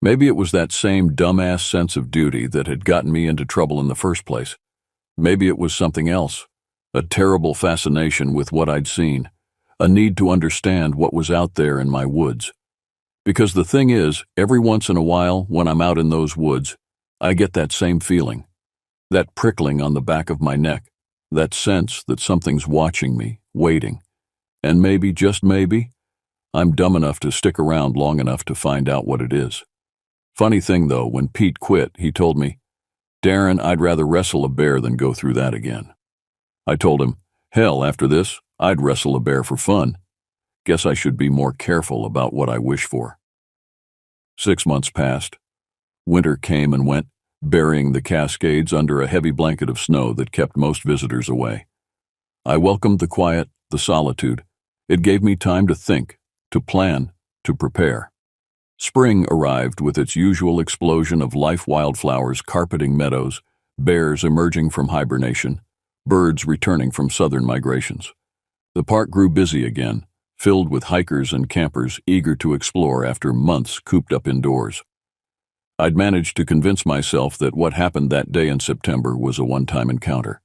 Maybe it was that same dumbass sense of duty that had gotten me into trouble in the first place. Maybe it was something else, a terrible fascination with what I'd seen, a need to understand what was out there in my woods. Because the thing is, every once in a while when I'm out in those woods, I get that same feeling, that prickling on the back of my neck, that sense that something's watching me, waiting. And maybe, just maybe, I'm dumb enough to stick around long enough to find out what it is. Funny thing though, when Pete quit, he told me, "Darren, I'd rather wrestle a bear than go through that again." I told him, hell, after this, I'd wrestle a bear for fun. Guess I should be more careful about what I wish for. 6 months passed. Winter came and went, burying the Cascades under a heavy blanket of snow that kept most visitors away. I welcomed the quiet, the solitude. It gave me time to think, to plan, to prepare. Spring arrived with its usual explosion of life wildflowers carpeting meadows, bears emerging from hibernation, birds returning from southern migrations. The park grew busy again, filled with hikers and campers eager to explore after months cooped up indoors. I'd managed to convince myself that what happened that day in September was a one-time encounter.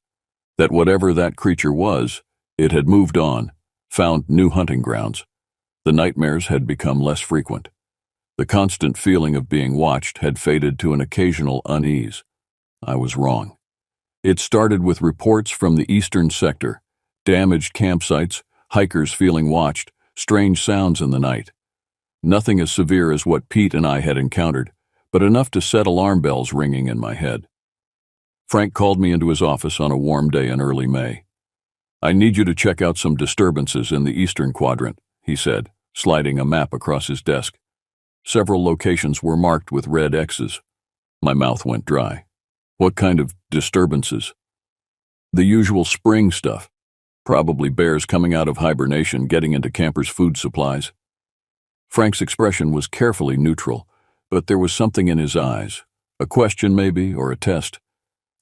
That whatever that creature was, it had moved on, found new hunting grounds. The nightmares had become less frequent. The constant feeling of being watched had faded to an occasional unease. I was wrong. It started with reports from the eastern sector, damaged campsites, hikers feeling watched, strange sounds in the night. Nothing as severe as what Pete and I had encountered, but enough to set alarm bells ringing in my head. Frank called me into his office on a warm day in early May. "I need you to check out some disturbances in the eastern quadrant," he said, sliding a map across his desk. Several locations were marked with red X's. My mouth went dry. "What kind of disturbances?" "The usual spring stuff. Probably bears coming out of hibernation getting into campers' food supplies." Frank's expression was carefully neutral, but there was something in his eyes. A question maybe, or a test.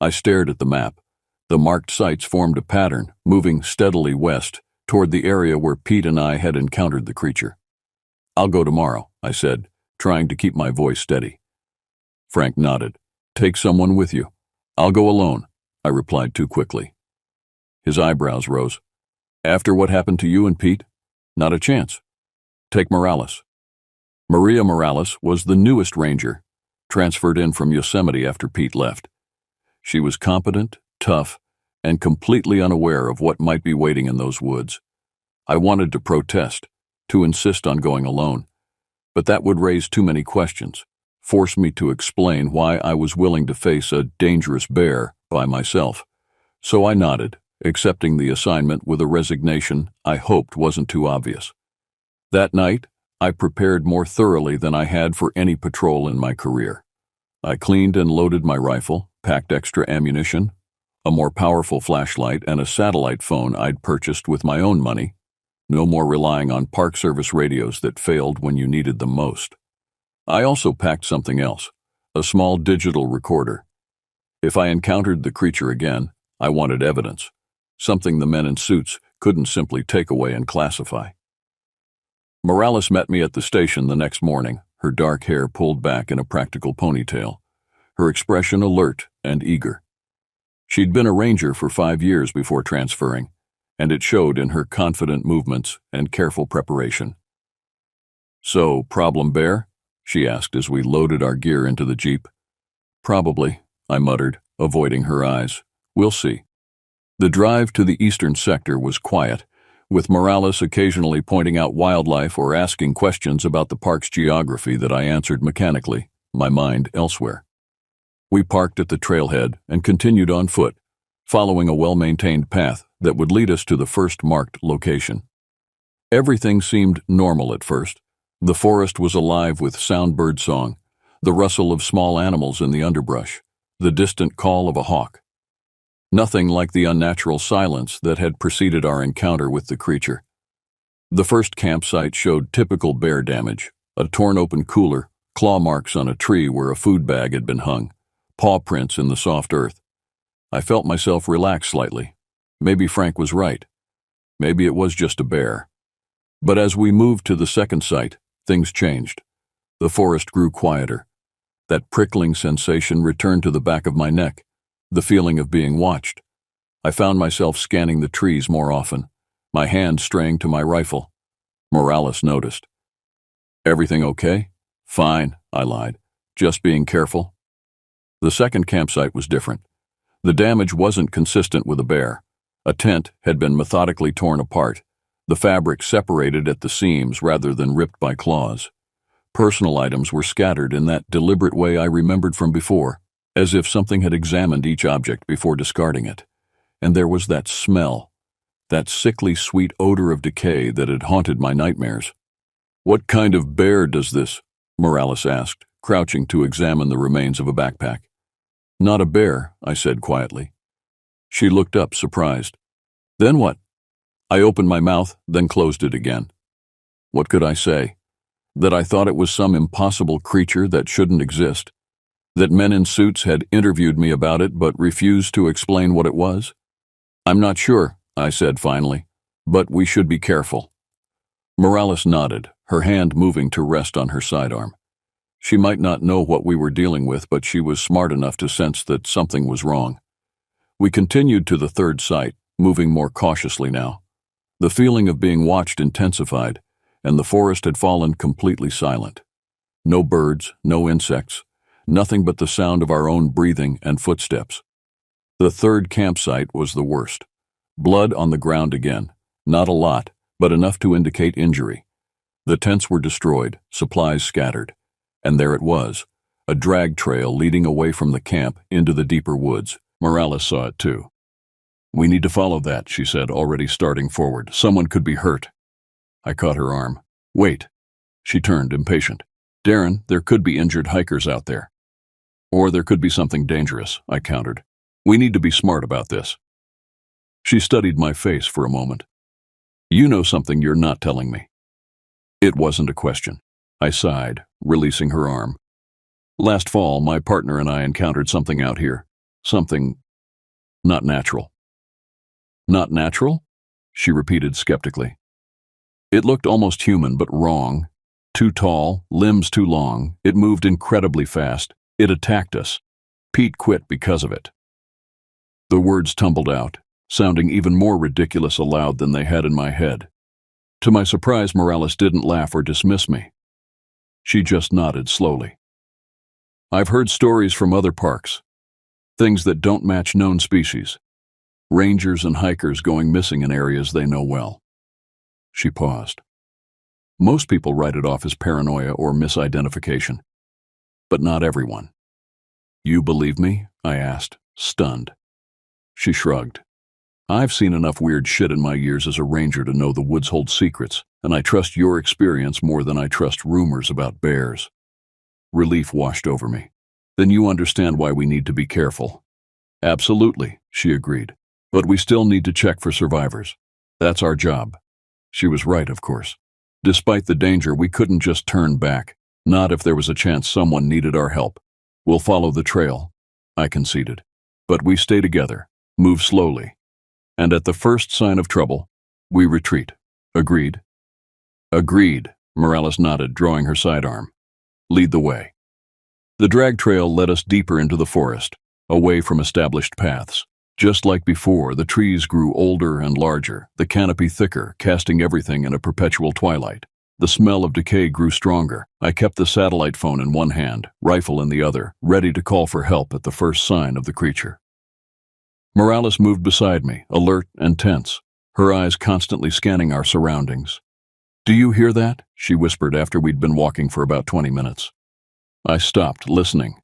I stared at the map. The marked sites formed a pattern, moving steadily west, toward the area where Pete and I had encountered the creature. "I'll go tomorrow," I said, trying to keep my voice steady. Frank nodded. "Take someone with you." "I'll go alone," I replied too quickly. His eyebrows rose. "After what happened to you and Pete? Not a chance. Take Morales." Maria Morales was the newest ranger, transferred in from Yosemite after Pete left. She was competent, tough, and completely unaware of what might be waiting in those woods. I wanted to protest, to insist on going alone, but that would raise too many questions, force me to explain why I was willing to face a dangerous bear by myself. So I nodded, accepting the assignment with a resignation I hoped wasn't too obvious. That night, I prepared more thoroughly than I had for any patrol in my career. I cleaned and loaded my rifle, packed extra ammunition, a more powerful flashlight, and a satellite phone I'd purchased with my own money. No more relying on Park Service radios that failed when you needed them most. I also packed something else, a small digital recorder. If I encountered the creature again, I wanted evidence, something the men in suits couldn't simply take away and classify. Morales met me at the station the next morning, her dark hair pulled back in a practical ponytail, her expression alert and eager. She'd been a ranger for 5 years before transferring, and it showed in her confident movements and careful preparation. "So, problem bear?" she asked as we loaded our gear into the Jeep. "Probably," I muttered, avoiding her eyes. "We'll see." The drive to the eastern sector was quiet, with Morales occasionally pointing out wildlife or asking questions about the park's geography that I answered mechanically, my mind elsewhere. We parked at the trailhead and continued on foot, following a well-maintained path that would lead us to the first marked location. Everything seemed normal at first. The forest was alive with sound bird song, the rustle of small animals in the underbrush, the distant call of a hawk. Nothing like the unnatural silence that had preceded our encounter with the creature. The first campsite showed typical bear damage, a torn-open cooler, claw marks on a tree where a food bag had been hung, paw prints in the soft earth. I felt myself relax slightly. Maybe Frank was right. Maybe it was just a bear. But as we moved to the second site, things changed. The forest grew quieter. That prickling sensation returned to the back of my neck, the feeling of being watched. I found myself scanning the trees more often, my hand straying to my rifle. Morales noticed. "Everything okay?" "Fine," I lied. "Just being careful." The second campsite was different. The damage wasn't consistent with a bear. A tent had been methodically torn apart, the fabric separated at the seams rather than ripped by claws. Personal items were scattered in that deliberate way I remembered from before, as if something had examined each object before discarding it. And there was that smell, that sickly sweet odor of decay that had haunted my nightmares. "What kind of bear does this?" Morales asked, crouching to examine the remains of a backpack. Not a bear, I said quietly. She looked up, surprised. Then what? I opened my mouth, then closed it again. What could I say? That I thought it was some impossible creature that shouldn't exist? That men in suits had interviewed me about it but refused to explain what it was? I'm not sure, I said finally, but we should be careful. Morales nodded, her hand moving to rest on her sidearm. She might not know what we were dealing with, but she was smart enough to sense that something was wrong. We continued to the third site, moving more cautiously now. The feeling of being watched intensified, and the forest had fallen completely silent. No birds, no insects, nothing but the sound of our own breathing and footsteps. The third campsite was the worst. Blood on the ground again, not a lot, but enough to indicate injury. The tents were destroyed, supplies scattered, and there it was, a drag trail leading away from the camp into the deeper woods. Morales saw it too. We need to follow that, she said, already starting forward. Someone could be hurt. I caught her arm. Wait. She turned, impatient. Darren, there could be injured hikers out there. Or there could be something dangerous, I countered. We need to be smart about this. She studied my face for a moment. You know something you're not telling me. It wasn't a question. I sighed, releasing her arm. Last fall, my partner and I encountered something out here. Something not natural. Not natural? She repeated skeptically. It looked almost human, but wrong. Too tall, limbs too long. It moved incredibly fast. It attacked us. Pete quit because of it. The words tumbled out, sounding even more ridiculous aloud than they had in my head. To my surprise, Morales didn't laugh or dismiss me. She just nodded slowly. I've heard stories from other parks. Things that don't match known species. Rangers and hikers going missing in areas they know well. She paused. Most people write it off as paranoia or misidentification. But not everyone. You believe me? I asked, stunned. She shrugged. I've seen enough weird shit in my years as a ranger to know the woods hold secrets, and I trust your experience more than I trust rumors about bears. Relief washed over me. Then you understand why we need to be careful. Absolutely, she agreed. But we still need to check for survivors. That's our job. She was right, of course. Despite the danger, we couldn't just turn back. Not if there was a chance someone needed our help. We'll follow the trail, I conceded. But we stay together, move slowly. And at the first sign of trouble, we retreat. Agreed? Agreed, Morales nodded, drawing her sidearm. Lead the way. The drag trail led us deeper into the forest, away from established paths. Just like before, the trees grew older and larger, the canopy thicker, casting everything in a perpetual twilight. The smell of decay grew stronger. I kept the satellite phone in one hand, rifle in the other, ready to call for help at the first sign of the creature. Morales moved beside me, alert and tense, her eyes constantly scanning our surroundings. Do you hear that? She whispered after we'd been walking for about 20 minutes. I stopped, listening.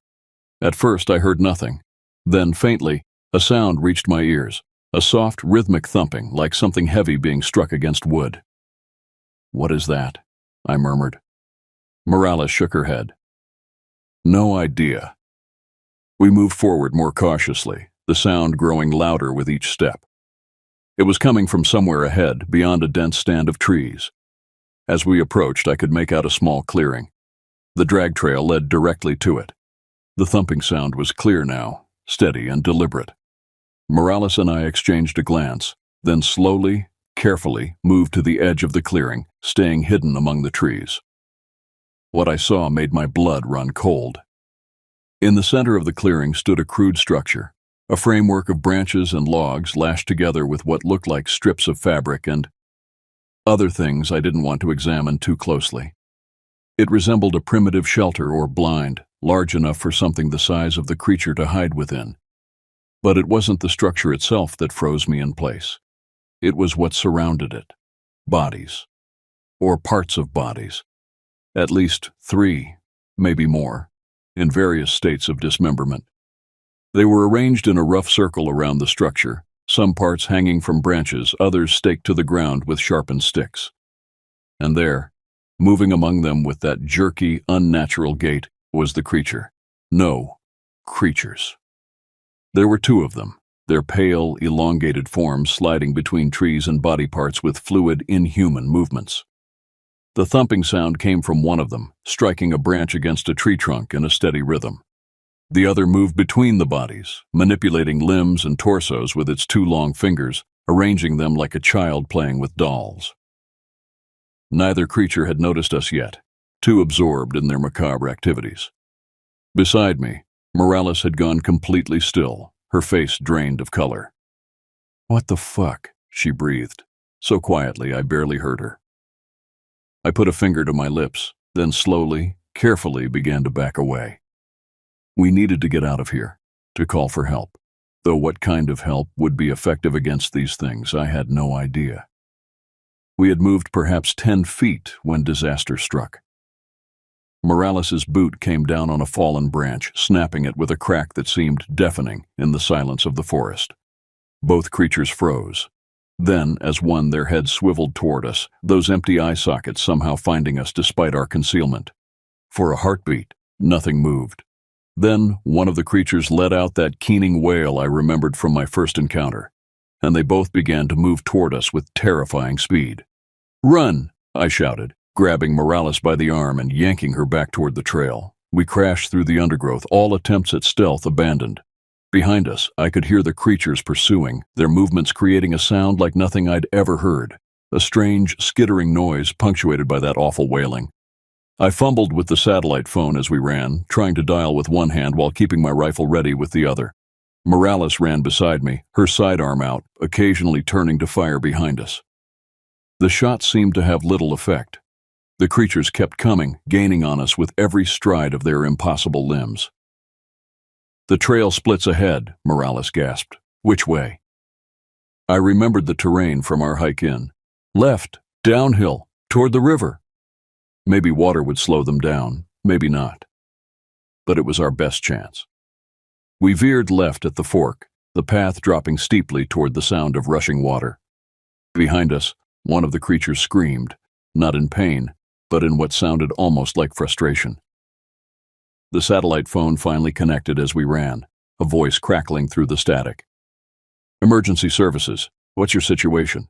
At first I heard nothing. Then, faintly, a sound reached my ears, a soft, rhythmic thumping, like something heavy being struck against wood. What is that? I murmured. Morales shook her head. No idea. We moved forward more cautiously, the sound growing louder with each step. It was coming from somewhere ahead, beyond a dense stand of trees. As we approached, I could make out a small clearing. The drag trail led directly to it. The thumping sound was clear now, steady and deliberate. Morales and I exchanged a glance, then slowly, carefully moved to the edge of the clearing, staying hidden among the trees. What I saw made my blood run cold. In the center of the clearing stood a crude structure, a framework of branches and logs lashed together with what looked like strips of fabric and other things I didn't want to examine too closely. It resembled a primitive shelter or blind, large enough for something the size of the creature to hide within. But it wasn't the structure itself that froze me in place. It was what surrounded it. Bodies. Or parts of bodies. At least 3, maybe more, in various states of dismemberment. They were arranged in a rough circle around the structure, some parts hanging from branches, others staked to the ground with sharpened sticks. And there, Moving among them with that jerky, unnatural gait was the creature. No, creatures. There were two of them, their pale, elongated forms sliding between trees and body parts with fluid, inhuman movements. The thumping sound came from one of them, striking a branch against a tree trunk in a steady rhythm. The other moved between the bodies, manipulating limbs and torsos with its two long fingers, arranging them like a child playing with dolls. Neither creature had noticed us yet, too absorbed in their macabre activities. Beside me, Morales had gone completely still, her face drained of color. "What the fuck?" she breathed, so quietly I barely heard her. I put a finger to my lips, then slowly, carefully began to back away. We needed to get out of here, to call for help, though what kind of help would be effective against these things I had no idea. We had moved perhaps 10 feet when disaster struck. Morales's boot came down on a fallen branch, snapping it with a crack that seemed deafening in the silence of the forest. Both creatures froze. Then, as one, their heads swiveled toward us, those empty eye sockets somehow finding us despite our concealment. For a heartbeat, nothing moved. Then, one of the creatures let out that keening wail I remembered from my first encounter, and they both began to move toward us with terrifying speed. "Run!" I shouted, grabbing Morales by the arm and yanking her back toward the trail. We crashed through the undergrowth, all attempts at stealth abandoned. Behind us, I could hear the creatures pursuing, their movements creating a sound like nothing I'd ever heard, a strange, skittering noise punctuated by that awful wailing. I fumbled with the satellite phone as we ran, trying to dial with one hand while keeping my rifle ready with the other. Morales ran beside me, her sidearm out, occasionally turning to fire behind us. The shot seemed to have little effect. The creatures kept coming, gaining on us with every stride of their impossible limbs. "The trail splits ahead," Morales gasped. "Which way?" I remembered the terrain from our hike in. "Left, downhill, toward the river." Maybe water would slow them down, maybe not. But it was our best chance. We veered left at the fork, the path dropping steeply toward the sound of rushing water. Behind us, one of the creatures screamed, not in pain, but in what sounded almost like frustration. The satellite phone finally connected as we ran, a voice crackling through the static. "Emergency services. What's your situation?"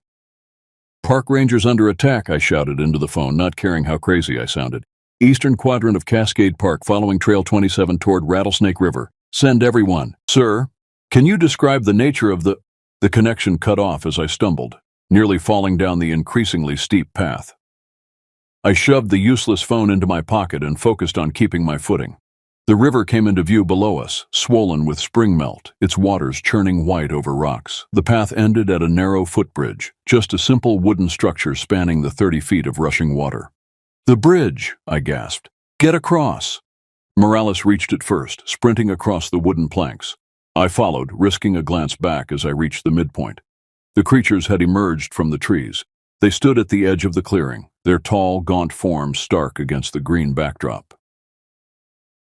"Park rangers under attack," I shouted into the phone, not caring how crazy I sounded. "Eastern quadrant of Cascade Park, following Trail 27 toward Rattlesnake River. Send everyone." "Sir, can you describe the nature of the—" The connection cut off as I stumbled, nearly falling down the increasingly steep path. I shoved the useless phone into my pocket and focused on keeping my footing. The river came into view below us, swollen with spring melt, its waters churning white over rocks. The path ended at a narrow footbridge, just a simple wooden structure spanning the 30 feet of rushing water. "The bridge!" I gasped. "Get across!" Morales reached it first, sprinting across the wooden planks. I followed, risking a glance back as I reached the midpoint. The creatures had emerged from the trees. They stood at the edge of the clearing, their tall, gaunt forms stark against the green backdrop.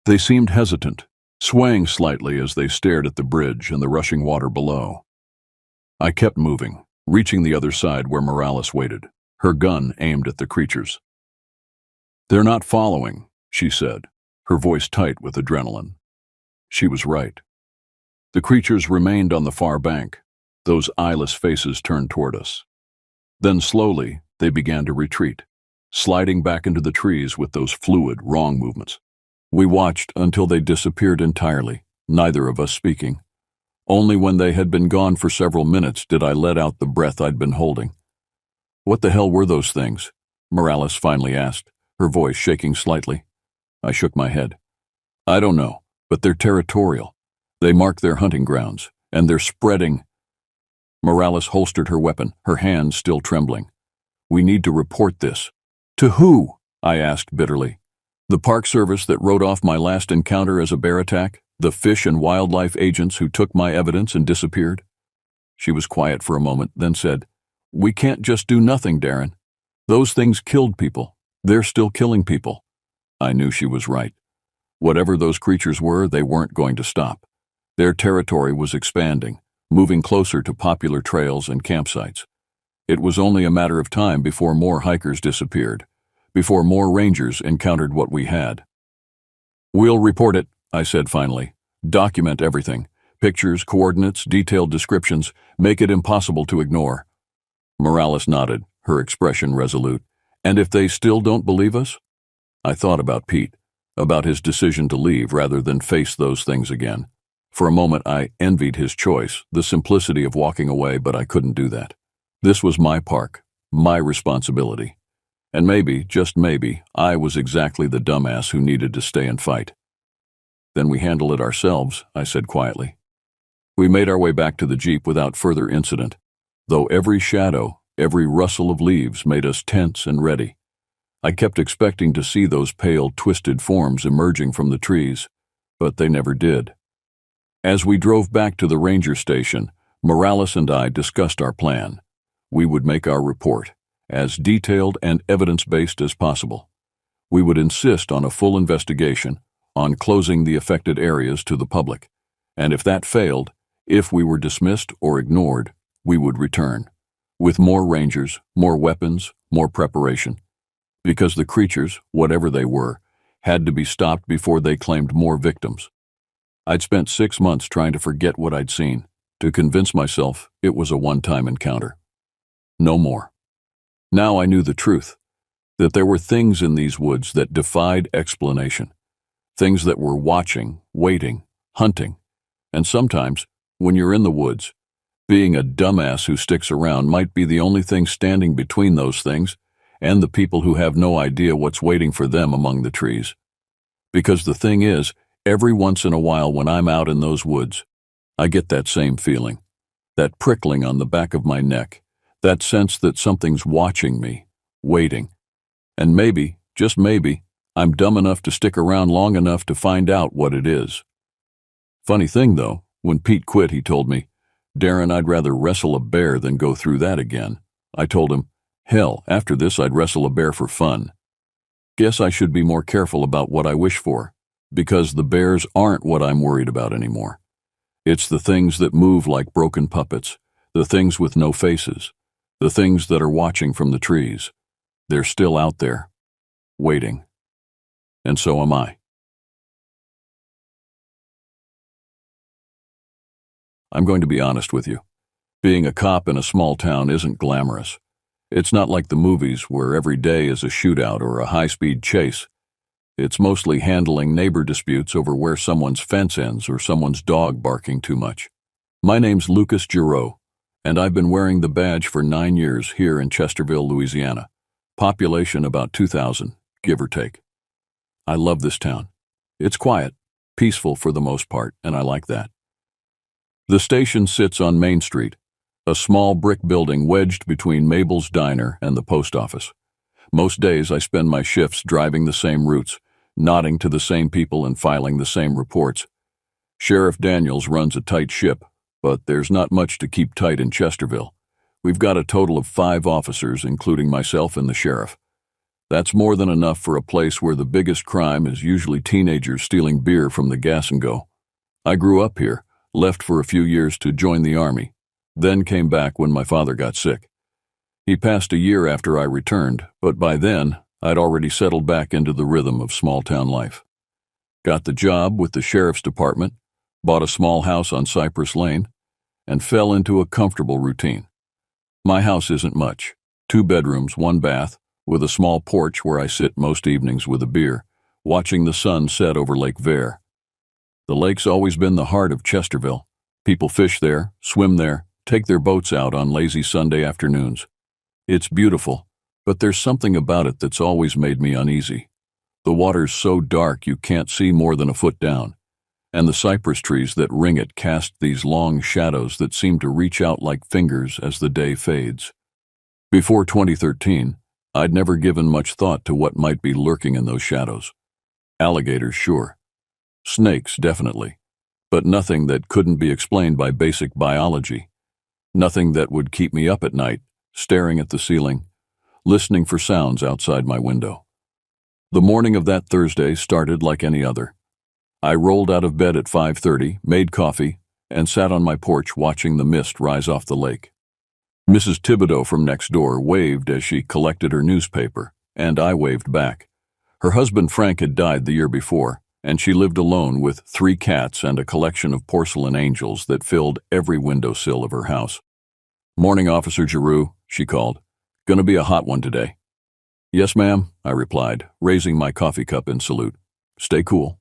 They seemed hesitant, swaying slightly as they stared at the bridge and the rushing water below. I kept moving, reaching the other side where Morales waited, her gun aimed at the creatures. "They're not following," she said, her voice tight with adrenaline. She was right. The creatures remained on the far bank, those eyeless faces turned toward us. Then slowly, they began to retreat, sliding back into the trees with those fluid, wrong movements. We watched until they disappeared entirely, neither of us speaking. Only when they had been gone for several minutes did I let out the breath I'd been holding. "What the hell were those things?" Morales finally asked, her voice shaking slightly. I shook my head. "I don't know, but they're territorial. They mark their hunting grounds, and they're spreading." Morales holstered her weapon, her hands still trembling. "We need to report this." "To who?" I asked bitterly. "The Park Service that wrote off my last encounter as a bear attack? The fish and wildlife agents who took my evidence and disappeared?" She was quiet for a moment, then said, "We can't just do nothing, Darren. Those things killed people. They're still killing people." I knew she was right. Whatever those creatures were, they weren't going to stop. Their territory was expanding, moving closer to popular trails and campsites. It was only a matter of time before more hikers disappeared, before more rangers encountered what we had. "We'll report it," I said finally. "Document everything. Pictures, coordinates, detailed descriptions. Make it impossible to ignore." Morales nodded, her expression resolute. "And if they still don't believe us?" I thought about Pete, about his decision to leave rather than face those things again. For a moment I envied his choice, the simplicity of walking away, but I couldn't do that. This was my park, my responsibility. And maybe, just maybe, I was exactly the dumbass who needed to stay and fight. "Then we handle it ourselves," I said quietly. We made our way back to the Jeep without further incident, though every shadow, every rustle of leaves made us tense and ready. I kept expecting to see those pale, twisted forms emerging from the trees, but they never did. As we drove back to the ranger station, Morales and I discussed our plan. We would make our report as detailed and evidence-based as possible. We would insist on a full investigation, on closing the affected areas to the public, and if that failed, if we were dismissed or ignored, we would return, with more rangers, more weapons, more preparation. Because the creatures, whatever they were, had to be stopped before they claimed more victims. I'd spent 6 months trying to forget what I'd seen, to convince myself it was a one-time encounter. No more. Now I knew the truth, that there were things in these woods that defied explanation, things that were watching, waiting, hunting, and sometimes, when you're in the woods, being a dumbass who sticks around might be the only thing standing between those things and the people who have no idea what's waiting for them among the trees. Because the thing is, every once in a while when I'm out in those woods, I get that same feeling, that prickling on the back of my neck, that sense that something's watching me, waiting. And maybe, just maybe, I'm dumb enough to stick around long enough to find out what it is. Funny thing though, when Pete quit, he told me, "Darren, I'd rather wrestle a bear than go through that again." I told him, "Hell, after this I'd wrestle a bear for fun." Guess I should be more careful about what I wish for, because the bears aren't what I'm worried about anymore. It's the things that move like broken puppets, the things with no faces, the things that are watching from the trees. They're still out there, waiting. And so am I. I'm going to be honest with you. Being a cop in a small town isn't glamorous. It's not like the movies where every day is a shootout or a high-speed chase. It's mostly handling neighbor disputes over where someone's fence ends or someone's dog barking too much. My name's Lucas Giroux, and I've been wearing the badge for 9 years here in Chesterville, Louisiana. Population about 2,000, give or take. I love this town. It's quiet, peaceful for the most part, and I like that. The station sits on Main Street, a small brick building wedged between Mabel's Diner and the post office. Most days I spend my shifts driving the same routes, nodding to the same people and filing the same reports. Sheriff Daniels runs a tight ship, but there's not much to keep tight in Chesterville. We've got a total of 5 officers, including myself and the sheriff. That's more than enough for a place where the biggest crime is usually teenagers stealing beer from the gas and go. I grew up here, left for a few years to join the Army, then came back when my father got sick. He passed a year after I returned, but by then, I'd already settled back into the rhythm of small-town life. Got the job with the sheriff's department, bought a small house on Cypress Lane, and fell into a comfortable routine. My house isn't much, 2 bedrooms, 1 bath, with a small porch where I sit most evenings with a beer, watching the sun set over Lake Vere. The lake's always been the heart of Chesterville. People fish there, swim there, take their boats out on lazy Sunday afternoons. It's beautiful, but there's something about it that's always made me uneasy. The water's so dark you can't see more than a foot down, and the cypress trees that ring it cast these long shadows that seem to reach out like fingers as the day fades. Before 2013, I'd never given much thought to what might be lurking in those shadows. Alligators, sure. Snakes, definitely. But nothing that couldn't be explained by basic biology. Nothing that would keep me up at night, staring at the ceiling, listening for sounds outside my window. The morning of that Thursday started like any other. I rolled out of bed at 5:30, made coffee, and sat on my porch watching the mist rise off the lake. Mrs. Thibodeau from next door waved as she collected her newspaper, and I waved back. Her husband Frank had died the year before, and she lived alone with 3 cats and a collection of porcelain angels that filled every windowsill of her house. "Morning, Officer Giroux," she called. "Gonna be a hot one today." "Yes, ma'am," I replied, raising my coffee cup in salute. "Stay cool."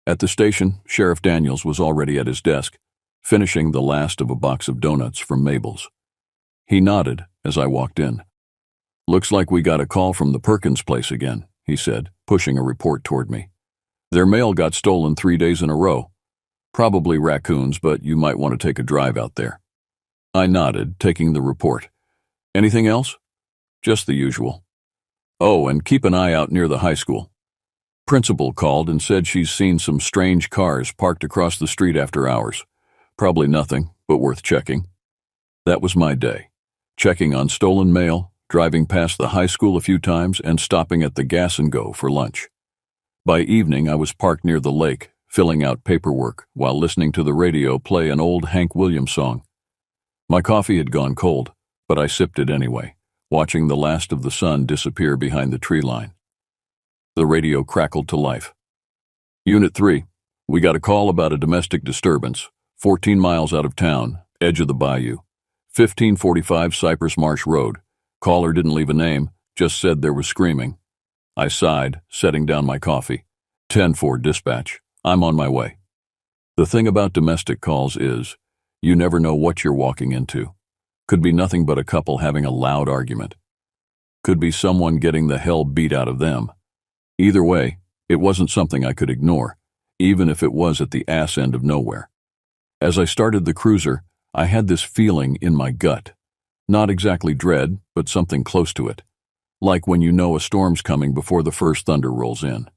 At the station, Sheriff Daniels was already at his desk, finishing the last of a box of donuts from Mabel's. He nodded as I walked in. "Looks like we got a call from the Perkins place again," he said, pushing a report toward me. "Their mail got stolen 3 days in a row. Probably raccoons, but you might want to take a drive out there." I nodded, taking the report. "Anything else?" "Just the usual." "Oh, and keep an eye out near the high school. Principal called and said she's seen some strange cars parked across the street after hours. Probably nothing, but worth checking." That was my day. Checking on stolen mail, driving past the high school a few times, and stopping at the Gas and Go for lunch. By evening, I was parked near the lake, filling out paperwork while listening to the radio play an old Hank Williams song. My coffee had gone cold, but I sipped it anyway, watching the last of the sun disappear behind the tree line. The radio crackled to life. "Unit 3, we got a call about a domestic disturbance, 14 miles out of town, edge of the bayou. 1545 Cypress Marsh Road. Caller didn't leave a name, just said there was screaming." I sighed, setting down my coffee. 10-4 dispatch. I'm on my way. The thing about domestic calls is, you never know what you're walking into. Could be nothing but a couple having a loud argument. Could be someone getting the hell beat out of them. Either way, it wasn't something I could ignore, even if it was at the ass end of nowhere. As I started the cruiser, I had this feeling in my gut. Not exactly dread, but something close to it. Like when you know a storm's coming before the first thunder rolls in.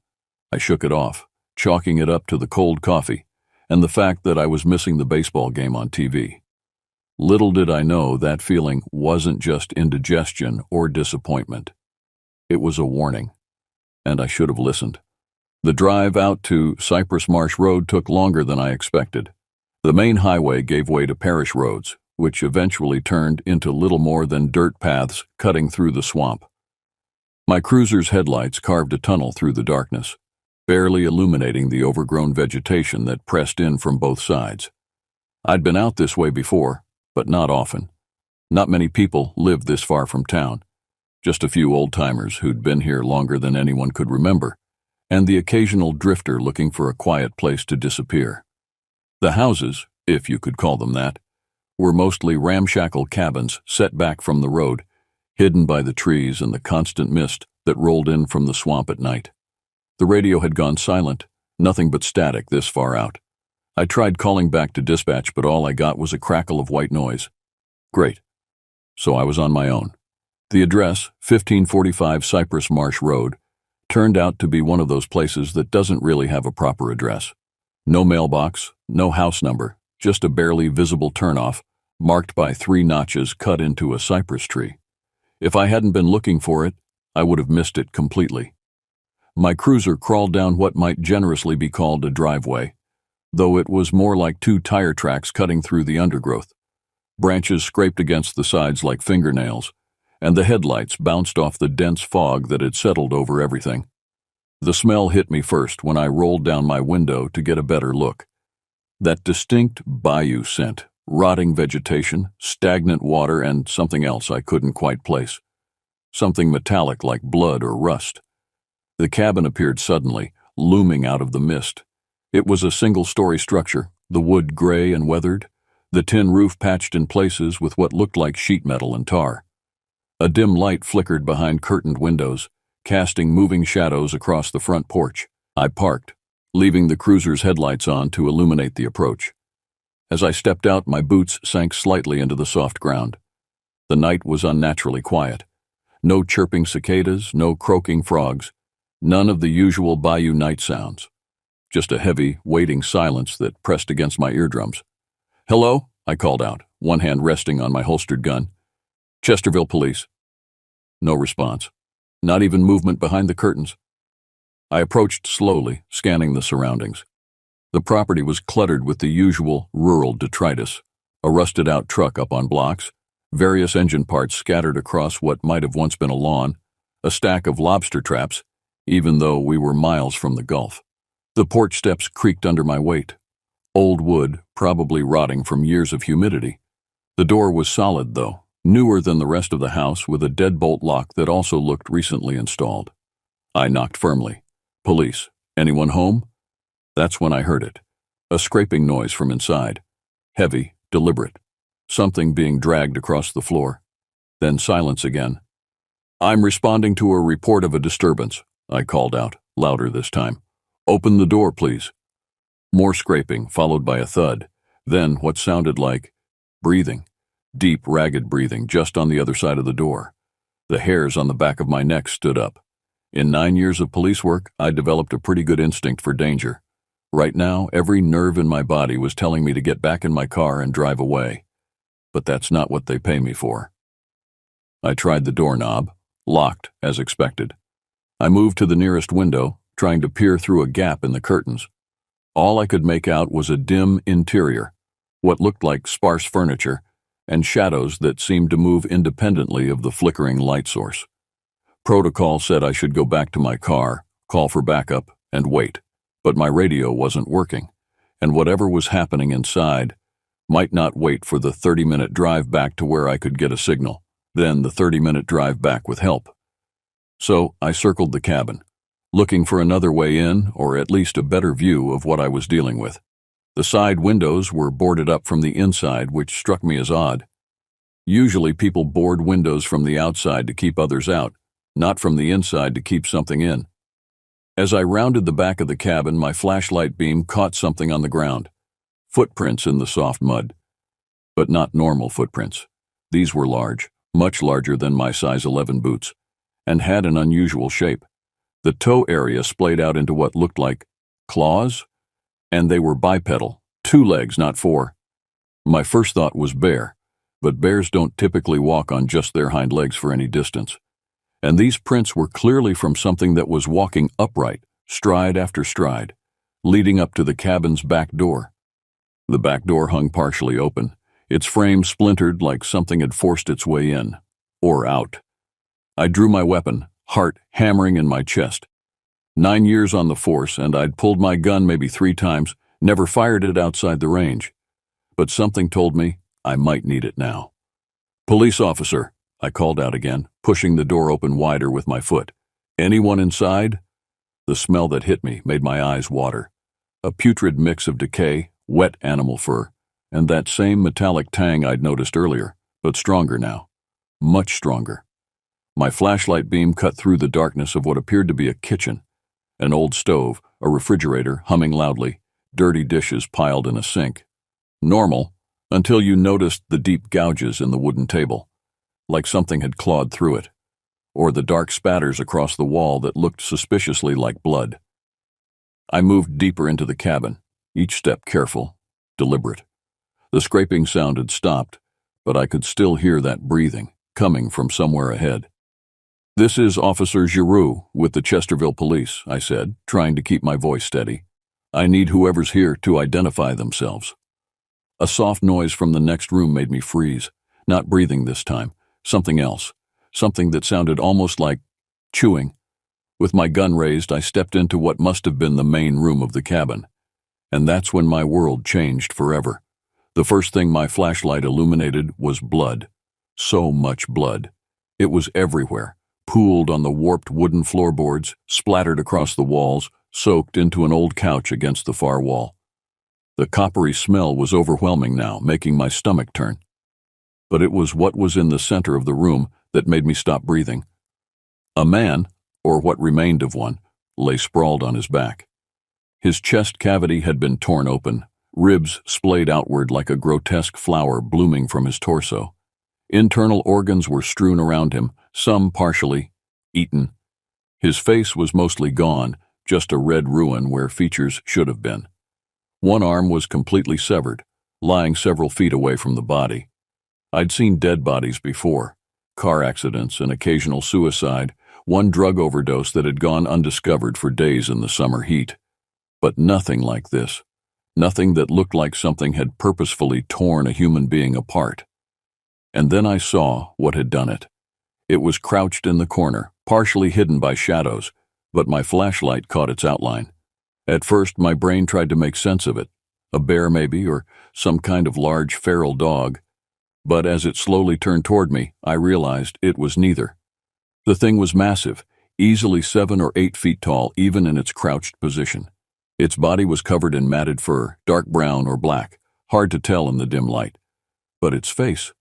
I shook it off, chalking it up to the cold coffee and the fact that I was missing the baseball game on TV. Little did I know that feeling wasn't just indigestion or disappointment. It was a warning, and I should have listened. The drive out to Cypress Marsh Road took longer than I expected. The main highway gave way to parish roads, which eventually turned into little more than dirt paths cutting through the swamp. My cruiser's headlights carved a tunnel through the darkness, barely illuminating the overgrown vegetation that pressed in from both sides. I'd been out this way before, but not often. Not many people lived this far from town. Just a few old-timers who'd been here longer than anyone could remember, and the occasional drifter looking for a quiet place to disappear. The houses, if you could call them that, were mostly ramshackle cabins set back from the road, hidden by the trees and the constant mist that rolled in from the swamp at night. The radio had gone silent, nothing but static this far out. I tried calling back to dispatch, but all I got was a crackle of white noise. Great. So I was on my own. The address, 1545 Cypress Marsh Road, turned out to be one of those places that doesn't really have a proper address. No mailbox, no house number, just a barely visible turnoff, marked by 3 notches cut into a cypress tree. If I hadn't been looking for it, I would have missed it completely. My cruiser crawled down what might generously be called a driveway, though it was more like 2 tire tracks cutting through the undergrowth. Branches scraped against the sides like fingernails, and the headlights bounced off the dense fog that had settled over everything. The smell hit me first when I rolled down my window to get a better look. That distinct bayou scent, rotting vegetation, stagnant water, and something else I couldn't quite place. Something metallic like blood or rust. The cabin appeared suddenly, looming out of the mist. It was a single-story structure, the wood gray and weathered, the tin roof patched in places with what looked like sheet metal and tar. A dim light flickered behind curtained windows, casting moving shadows across the front porch. I parked, leaving the cruiser's headlights on to illuminate the approach. As I stepped out, my boots sank slightly into the soft ground. The night was unnaturally quiet. No chirping cicadas, no croaking frogs, none of the usual bayou night sounds. Just a heavy, waiting silence that pressed against my eardrums. "Hello?" I called out, one hand resting on my holstered gun. "Chesterville Police." No response. Not even movement behind the curtains. I approached slowly, scanning the surroundings. The property was cluttered with the usual rural detritus, a rusted-out truck up on blocks, various engine parts scattered across what might have once been a lawn, a stack of lobster traps, even though we were miles from the Gulf. The porch steps creaked under my weight. Old wood, probably rotting from years of humidity. The door was solid, though, newer than the rest of the house, with a deadbolt lock that also looked recently installed. I knocked firmly. Police. Anyone home? That's when I heard it. A scraping noise from inside. Heavy, deliberate. Something being dragged across the floor. Then silence again. "I'm responding to a report of a disturbance," I called out, louder this time. "Open the door, please." More scraping, followed by a thud. Then what sounded like breathing. Deep, ragged breathing just on the other side of the door. The hairs on the back of my neck stood up. In 9 years of police work, I developed a pretty good instinct for danger. Right now, every nerve in my body was telling me to get back in my car and drive away. But that's not what they pay me for. I tried the doorknob, locked as expected. I moved to the nearest window, trying to peer through a gap in the curtains. All I could make out was a dim interior, what looked like sparse furniture, and shadows that seemed to move independently of the flickering light source. Protocol said I should go back to my car, call for backup, and wait. But my radio wasn't working, and whatever was happening inside might not wait for the 30-minute drive back to where I could get a signal, then the 30-minute drive back with help. So I circled the cabin, looking for another way in, or at least a better view of what I was dealing with. The side windows were boarded up from the inside, which struck me as odd. Usually people board windows from the outside to keep others out, not from the inside to keep something in. As I rounded the back of the cabin, my flashlight beam caught something on the ground. Footprints in the soft mud. But not normal footprints. These were large, much larger than my size 11 boots, and had an unusual shape. The toe area splayed out into what looked like claws, and they were bipedal, 2 legs, not 4. My first thought was bear, but bears don't typically walk on just their hind legs for any distance. And these prints were clearly from something that was walking upright, stride after stride, leading up to the cabin's back door. The back door hung partially open, its frame splintered like something had forced its way in, or out. I drew my weapon, heart hammering in my chest. 9 years on the force, and I'd pulled my gun maybe 3 times, never fired it outside the range. But something told me I might need it now. "Police officer," I called out again, pushing the door open wider with my foot. "Anyone inside?" The smell that hit me made my eyes water. A putrid mix of decay, wet animal fur, and that same metallic tang I'd noticed earlier, but stronger now. Much stronger. My flashlight beam cut through the darkness of what appeared to be a kitchen. An old stove, a refrigerator humming loudly, dirty dishes piled in a sink. Normal, until you noticed the deep gouges in the wooden table, like something had clawed through it, or the dark spatters across the wall that looked suspiciously like blood. I moved deeper into the cabin, each step careful, deliberate. The scraping sound had stopped, but I could still hear that breathing, coming from somewhere ahead. "This is Officer Giroux with the Chesterville Police," I said, trying to keep my voice steady. "I need whoever's here to identify themselves." A soft noise from the next room made me freeze, not breathing this time, something else, something that sounded almost like chewing. With my gun raised, I stepped into what must have been the main room of the cabin. And that's when my world changed forever. The first thing my flashlight illuminated was blood. So much blood. It was everywhere, pooled on the warped wooden floorboards, splattered across the walls, soaked into an old couch against the far wall. The coppery smell was overwhelming now, making my stomach turn. But it was what was in the center of the room that made me stop breathing. A man, or what remained of one, lay sprawled on his back. His chest cavity had been torn open, ribs splayed outward like a grotesque flower blooming from his torso. Internal organs were strewn around him, some partially eaten. His face was mostly gone, just a red ruin where features should have been. One arm was completely severed, lying several feet away from the body. I'd seen dead bodies before, car accidents, an occasional suicide, one drug overdose that had gone undiscovered for days in the summer heat. But nothing like this. Nothing that looked like something had purposefully torn a human being apart. And then I saw what had done it. It was crouched in the corner, partially hidden by shadows, but my flashlight caught its outline. At first, my brain tried to make sense of it. A bear maybe, or some kind of large feral dog. But as it slowly turned toward me, I realized it was neither. The thing was massive, easily 7 or 8 feet tall, even in its crouched position. Its body was covered in matted fur, dark brown or black, hard to tell in the dim light. But its face,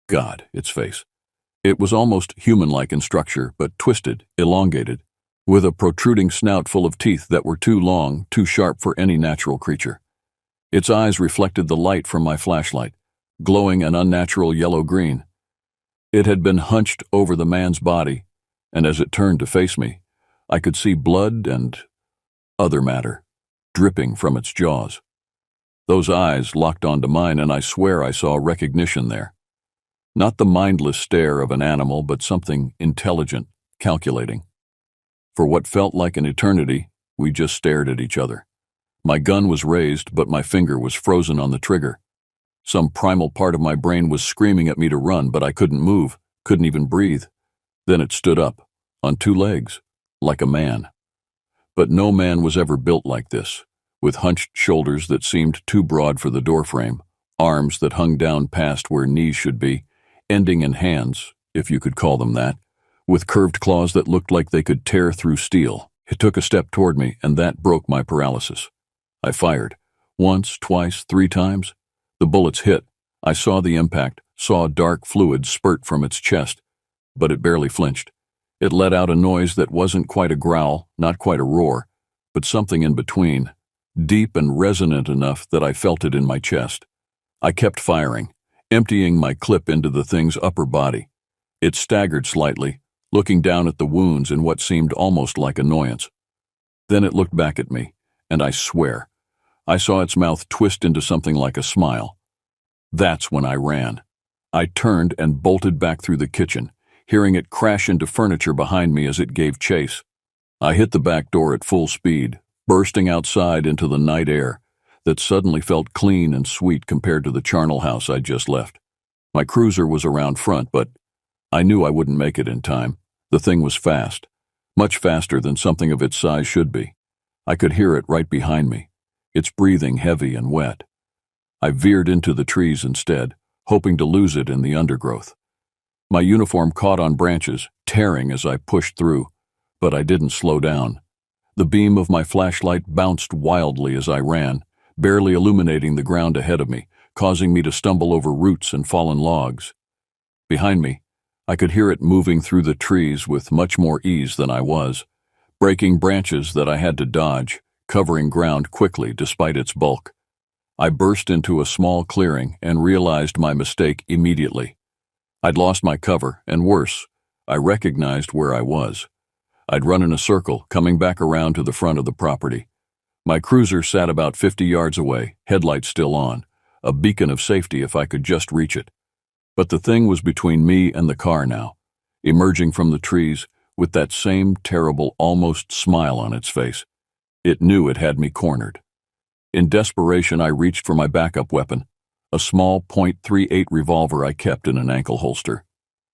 God, its face. It was almost human-like in structure, but twisted, elongated, with a protruding snout full of teeth that were too long, too sharp for any natural creature. Its eyes reflected the light from my flashlight, glowing an unnatural yellow-green. It had been hunched over the man's body, and as it turned to face me, I could see blood and other matter dripping from its jaws. Those eyes locked onto mine, and I swear I saw recognition there. Not the mindless stare of an animal, but something intelligent, calculating. For what felt like an eternity, we just stared at each other. My gun was raised, but my finger was frozen on the trigger. Some primal part of my brain was screaming at me to run, but I couldn't move, couldn't even breathe. Then it stood up, on 2 legs, like a man. But no man was ever built like this, with hunched shoulders that seemed too broad for the doorframe, arms that hung down past where knees should be, ending in hands, if you could call them that, with curved claws that looked like they could tear through steel. It took a step toward me, and that broke my paralysis. I fired. Once, twice, 3 times. The bullets hit. I saw the impact, saw dark fluid spurt from its chest, but it barely flinched. It let out a noise that wasn't quite a growl, not quite a roar, but something in between, deep and resonant enough that I felt it in my chest. I kept firing, emptying my clip into the thing's upper body. It staggered slightly, looking down at the wounds in what seemed almost like annoyance. Then it looked back at me, and I swear, I saw its mouth twist into something like a smile. That's when I ran. I turned and bolted back through the kitchen, hearing it crash into furniture behind me as it gave chase. I hit the back door at full speed, bursting outside into the night air that suddenly felt clean and sweet compared to the charnel house I'd just left. My cruiser was around front, but I knew I wouldn't make it in time. The thing was fast, much faster than something of its size should be. I could hear it right behind me, its breathing heavy and wet. I veered into the trees instead, hoping to lose it in the undergrowth. My uniform caught on branches, tearing as I pushed through, but I didn't slow down. The beam of my flashlight bounced wildly as I ran, barely illuminating the ground ahead of me, causing me to stumble over roots and fallen logs. Behind me, I could hear it moving through the trees with much more ease than I was, breaking branches that I had to dodge, covering ground quickly despite its bulk. I burst into a small clearing and realized my mistake immediately. I'd lost my cover, and worse, I recognized where I was. I'd run in a circle, coming back around to the front of the property. My cruiser sat about 50 yards away, headlights still on, a beacon of safety if I could just reach it. But the thing was between me and the car now, emerging from the trees with that same terrible, almost smile on its face. It knew it had me cornered. In desperation, I reached for my backup weapon, a small .38 revolver I kept in an ankle holster.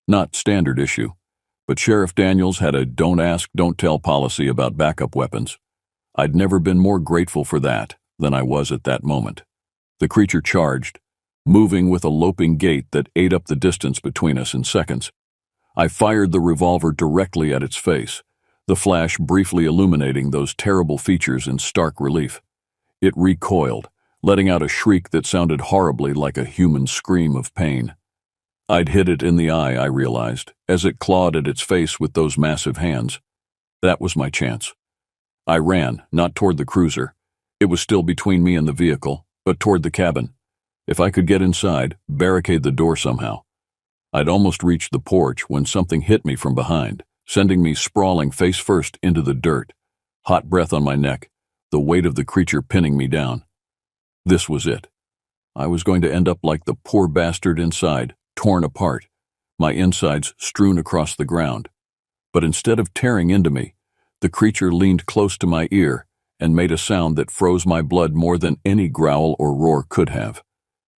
Not standard issue, but Sheriff Daniels had a don't ask, don't tell policy about backup weapons. I'd never been more grateful for that than I was at that moment. The creature charged, moving with a loping gait that ate up the distance between us in seconds. I fired the revolver directly at its face, the flash briefly illuminating those terrible features in stark relief. It recoiled, letting out a shriek that sounded horribly like a human scream of pain. I'd hit it in the eye, I realized, as it clawed at its face with those massive hands. That was my chance. I ran, not toward the cruiser. It was still between me and the vehicle, but toward the cabin. If I could get inside, barricade the door somehow. I'd almost reached the porch when something hit me from behind, sending me sprawling face first into the dirt. Hot breath on my neck, the weight of the creature pinning me down. This was it. I was going to end up like the poor bastard inside, torn apart, my insides strewn across the ground. But instead of tearing into me, the creature leaned close to my ear and made a sound that froze my blood more than any growl or roar could have.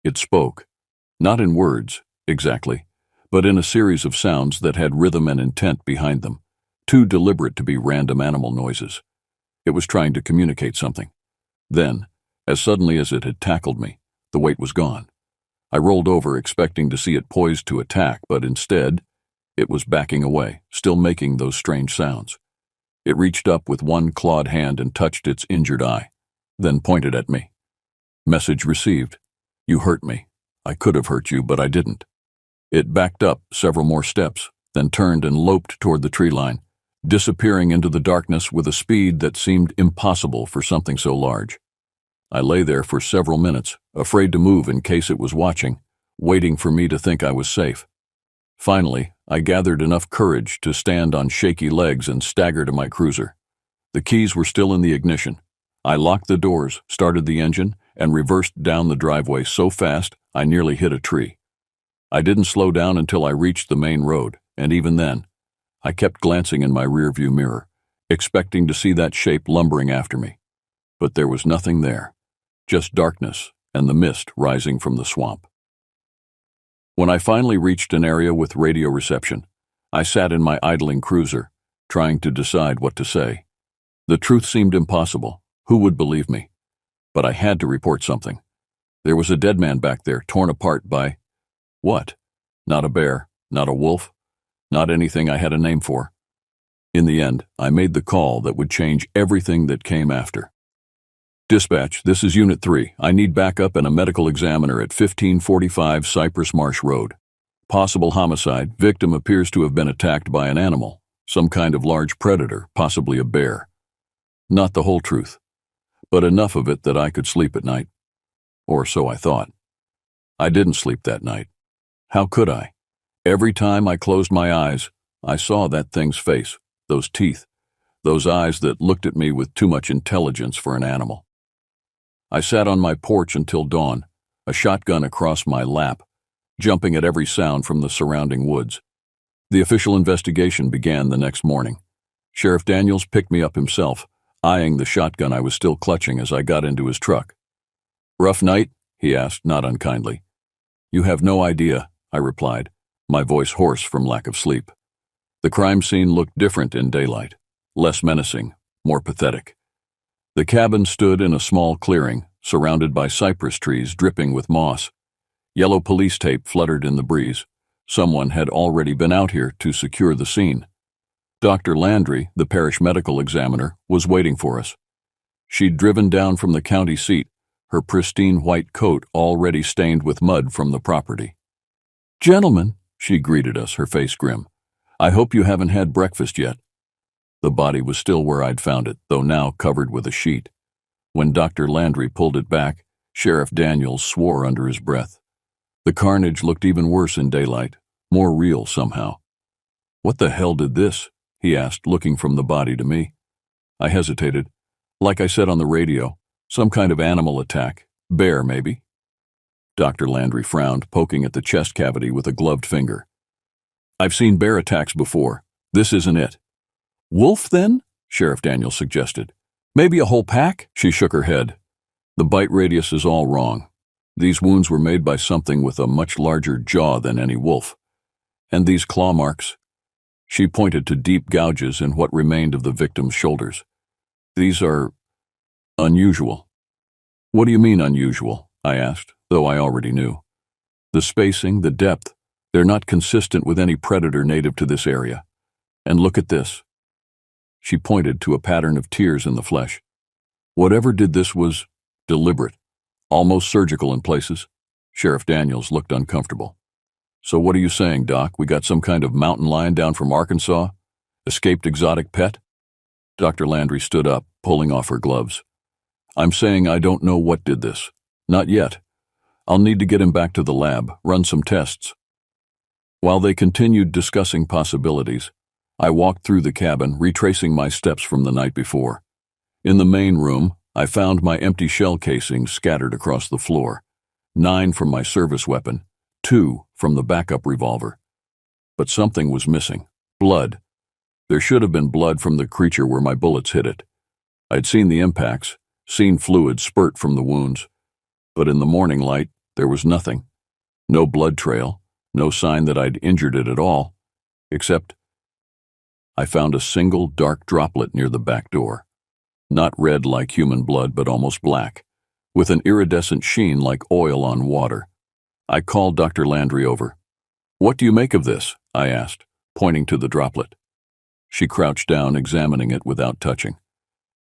It spoke, not in words, exactly, but in a series of sounds that had rhythm and intent behind them, too deliberate to be random animal noises. It was trying to communicate something. Then, as suddenly as it had tackled me, the weight was gone. I rolled over, expecting to see it poised to attack, but instead, it was backing away, still making those strange sounds. It reached up with one clawed hand and touched its injured eye, then pointed at me. Message received. You hurt me. I could have hurt you, but I didn't. It backed up several more steps, then turned and loped toward the tree line, disappearing into the darkness with a speed that seemed impossible for something so large. I lay there for several minutes, afraid to move in case it was watching, waiting for me to think I was safe. Finally, I gathered enough courage to stand on shaky legs and stagger to my cruiser. The keys were still in the ignition. I locked the doors, started the engine, and reversed down the driveway so fast I nearly hit a tree. I didn't slow down until I reached the main road, and even then, I kept glancing in my rearview mirror, expecting to see that shape lumbering after me. But there was nothing there, just darkness and the mist rising from the swamp. When I finally reached an area with radio reception, I sat in my idling cruiser, trying to decide what to say. The truth seemed impossible. Who would believe me? But I had to report something. There was a dead man back there, torn apart by... what? Not a bear, not a wolf, not anything I had a name for. In the end, I made the call that would change everything that came after. Dispatch, this is Unit 3. I need backup and a medical examiner at 1545 Cypress Marsh Road. Possible homicide. Victim appears to have been attacked by an animal, some kind of large predator, possibly a bear. Not the whole truth, but enough of it that I could sleep at night. Or so I thought. I didn't sleep that night. How could I? Every time I closed my eyes, I saw that thing's face, those teeth, those eyes that looked at me with too much intelligence for an animal. I sat on my porch until dawn, a shotgun across my lap, jumping at every sound from the surrounding woods. The official investigation began the next morning. Sheriff Daniels picked me up himself, eyeing the shotgun I was still clutching as I got into his truck. Rough night? He asked, not unkindly. You have no idea, I replied, my voice hoarse from lack of sleep. The crime scene looked different in daylight, less menacing, more pathetic. The cabin stood in a small clearing, surrounded by cypress trees dripping with moss. Yellow police tape fluttered in the breeze. Someone had already been out here to secure the scene. Dr. Landry, the parish medical examiner, was waiting for us. She'd driven down from the county seat, her pristine white coat already stained with mud from the property. Gentlemen, she greeted us, her face grim. I hope you haven't had breakfast yet. The body was still where I'd found it, though now covered with a sheet. When Dr. Landry pulled it back, Sheriff Daniels swore under his breath. The carnage looked even worse in daylight, more real somehow. What the hell did this? He asked, looking from the body to me. I hesitated. Like I said on the radio, some kind of animal attack. Bear, maybe. Dr. Landry frowned, poking at the chest cavity with a gloved finger. I've seen bear attacks before. This isn't it. Wolf, then? Sheriff Daniels suggested. Maybe a whole pack? She shook her head. The bite radius is all wrong. These wounds were made by something with a much larger jaw than any wolf. And these claw marks. She pointed to deep gouges in what remained of the victim's shoulders. These are unusual. What do you mean unusual? I asked, though I already knew. The spacing, the depth, they're not consistent with any predator native to this area. And look at this. She pointed to a pattern of tears in the flesh. Whatever did this was deliberate, almost surgical in places. Sheriff Daniels looked uncomfortable. So what are you saying, Doc? We got some kind of mountain lion down from Arkansas? Escaped exotic pet? Dr. Landry stood up, pulling off her gloves. I'm saying I don't know what did this. Not yet. I'll need to get him back to the lab, run some tests. While they continued discussing possibilities, I walked through the cabin, retracing my steps from the night before. In the main room, I found my empty shell casings scattered across the floor. 9 from my service weapon, 2 from the backup revolver. But something was missing. Blood. There should have been blood from the creature where my bullets hit it. I'd seen the impacts, seen fluid spurt from the wounds. But in the morning light, there was nothing. No blood trail, No sign that I'd injured it at all, except I found a single dark droplet near the back door. Not red like human blood, but almost black, with an iridescent sheen like oil on water. I called Dr. Landry over. "What do you make of this?" I asked, pointing to the droplet. She crouched down, examining it without touching.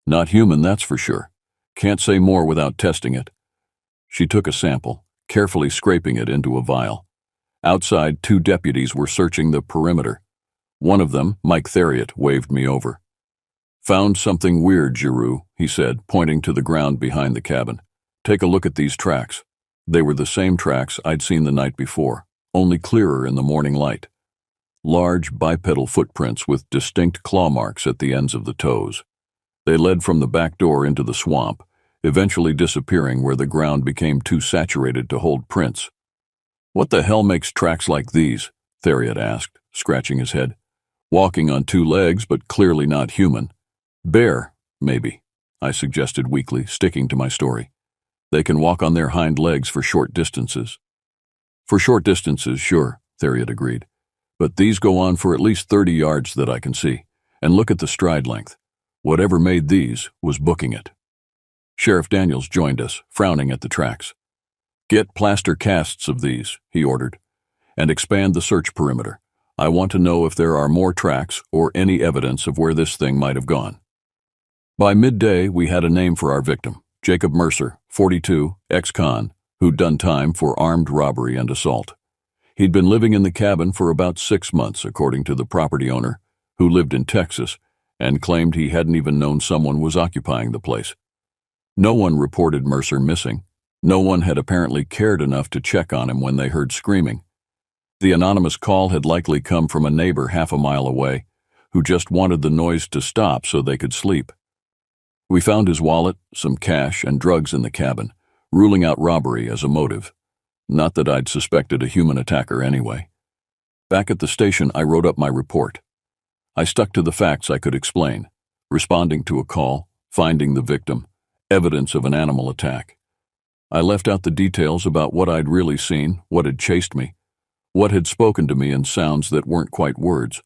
"Not human, that's for sure. Can't say more without testing it." She took a sample, carefully scraping it into a vial. Outside, 2 deputies were searching the perimeter. One of them, Mike Theriot, waved me over. "Found something weird, Giroux," he said, pointing to the ground behind the cabin. "Take a look at these tracks." They were the same tracks I'd seen the night before, only clearer in the morning light. Large bipedal footprints with distinct claw marks at the ends of the toes. They led from the back door into the swamp, eventually disappearing where the ground became too saturated to hold prints. "What the hell makes tracks like these?" Theriot asked, scratching his head. "Walking on 2 legs, but clearly not human. Bear, maybe," I suggested weakly, sticking to my story. "They can walk on their hind legs for short distances." "For short distances, sure," Theriot agreed. "But these go on for at least 30 yards that I can see. And look at the stride length. Whatever made these was booking it." Sheriff Daniels joined us, frowning at the tracks. "Get plaster casts of these," he ordered, "and expand the search perimeter. I want to know if there are more tracks or any evidence of where this thing might have gone." By midday, we had a name for our victim, Jacob Mercer, 42, ex-con, who'd done time for armed robbery and assault. He'd been living in the cabin for about 6 months, according to the property owner, who lived in Texas, and claimed he hadn't even known someone was occupying the place. No one reported Mercer missing. No one had apparently cared enough to check on him when they heard screaming. The anonymous call had likely come from a neighbor half a mile away, who just wanted the noise to stop so they could sleep. We found his wallet, some cash, and drugs in the cabin, ruling out robbery as a motive. Not that I'd suspected a human attacker anyway. Back at the station, I wrote up my report. I stuck to the facts I could explain: responding to a call, finding the victim, evidence of an animal attack. I left out the details about what I'd really seen, what had chased me, what had spoken to me in sounds that weren't quite words.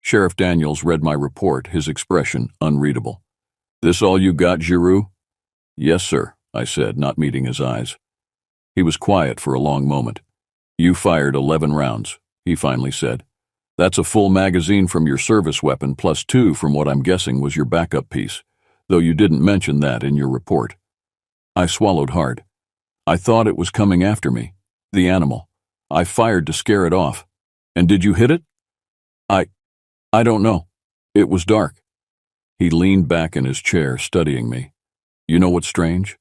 Sheriff Daniels read my report, his expression unreadable. "This all you got, Giroux?" "Yes, sir," I said, not meeting his eyes. He was quiet for a long moment. "You fired 11 rounds, he finally said. "That's a full magazine from your service weapon plus 2 from what I'm guessing was your backup piece, though you didn't mention that in your report." I swallowed hard. "I thought it was coming after me. The animal. I fired to scare it off. And did you hit it?" I don't know. It was dark." He leaned back in his chair, studying me. "You know what's strange?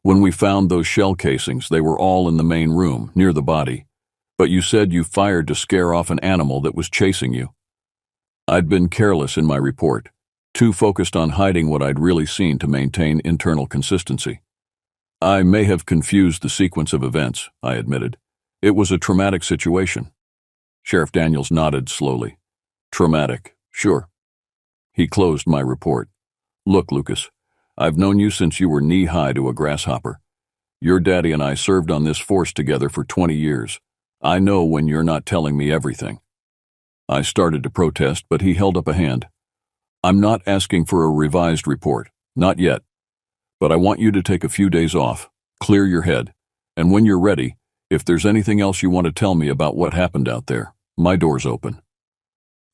When we found those shell casings, they were all in the main room, near the body. But you said you fired to scare off an animal that was chasing you." I'd been careless in my report, too focused on hiding what I'd really seen to maintain internal consistency. "I may have confused the sequence of events," I admitted. "It was a traumatic situation." Sheriff Daniels nodded slowly. "Traumatic, sure." He closed my report. "Look, Lucas, I've known you since you were knee-high to a grasshopper. Your daddy and I served on this force together for 20 years. I know when you're not telling me everything." I started to protest, but he held up a hand. "I'm not asking for a revised report, not yet. But I want you to take a few days off, clear your head, and when you're ready, if there's anything else you want to tell me about what happened out there, my door's open."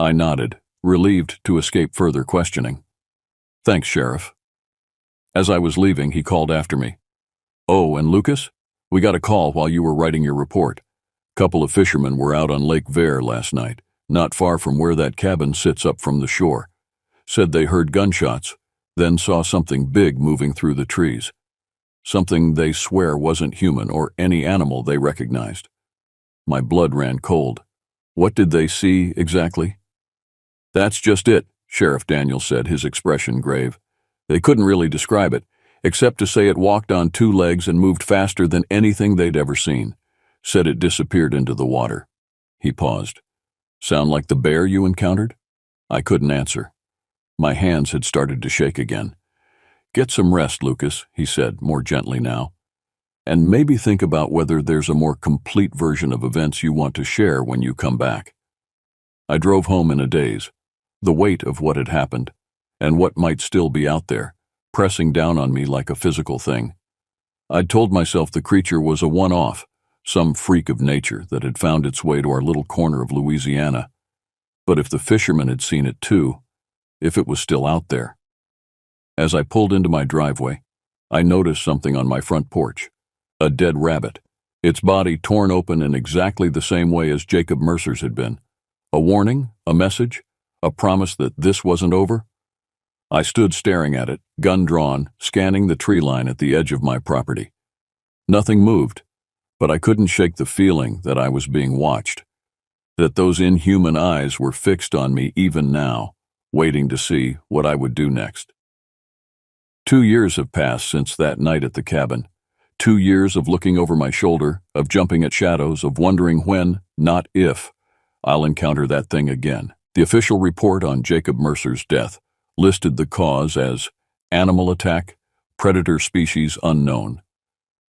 I nodded, relieved to escape further questioning. "Thanks, Sheriff." As I was leaving, he called after me. "Oh, and Lucas, we got a call while you were writing your report. Couple of fishermen were out on Lake Vere last night, not far from where that cabin sits up from the shore. Said they heard gunshots, then saw something big moving through the trees. Something they swear wasn't human or any animal they recognized." My blood ran cold. "What did they see exactly?" "That's just it," Sheriff Daniels said, his expression grave. "They couldn't really describe it, except to say it walked on 2 legs and moved faster than anything they'd ever seen. Said it disappeared into the water." He paused. "Sound like the bear you encountered?" I couldn't answer. My hands had started to shake again. "Get some rest, Lucas," he said, more gently now. and maybe think about whether there's a more complete version of events you want to share when you come back. I drove home in a daze, the weight of what had happened, and what might still be out there, pressing down on me like a physical thing. I'd told myself the creature was a one-off, some freak of nature that had found its way to our little corner of Louisiana. But if the fishermen had seen it too, if it was still out there. As I pulled into my driveway, I noticed something on my front porch. A dead rabbit, its body torn open in exactly the same way as Jacob Mercer's had been. A warning, a message, a promise that this wasn't over. I stood staring at it, gun drawn, scanning the tree line at the edge of my property. Nothing moved, but I couldn't shake the feeling that I was being watched, that those inhuman eyes were fixed on me even now, waiting to see what I would do next. 2 years have passed since that night at the cabin. 2 years of looking over my shoulder, of jumping at shadows, of wondering when, not if, I'll encounter that thing again. The official report on Jacob Mercer's death listed the cause as animal attack, predator species unknown.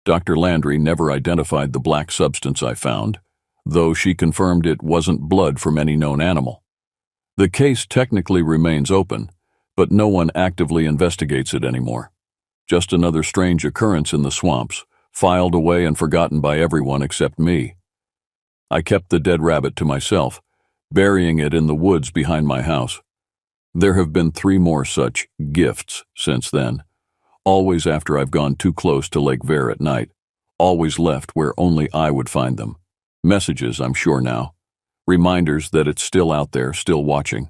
Dr. Landry never identified the black substance I found, though she confirmed it wasn't blood from any known animal. The case technically remains open, but no one actively investigates it anymore. Just another strange occurrence in the swamps, filed away and forgotten by everyone except me. I kept the dead rabbit to myself, burying it in the woods behind my house. There have been 3 more such gifts since then, always after I've gone too close to Lake Vere at night, always left where only I would find them. Messages, I'm sure now. Reminders that it's still out there, still watching.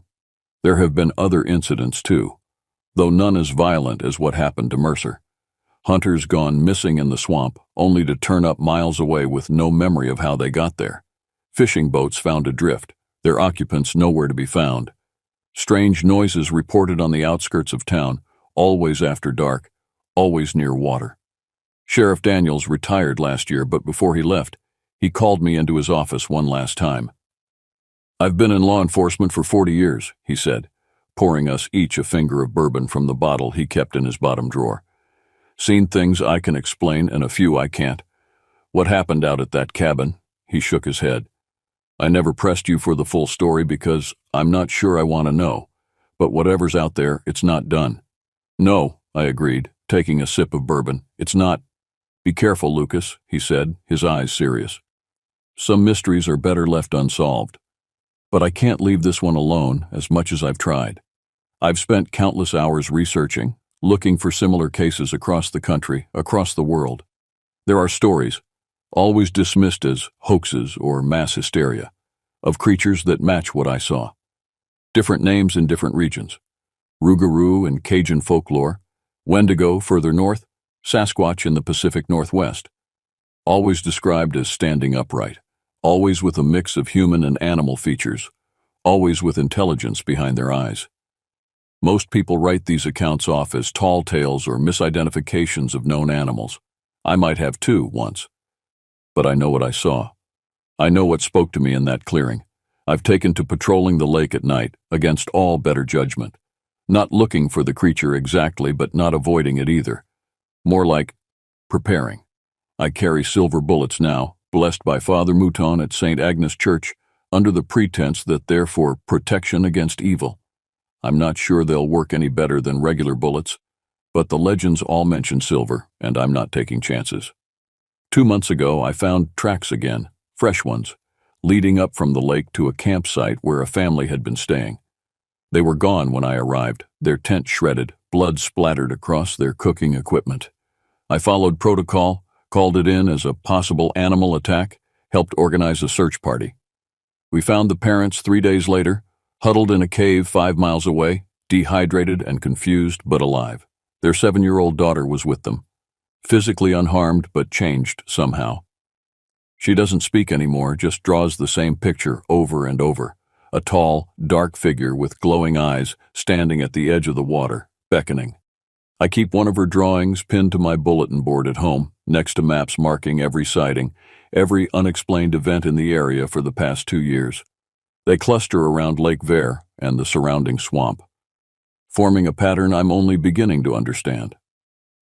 There have been other incidents too, though none as violent as what happened to Mercer. Hunters gone missing in the swamp, only to turn up miles away with no memory of how they got there. Fishing boats found adrift, their occupants nowhere to be found. Strange noises reported on the outskirts of town, always after dark, always near water. Sheriff Daniels retired last year, but before he left, he called me into his office one last time. "I've been in law enforcement for 40 years, he said, pouring us each a finger of bourbon from the bottle he kept in his bottom drawer. "Seen things I can explain and a few I can't. What happened out at that cabin?" He shook his head. "I never pressed you for the full story because I'm not sure I want to know. But whatever's out there, it's not done." "No," I agreed, taking a sip of bourbon. "It's not." "Be careful, Lucas," he said, his eyes serious. "Some mysteries are better left unsolved. But I can't leave this one alone, as much as I've tried. I've spent countless hours researching, looking for similar cases across the country, across the world. There are stories, always dismissed as hoaxes or mass hysteria, of creatures that match what I saw. Different names in different regions. Rougarou in Cajun folklore, Wendigo further north, Sasquatch in the Pacific Northwest. Always described as standing upright, always with a mix of human and animal features, always with intelligence behind their eyes. Most people write these accounts off as tall tales or misidentifications of known animals. I might have too, once. But I know what I saw. I know what spoke to me in that clearing. I've taken to patrolling the lake at night, against all better judgment. Not looking for the creature exactly, but not avoiding it either. More like preparing. I carry silver bullets now, blessed by Father Mouton at St. Agnes Church, under the pretense that they're for protection against evil. I'm not sure they'll work any better than regular bullets, but the legends all mention silver, and I'm not taking chances. 2 months ago, I found tracks again, fresh ones, leading up from the lake to a campsite where a family had been staying. They were gone when I arrived, their tent shredded, blood splattered across their cooking equipment. I followed protocol, called it in as a possible animal attack, helped organize a search party. We found the parents 3 days later, huddled in a cave 5 miles away, dehydrated and confused but alive. Their 7-year-old daughter was with them, physically unharmed but changed somehow. She doesn't speak anymore, just draws the same picture over and over. A tall, dark figure with glowing eyes standing at the edge of the water, beckoning. I keep one of her drawings pinned to my bulletin board at home, next to maps marking every sighting, every unexplained event in the area for the past 2 years. They cluster around Lake Vere and the surrounding swamp, forming a pattern I'm only beginning to understand.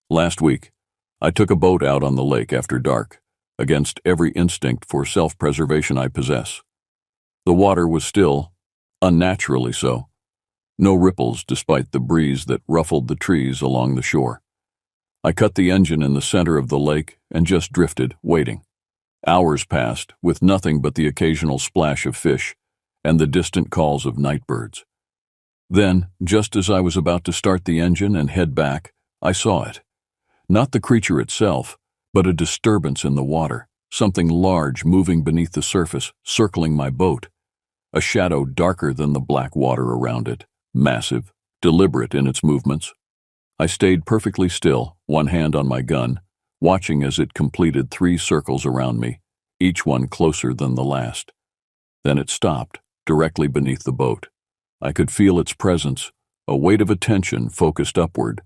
Last week, I took a boat out on the lake after dark, against every instinct for self-preservation I possess. The water was still, unnaturally so. No ripples despite the breeze that ruffled the trees along the shore. I cut the engine in the center of the lake and just drifted, waiting. Hours passed, with nothing but the occasional splash of fish and the distant calls of night birds. Then, just as I was about to start the engine and head back, I saw it. Not the creature itself, but a disturbance in the water, something large moving beneath the surface, circling my boat. A shadow darker than the black water around it, massive, deliberate in its movements. I stayed perfectly still, one hand on my gun, watching as it completed 3 circles around me, each one closer than the last. Then it stopped, directly beneath the boat. I could feel its presence, a weight of attention focused upward.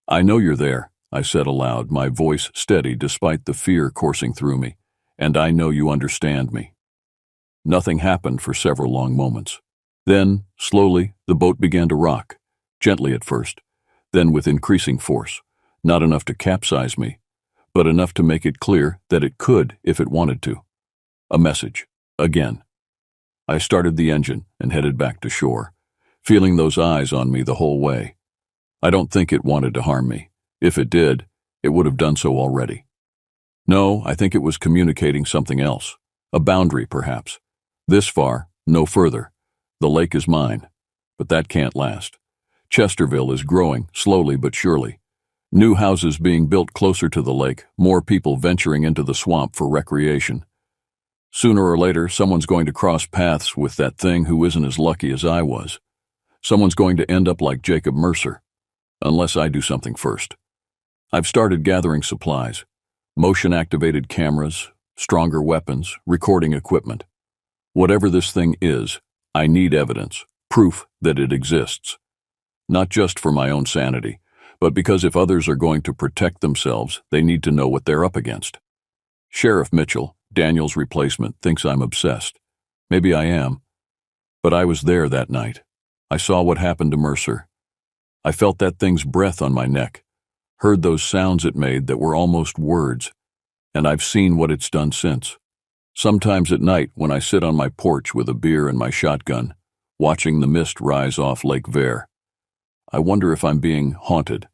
"I know you're there," I said aloud, my voice steady despite the fear coursing through me, "and I know you understand me." Nothing happened for several long moments. Then, slowly, the boat began to rock, gently at first, then with increasing force, not enough to capsize me, but enough to make it clear that it could if it wanted to. A message, again. I started the engine and headed back to shore, feeling those eyes on me the whole way. I don't think it wanted to harm me. If it did, it would have done so already. No, I think it was communicating something else. A boundary, perhaps. This far, no further. The lake is mine, but that can't last. Chesterville is growing, slowly but surely. New houses being built closer to the lake, more people venturing into the swamp for recreation. Sooner or later, someone's going to cross paths with that thing who isn't as lucky as I was. Someone's going to end up like Jacob Mercer, unless I do something first. I've started gathering supplies, motion-activated cameras, stronger weapons, recording equipment. Whatever this thing is, I need evidence, proof that it exists. Not just for my own sanity, but because if others are going to protect themselves, they need to know what they're up against. Sheriff Mitchell, Daniel's replacement, thinks I'm obsessed. Maybe I am. But I was there that night. I saw what happened to Mercer. I felt that thing's breath on my neck, heard those sounds it made that were almost words, and I've seen what it's done since. Sometimes at night when I sit on my porch with a beer and my shotgun, watching the mist rise off Lake Vere, I wonder if I'm being haunted,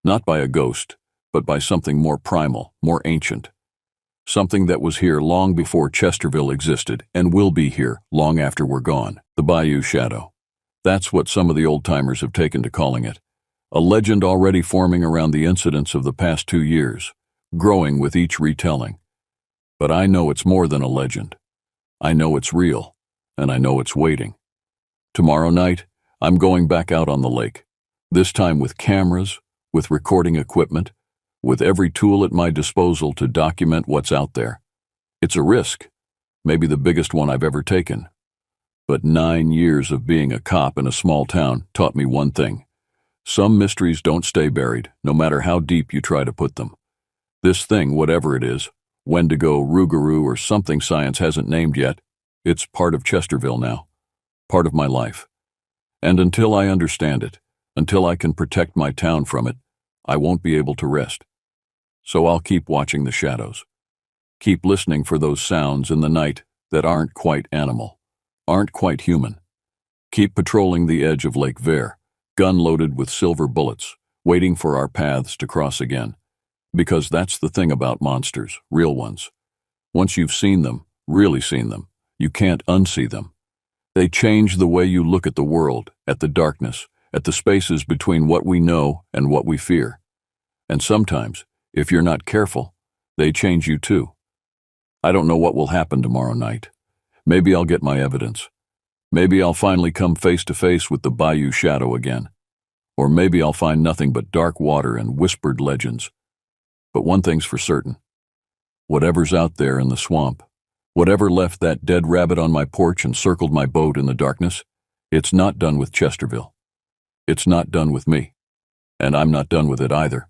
not by a ghost, but by something more primal, more ancient. Something that was here long before Chesterville existed and will be here long after we're gone. The Bayou Shadow. That's what some of the old-timers have taken to calling it. A legend already forming around the incidents of the past 2 years, growing with each retelling. But I know it's more than a legend. I know it's real, and I know it's waiting. Tomorrow night, I'm going back out on the lake, this time with cameras, with recording equipment, with every tool at my disposal to document what's out there. It's a risk, maybe the biggest one I've ever taken. But 9 years of being a cop in a small town taught me one thing. Some mysteries don't stay buried, no matter how deep you try to put them. This thing, whatever it is, Wendigo, Rougarou, or something science hasn't named yet, it's part of Chesterville now, part of my life. And until I understand it, until I can protect my town from it, I won't be able to rest. So I'll keep watching the shadows. Keep listening for those sounds in the night that aren't quite animal, aren't quite human. Keep patrolling the edge of Lake Vere, gun loaded with silver bullets, waiting for our paths to cross again. Because that's the thing about monsters, real ones. Once you've seen them, really seen them, you can't unsee them. They change the way you look at the world, at the darkness, at the spaces between what we know and what we fear. And sometimes, if you're not careful, they change you too. I don't know what will happen tomorrow night. Maybe I'll get my evidence. Maybe I'll finally come face to face with the Bayou Shadow again. Or maybe I'll find nothing but dark water and whispered legends. But one thing's for certain. Whatever's out there in the swamp, whatever left that dead rabbit on my porch and circled my boat in the darkness, it's not done with Chesterville. It's not done with me. And I'm not done with it either.